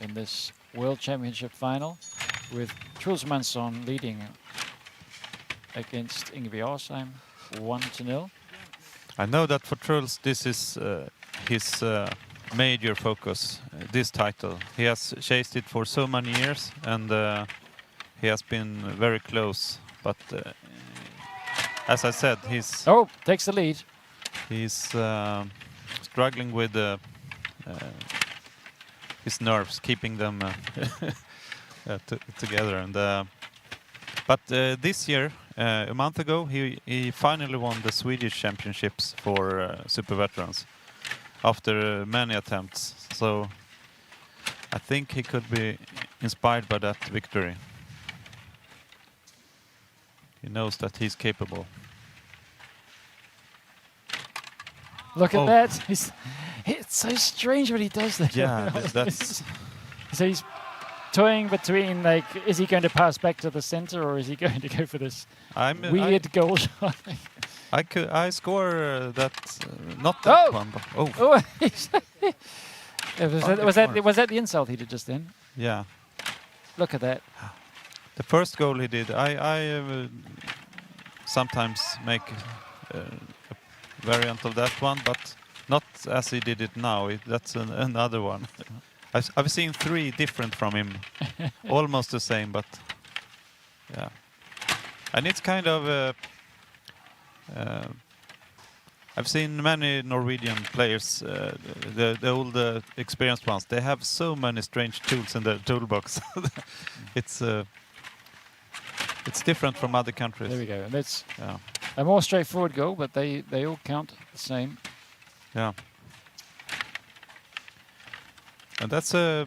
S6: in this World Championship final with Truls Mansson leading against Ingvi Arsheim 1-0.
S7: I know that for Truls this is his major focus, this title. He has chased it for so many years, and he has been very close. But as I said, he's...
S6: Oh, takes the lead.
S7: He's struggling with his nerves, keeping them together. And but this year, a month ago, he finally won the Swedish championships for super veterans after many attempts. So I think he could be inspired by that victory. He knows that he's capable.
S6: Look at that. It's so strange when he does that.
S7: Yeah, that's...
S6: So he's toying between, like, is he going to pass back to the center, or is he going to go for this weird goal shot?
S7: I score that, not that one, but
S6: was that the insult he did just then?
S7: Yeah.
S6: Look at that.
S7: The first goal he did, I sometimes make a variant of that one, but not as he did it now. That's another one. I've seen 3 different from him, almost the same, but yeah. And it's kind of I've seen many Norwegian players, the old experienced ones. They have so many strange tools in their toolbox. It's different from other countries.
S6: There we go. And that's a more straightforward goal, but they all count the same.
S7: Yeah. And that's a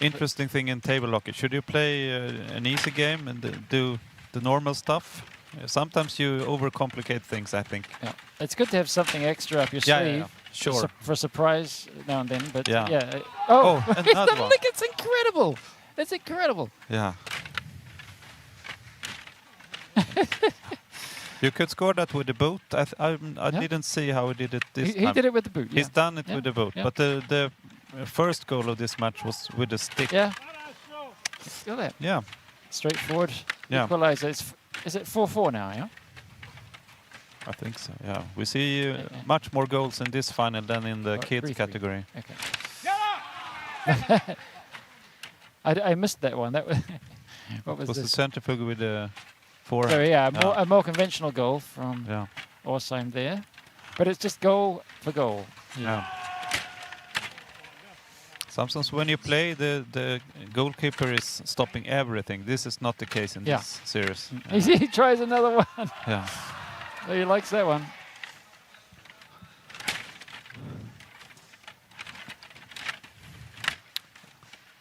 S7: interesting thing in table hockey. Should you play an easy game and do the normal stuff? Sometimes you overcomplicate things, I think.
S6: Yeah. It's good to have something extra up your sleeve.
S7: Yeah, sure.
S6: For a surprise now and then, but
S7: yeah.
S6: Oh,
S7: another one.
S6: Look, it's incredible. It's incredible.
S7: Yeah. You could score that with the boot. I didn't see how he did it this time.
S6: He did it with the boot.
S7: He's done it with the boot. Yeah. But the first goal of this match was with the stick.
S6: Yeah. Look at that.
S7: Yeah.
S6: Straightforward.
S7: Yeah.
S6: Equalizer. Is it 4-4 now, yeah?
S7: I think so. Yeah, we see much more goals in this final than in the kids
S6: 3-3.
S7: category.
S6: Okay. I missed that one. That was what was
S7: Was the
S6: this?
S7: centrifuge with the forehand?
S6: So yeah, a more conventional goal from
S7: Yeah.
S6: Orsheim there, but it's just goal for goal.
S7: Yeah. Sometimes when you play, the goalkeeper is stopping everything. This is not the case in this series.
S6: He tries another one.
S7: Yeah.
S6: He likes that one.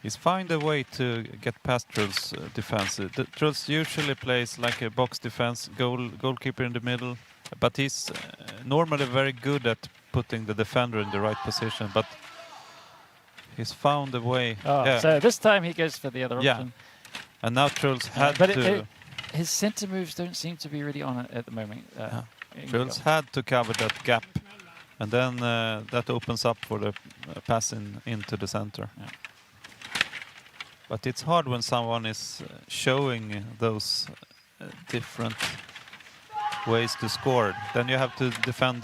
S7: He's find a way to get past Truls' defense. Truls usually plays like a box defense, goalkeeper in the middle, but he's normally very good at putting the defender in the right position. But he's found a way.
S6: So this time he goes for the other option.
S7: And now Truls had
S6: but
S7: to.
S6: His centre moves don't seem to be really on it at the moment.
S7: Truls had to cover that gap, and then that opens up for the passing into the center.
S6: Yeah.
S7: But it's hard when someone is showing those different ways to score. Then you have to defend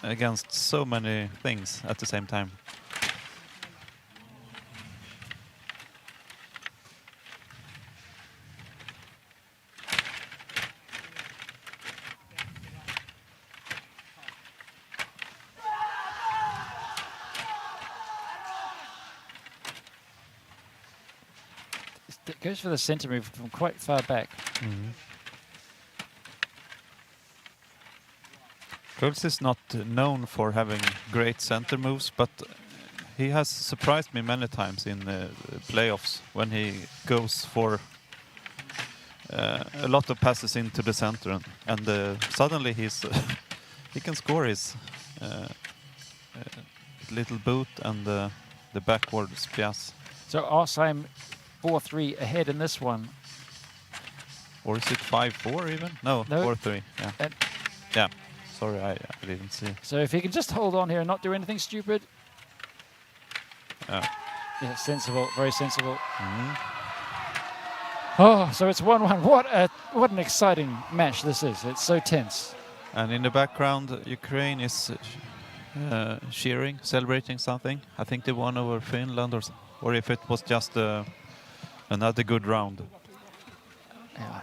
S7: against so many things at the same time.
S6: It goes for the centre move from quite far back.
S7: Truls is not known for having great center moves, but he has surprised me many times in playoffs when he goes for a lot of passes into the center, and suddenly he can score his little boot and the backward spias.
S6: So Orsheim 4-3 ahead in this one.
S7: Or is it 5-4 even? No, 4-3. Yeah. Yeah. Sorry, I didn't see.
S6: So if he can just hold on here and not do anything stupid. Yeah, sensible, very sensible. Oh, so it's 1-1. What an exciting match this is. It's so tense.
S7: And in the background, Ukraine is cheering, celebrating something. I think they won over Finland, or if it was just another good round.
S6: Yeah.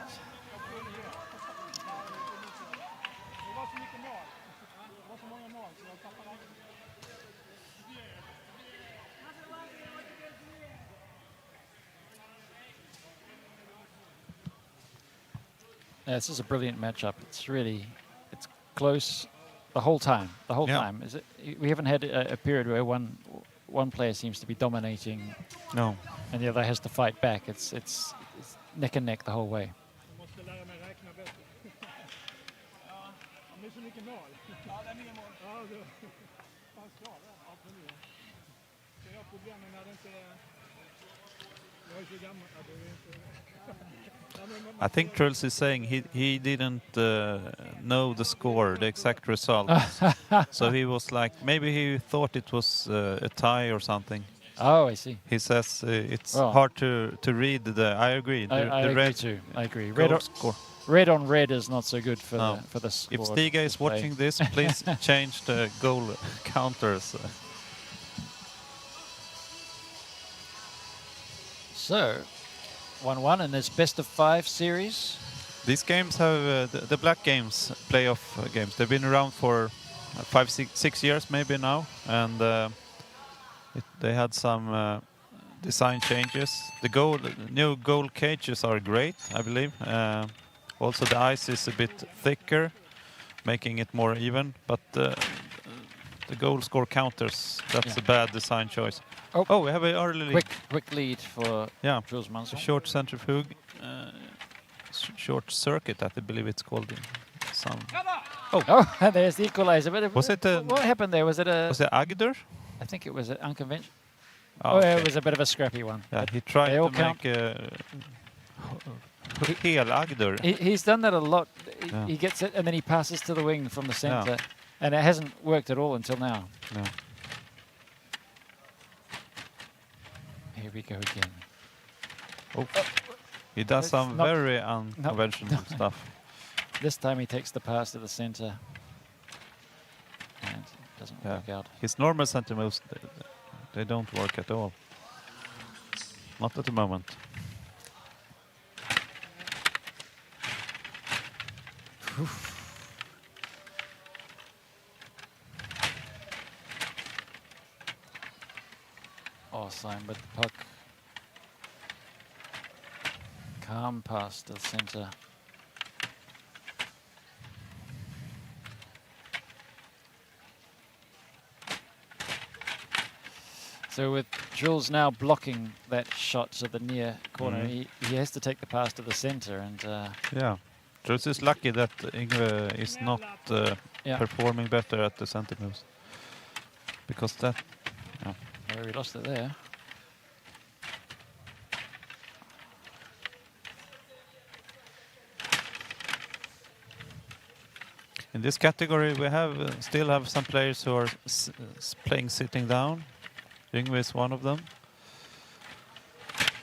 S6: This is a brilliant matchup. It's close the whole time. The whole time. Is it? We haven't had a period where one player seems to be dominating.
S7: No.
S6: And the other has to fight back. It's neck and neck the whole way.
S7: I think Truls is saying he didn't know the score, the exact result. So he was like, maybe he thought it was a tie or something.
S6: Oh, I see.
S7: He says it's hard to read the. I agree.
S6: I agree
S7: red
S6: too. I agree.
S7: Score.
S6: Red on red is not so good for the score.
S7: If Stiga is watching this, please change the goal counters.
S6: So, 1-1 in this best of 5 series.
S7: These games have the black games, playoff games. They've been around for 5-6 years maybe now, and they had some design changes. The new goal cages are great, I believe. Also the ice is a bit thicker, making it more even, but the goal score counters, that's a bad design choice. Oh, we have an early lead.
S6: Quick lead for Truls Mansson.
S7: A short centrifuge, short circuit, I believe it's called.
S6: Oh, there's the equalizer. But
S7: was it
S6: what happened there? Was it
S7: Agder?
S6: I think it was an unconventional.
S7: Oh, okay.
S6: It was a bit of a scrappy one.
S7: Yeah, he tried to make a Agder.
S6: He's done that a lot. He gets it and then he passes to the wing from the center, and it hasn't worked at all until now.
S7: No.
S6: Here we go again.
S7: Oh. He does some very unconventional stuff.
S6: This time he takes the pass to the center. doesn't work out.
S7: His normal center moves, they don't work at all. Not at the moment.
S6: Arsheim with the puck. Calm pass to the center. So with Jules now blocking that shot to the near corner, he has to take the pass to the center. And
S7: yeah, Jules is lucky that Ingve is not performing better at the center moves. Because that... Yeah.
S6: Oh, we lost it there.
S7: In this category, we have still have some players who are playing sitting down. Yngve is one of them.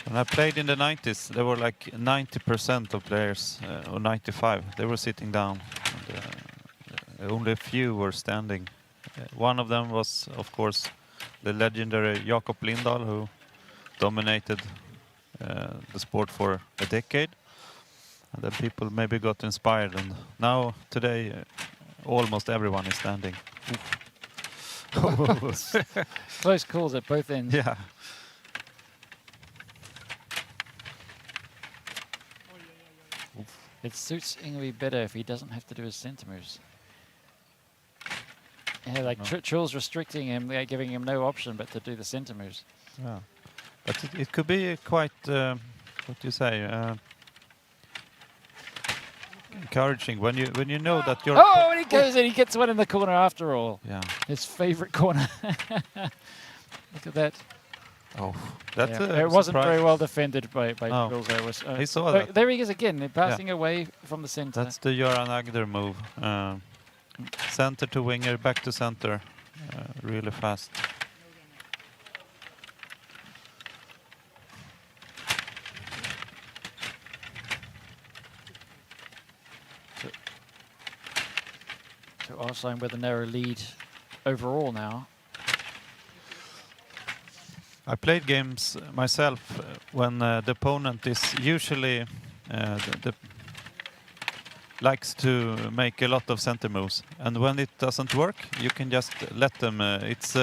S7: When I played in the 90s, there were like 90% of players, or 95, they were sitting down. And, only a few were standing. One of them was, of course, the legendary Jakob Lindahl, who dominated the sport for a decade. And then people maybe got inspired, and now today almost everyone is standing.
S6: Close calls at both ends.
S7: Yeah.
S6: It suits Ingve better if he doesn't have to do his center moves. Yeah, like Truls restricting him, giving him no option but to do the center moves.
S7: Yeah, but it could be quite, what do you say, encouraging when you know that you're...
S6: Oh, and he goes and he gets one in the corner after all.
S7: Yeah.
S6: His favorite corner. Look at that.
S7: Oh, that's
S6: it wasn't very well defended by Jules.
S7: He saw that.
S6: There he is again, passing away from the center.
S7: That's the Göran Agder move. Center to winger, back to center, really fast.
S6: So Arsheim with a narrow lead overall now.
S7: I played games myself when the opponent is usually likes to make a lot of center moves, and when it doesn't work, you can just let them. It's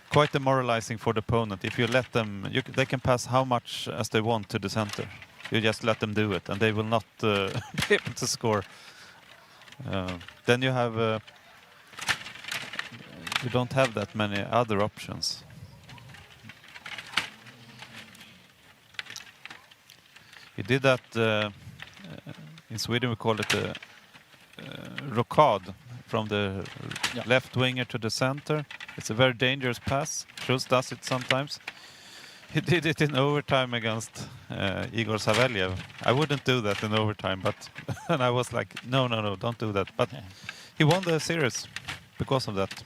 S7: quite demoralizing for the opponent if you let them. They can pass how much as they want to the center. You just let them do it, and they will not be able to score. Then you have you don't have that many other options. He did that in Sweden. We call it a rockad from the left winger to the center. It's a very dangerous pass. Schultz does it sometimes. He did it in overtime against Igor Savelyev. I wouldn't do that in overtime, but and I was like, no, don't do that. But he won the series because of that.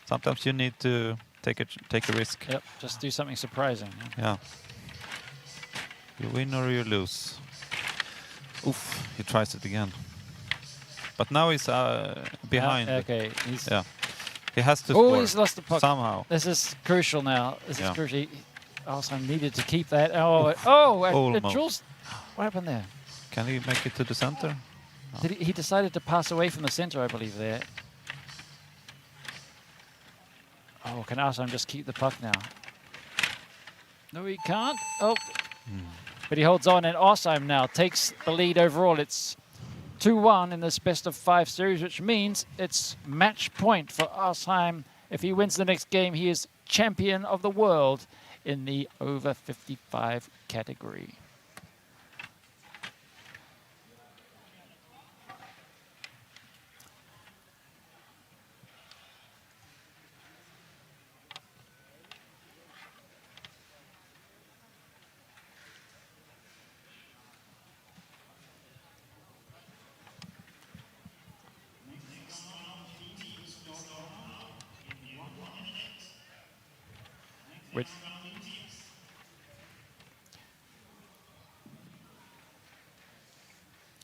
S7: Sometimes you need to take a risk.
S6: Yep, just do something surprising.
S7: Yeah. You win or you lose. Oof, he tries it again. But now he's behind.
S6: Okay,
S7: he has to
S6: score.
S7: score.
S6: He's lost the puck.
S7: Somehow.
S6: This is crucial now. This is crucial. Arsheim needed to keep that. Jules, what happened there?
S7: Can he make it to the center? No.
S6: He decided to pass away from the center, I believe, there. Oh, can Arsheim just keep the puck now? No, he can't. Oh. But he holds on, and Arsheim now takes the lead overall. It's 2-1 in this best-of-5 series, which means it's match point for Arsheim. If he wins the next game, he is champion of the world in the over 55 category.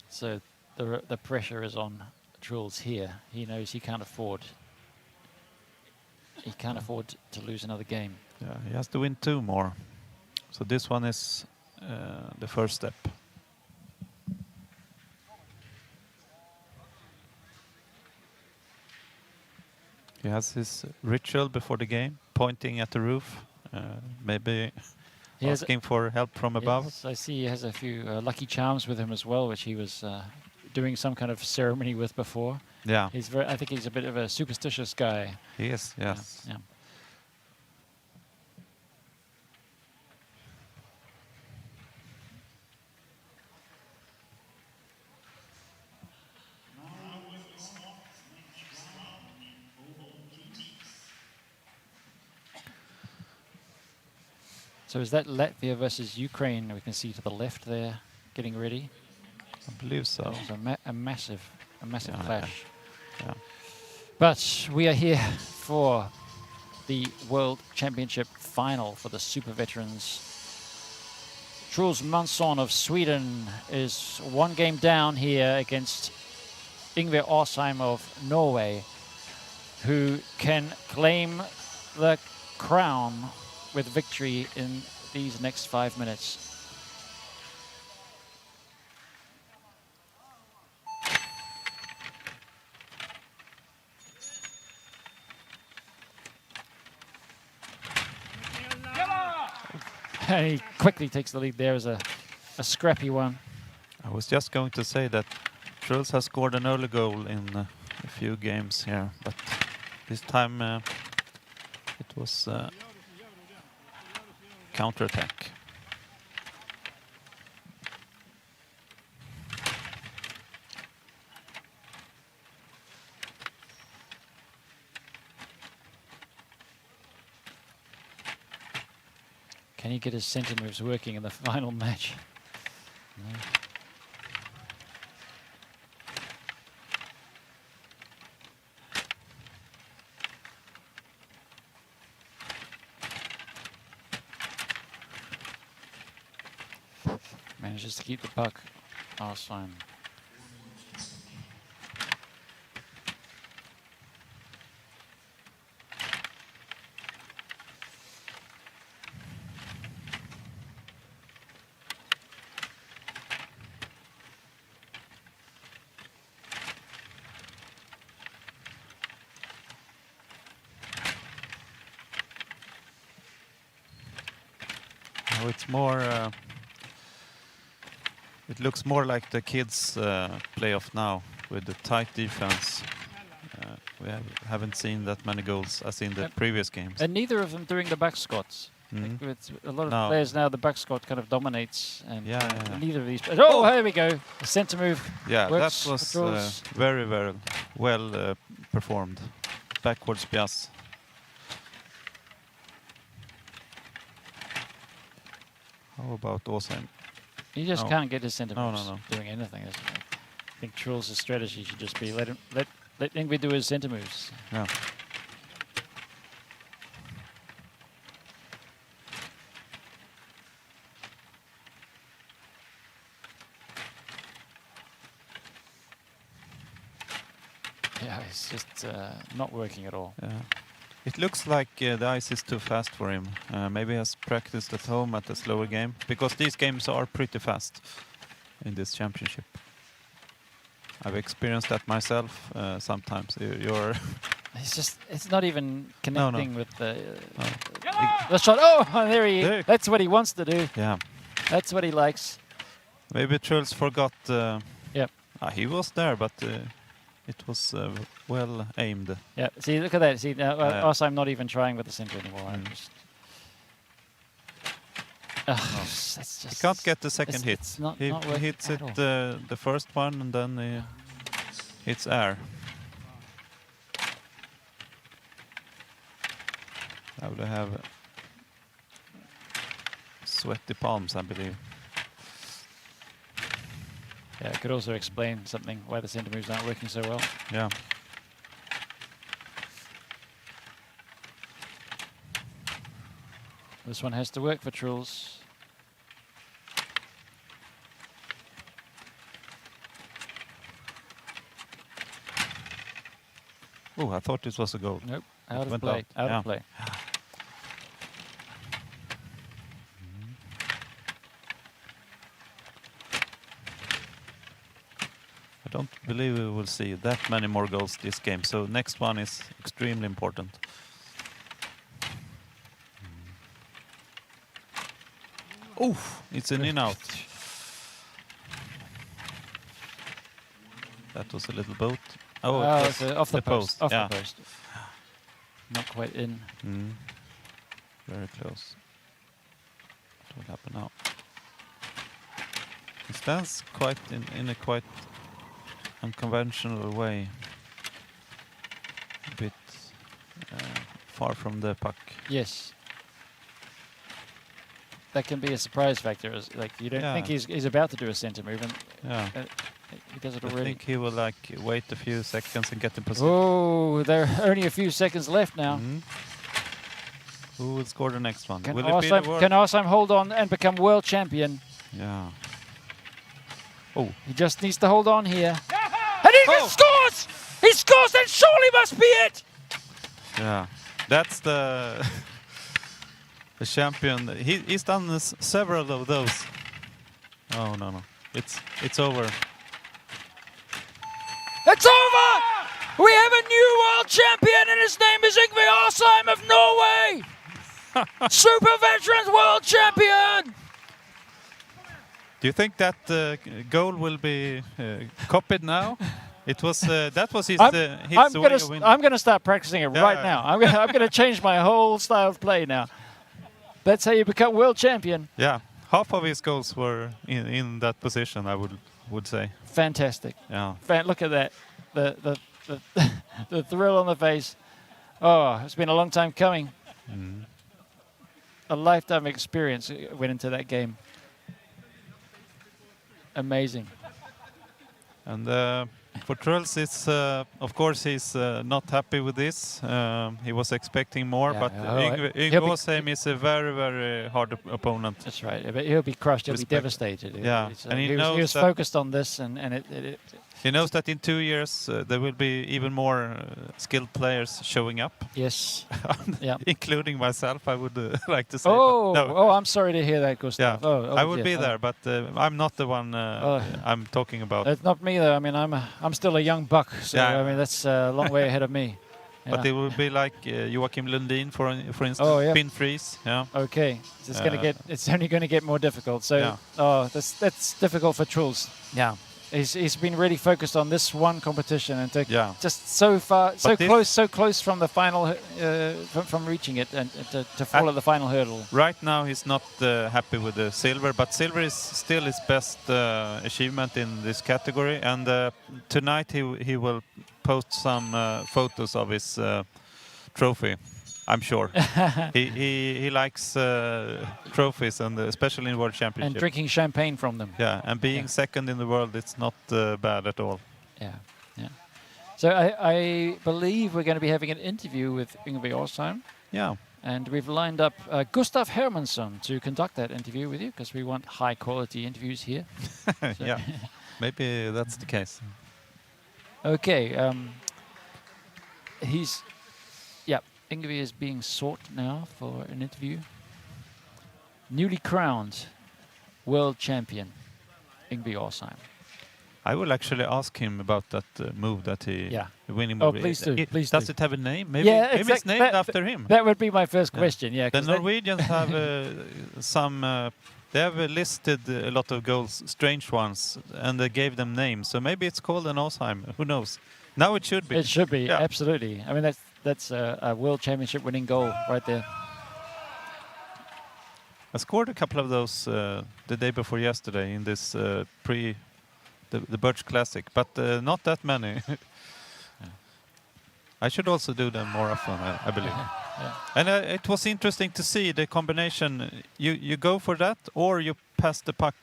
S6: So the pressure is on Jules here. He knows he can't afford he can't afford to lose another game.
S7: Yeah, he has to win 2 more. So this one is the first step. He has his ritual before the game, pointing at the roof, maybe asking for help from above.
S6: Yes, I see he has a few lucky charms with him as well, which he was doing some kind of ceremony with before.
S7: Yeah.
S6: He's very. I think he's a bit of a superstitious guy.
S7: He is, yes.
S6: Yeah. So is that Latvia versus Ukraine? We can see to the left there, getting ready.
S7: I believe so.
S6: It was a massive
S7: Yeah,
S6: clash.
S7: Yeah.
S6: But we are here for the World Championship final for the super veterans. Truls Mansson of Sweden is 1 game down here against Ingvar Arsheim of Norway, who can claim the crown with victory in these next 5 minutes. And he quickly takes the lead there as a scrappy one.
S7: I was just going to say that Truls has scored an early goal in a few games here, but this time it was counter-attack.
S6: Can he get his center moves working in the final match? No. Manages to keep the puck. Arsheim.
S7: Oh, it's more. It looks more like the kids' playoff now with the tight defense. We haven't seen that many goals as in the previous games.
S6: And neither of them doing the back scots.
S7: Mhm.
S6: With a lot of players now, the back scot kind of dominates, and
S7: Yeah.
S6: neither of these. Oh, here we go. The centre move.
S7: Yeah,
S6: works
S7: that was
S6: for Truls.
S7: very, very well performed. Backwards pass. How about Arsheim?
S6: He just
S7: Oh.
S6: can't get his centre
S7: No,
S6: moves
S7: no.
S6: doing anything. I think Truls' strategy should just be let Ingvar do his centre moves.
S7: Yeah.
S6: Yeah, it's just not working at all.
S7: Yeah. It looks like the ice is too fast for him. Maybe he has practiced at home at a slower game, because these games are pretty fast in this championship. I've experienced that myself sometimes. You're
S6: It's not even connecting with the
S7: the
S6: shot. Oh, there
S7: There.
S6: that's what he wants to do.
S7: Yeah.
S6: That's what he likes.
S7: Maybe Truls forgot.
S6: Yep.
S7: He was there, but it was well aimed.
S6: Yeah. See, look at that. See, now also I'm not even trying with the centre anymore. I'm just. That's
S7: He
S6: just.
S7: can't get the second hit.
S6: It's not
S7: He
S6: working
S7: hits
S6: at
S7: it
S6: all.
S7: the first one, and then he hits air. Now they have sweaty palms, I believe.
S6: Yeah, it could also explain something why the centre moves aren't working so well.
S7: Yeah.
S6: This one has to work for Truls.
S7: Oh, I thought it was a goal.
S6: Nope.
S7: It
S6: Out of
S7: went
S6: play. Out
S7: Yeah.
S6: of play.
S7: I don't believe we will see that many more goals this game. So next one is extremely important. Oof! It's an in-out. That was a little boat. Oh, it was
S6: it's off the post. Off
S7: yeah.
S6: the post. Not quite in.
S7: Very close. What will happen now? He stands quite in a quite unconventional way. A bit far from the puck.
S6: Yes. That can be a surprise factor. Like you don't think he's about to do a center move, and he does it
S7: I
S6: already.
S7: think he will wait a few seconds and get in position.
S6: Oh, there are only a few seconds left now.
S7: Who will score the next one?
S6: Can
S7: Will it be the world?
S6: Arsheim hold on and become world champion?
S7: Yeah. Oh.
S6: He just needs to hold on here. And he scores! He scores, and surely must be it!
S7: Yeah. That's the the champion. He's done several of those. Oh no. It's over.
S6: It's over! We have a new world champion, and his name is Yngve Arsheim of Norway! Super Veterans World Champion!
S7: Do you think that goal will be copied now? It was that was his way of winning.
S6: I'm gonna start practicing it right now. I'm gonna change my whole style of play now. That's how you become world champion.
S7: Yeah, half of his goals were in that position. I would say.
S6: Fantastic.
S7: Yeah.
S6: Look at that. The thrill on the face. Oh, it's been a long time coming. A lifetime experience went into that game. Amazing.
S7: And for Truls, it's of course he's not happy with this. He was expecting more, but Yngve Arsheim is a very, very hard opponent.
S6: That's right. But he'll be crushed. He'll be devastated.
S7: Yeah, and he knows
S6: he was focused on this, and
S7: he knows that in 2 years there will be even more skilled players showing up.
S6: Yes. Yeah.
S7: Including myself, I would like to say.
S6: I'm sorry to hear that, Gustav.
S7: Yeah. I would be there, but I'm not the one I'm talking about.
S6: It's not me though. I mean, I'm still a young buck, so I mean that's a long way ahead of me. Yeah.
S7: But it will be like Joachim Lundin, for instance, pin freeze. Yeah.
S6: Okay, so it's only going to get more difficult. So that's difficult for Truls.
S7: Yeah.
S6: He's been really focused on this one competition and just so close from the final, from reaching it and to follow the final hurdle.
S7: Right now he's not happy with the silver, but silver is still his best achievement in this category. And tonight he will post some photos of his trophy. I'm sure he likes trophies, and especially in World Championship.
S6: And drinking champagne from them.
S7: Yeah, and being second in the world, it's not bad at all.
S6: Yeah. So I believe we're going to be having an interview with Yngve Arsheim.
S7: Yeah.
S6: And we've lined up Gustav Hermansson to conduct that interview with you, because we want high quality interviews here.
S7: Yeah, maybe that's the case.
S6: Okay. Yngve is being sought now for an interview. Newly crowned world champion, Yngve Arsheim.
S7: I will actually ask him about that move that he winning move.
S6: Oh, please do.
S7: Does it have a name? Maybe it's named after him.
S6: That would be my first question. Yeah.
S7: The Norwegians have some. They have listed a lot of goals, strange ones, and they gave them names. So maybe it's called an Arsheim. Who knows? Now it should be.
S6: It should be, absolutely. I mean, that's a world championship winning goal right there.
S7: I scored a couple of those the day before yesterday in this the Birch Classic, but not that many. I should also do them more often, I believe. And it was interesting to see the combination. You go for that, or you pass the puck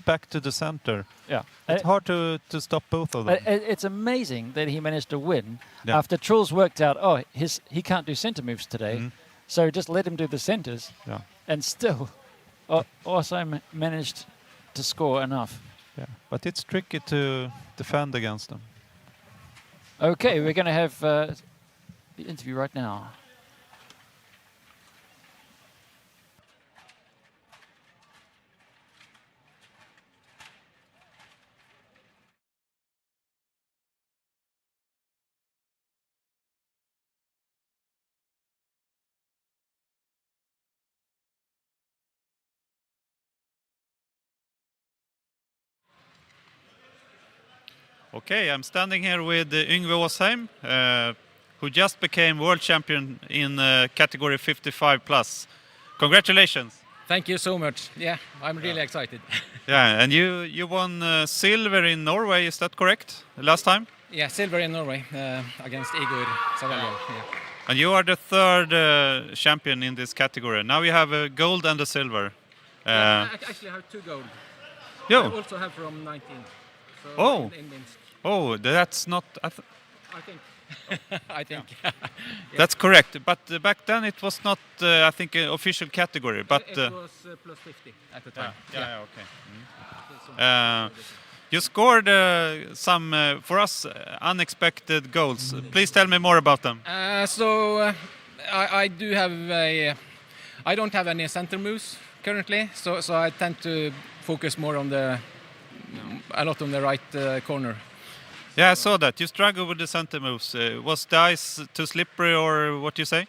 S7: back to the center.
S6: Yeah,
S7: it's hard to stop both of them.
S6: It's amazing that he managed to win after Truls worked out. Oh, he can't do center moves today, so just let him do the centers.
S7: Yeah,
S6: and still, Arsheim managed to score enough.
S7: Yeah, but it's tricky to defend against them.
S6: Okay, we're going to have the interview right now.
S7: Okay, I'm standing here with Yngve Åsheim, who just became world champion in category 55 plus. Congratulations!
S10: Thank you so much. Yeah, I'm really excited.
S7: Yeah, and you won silver in Norway, is that correct? Last time?
S10: Yeah, silver in Norway against Igor Savelja. Yeah.
S7: And you are the third champion in this category. Now you have a gold and a silver.
S10: I actually have 2 gold.
S7: Yo.
S10: I also have from 19. So
S7: Oh.
S10: in Minsk.
S7: Oh, that's not...
S10: I think. I think.
S7: Yeah. That's correct. But back then it was not, I think, an official category. But
S10: it was plus 50 at the time.
S7: Yeah, okay. You scored some, for us, unexpected goals. Please tell me more about them.
S10: I do have I don't have any center moves currently, so I tend to focus more on a lot on the right corner.
S7: Yeah, I saw that. You struggled with the center moves. Was the ice too slippery, or what do you say?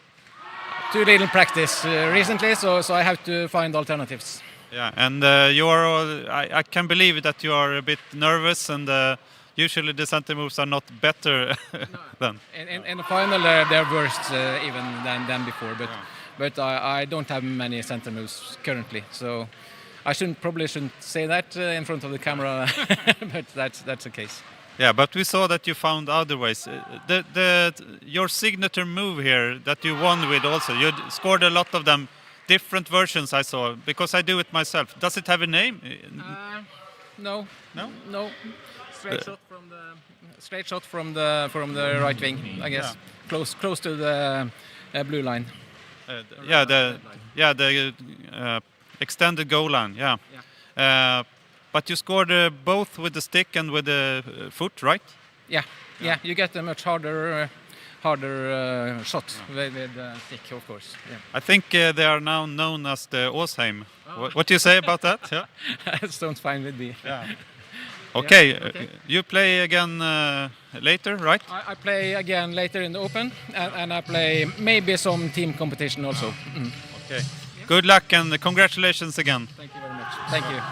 S10: Too little practice recently, so I have to find alternatives.
S7: Yeah, and you are. I can believe that you are a bit nervous, and usually the center moves are not better than.
S10: In the final, they're worse even than before. But I don't have many center moves currently, so I probably shouldn't say that in front of the camera, but that's the case.
S7: Yeah, but we saw that you found other ways. Your signature move here that you won with also, you scored a lot of them, different versions I saw, because I do it myself. Does it have a name?
S10: No.
S7: No?
S10: No. Straight shot from the right wing, I guess. Yeah. Close to the blue line.
S7: The extended goal line, yeah. But you scored both with the stick and with the foot, right?
S10: Yeah. You get a much harder shot with the stick, of course. Yeah.
S7: I think they are now known as the Åsheim. Oh. What do you say about that? Yeah.
S10: That sounds fine with me.
S7: Yeah. Okay. You play again later, right?
S10: I play again later in the Open, and I play maybe some team competition also.
S7: Okay. Good luck and congratulations again.
S10: Thank you very much. Thank you.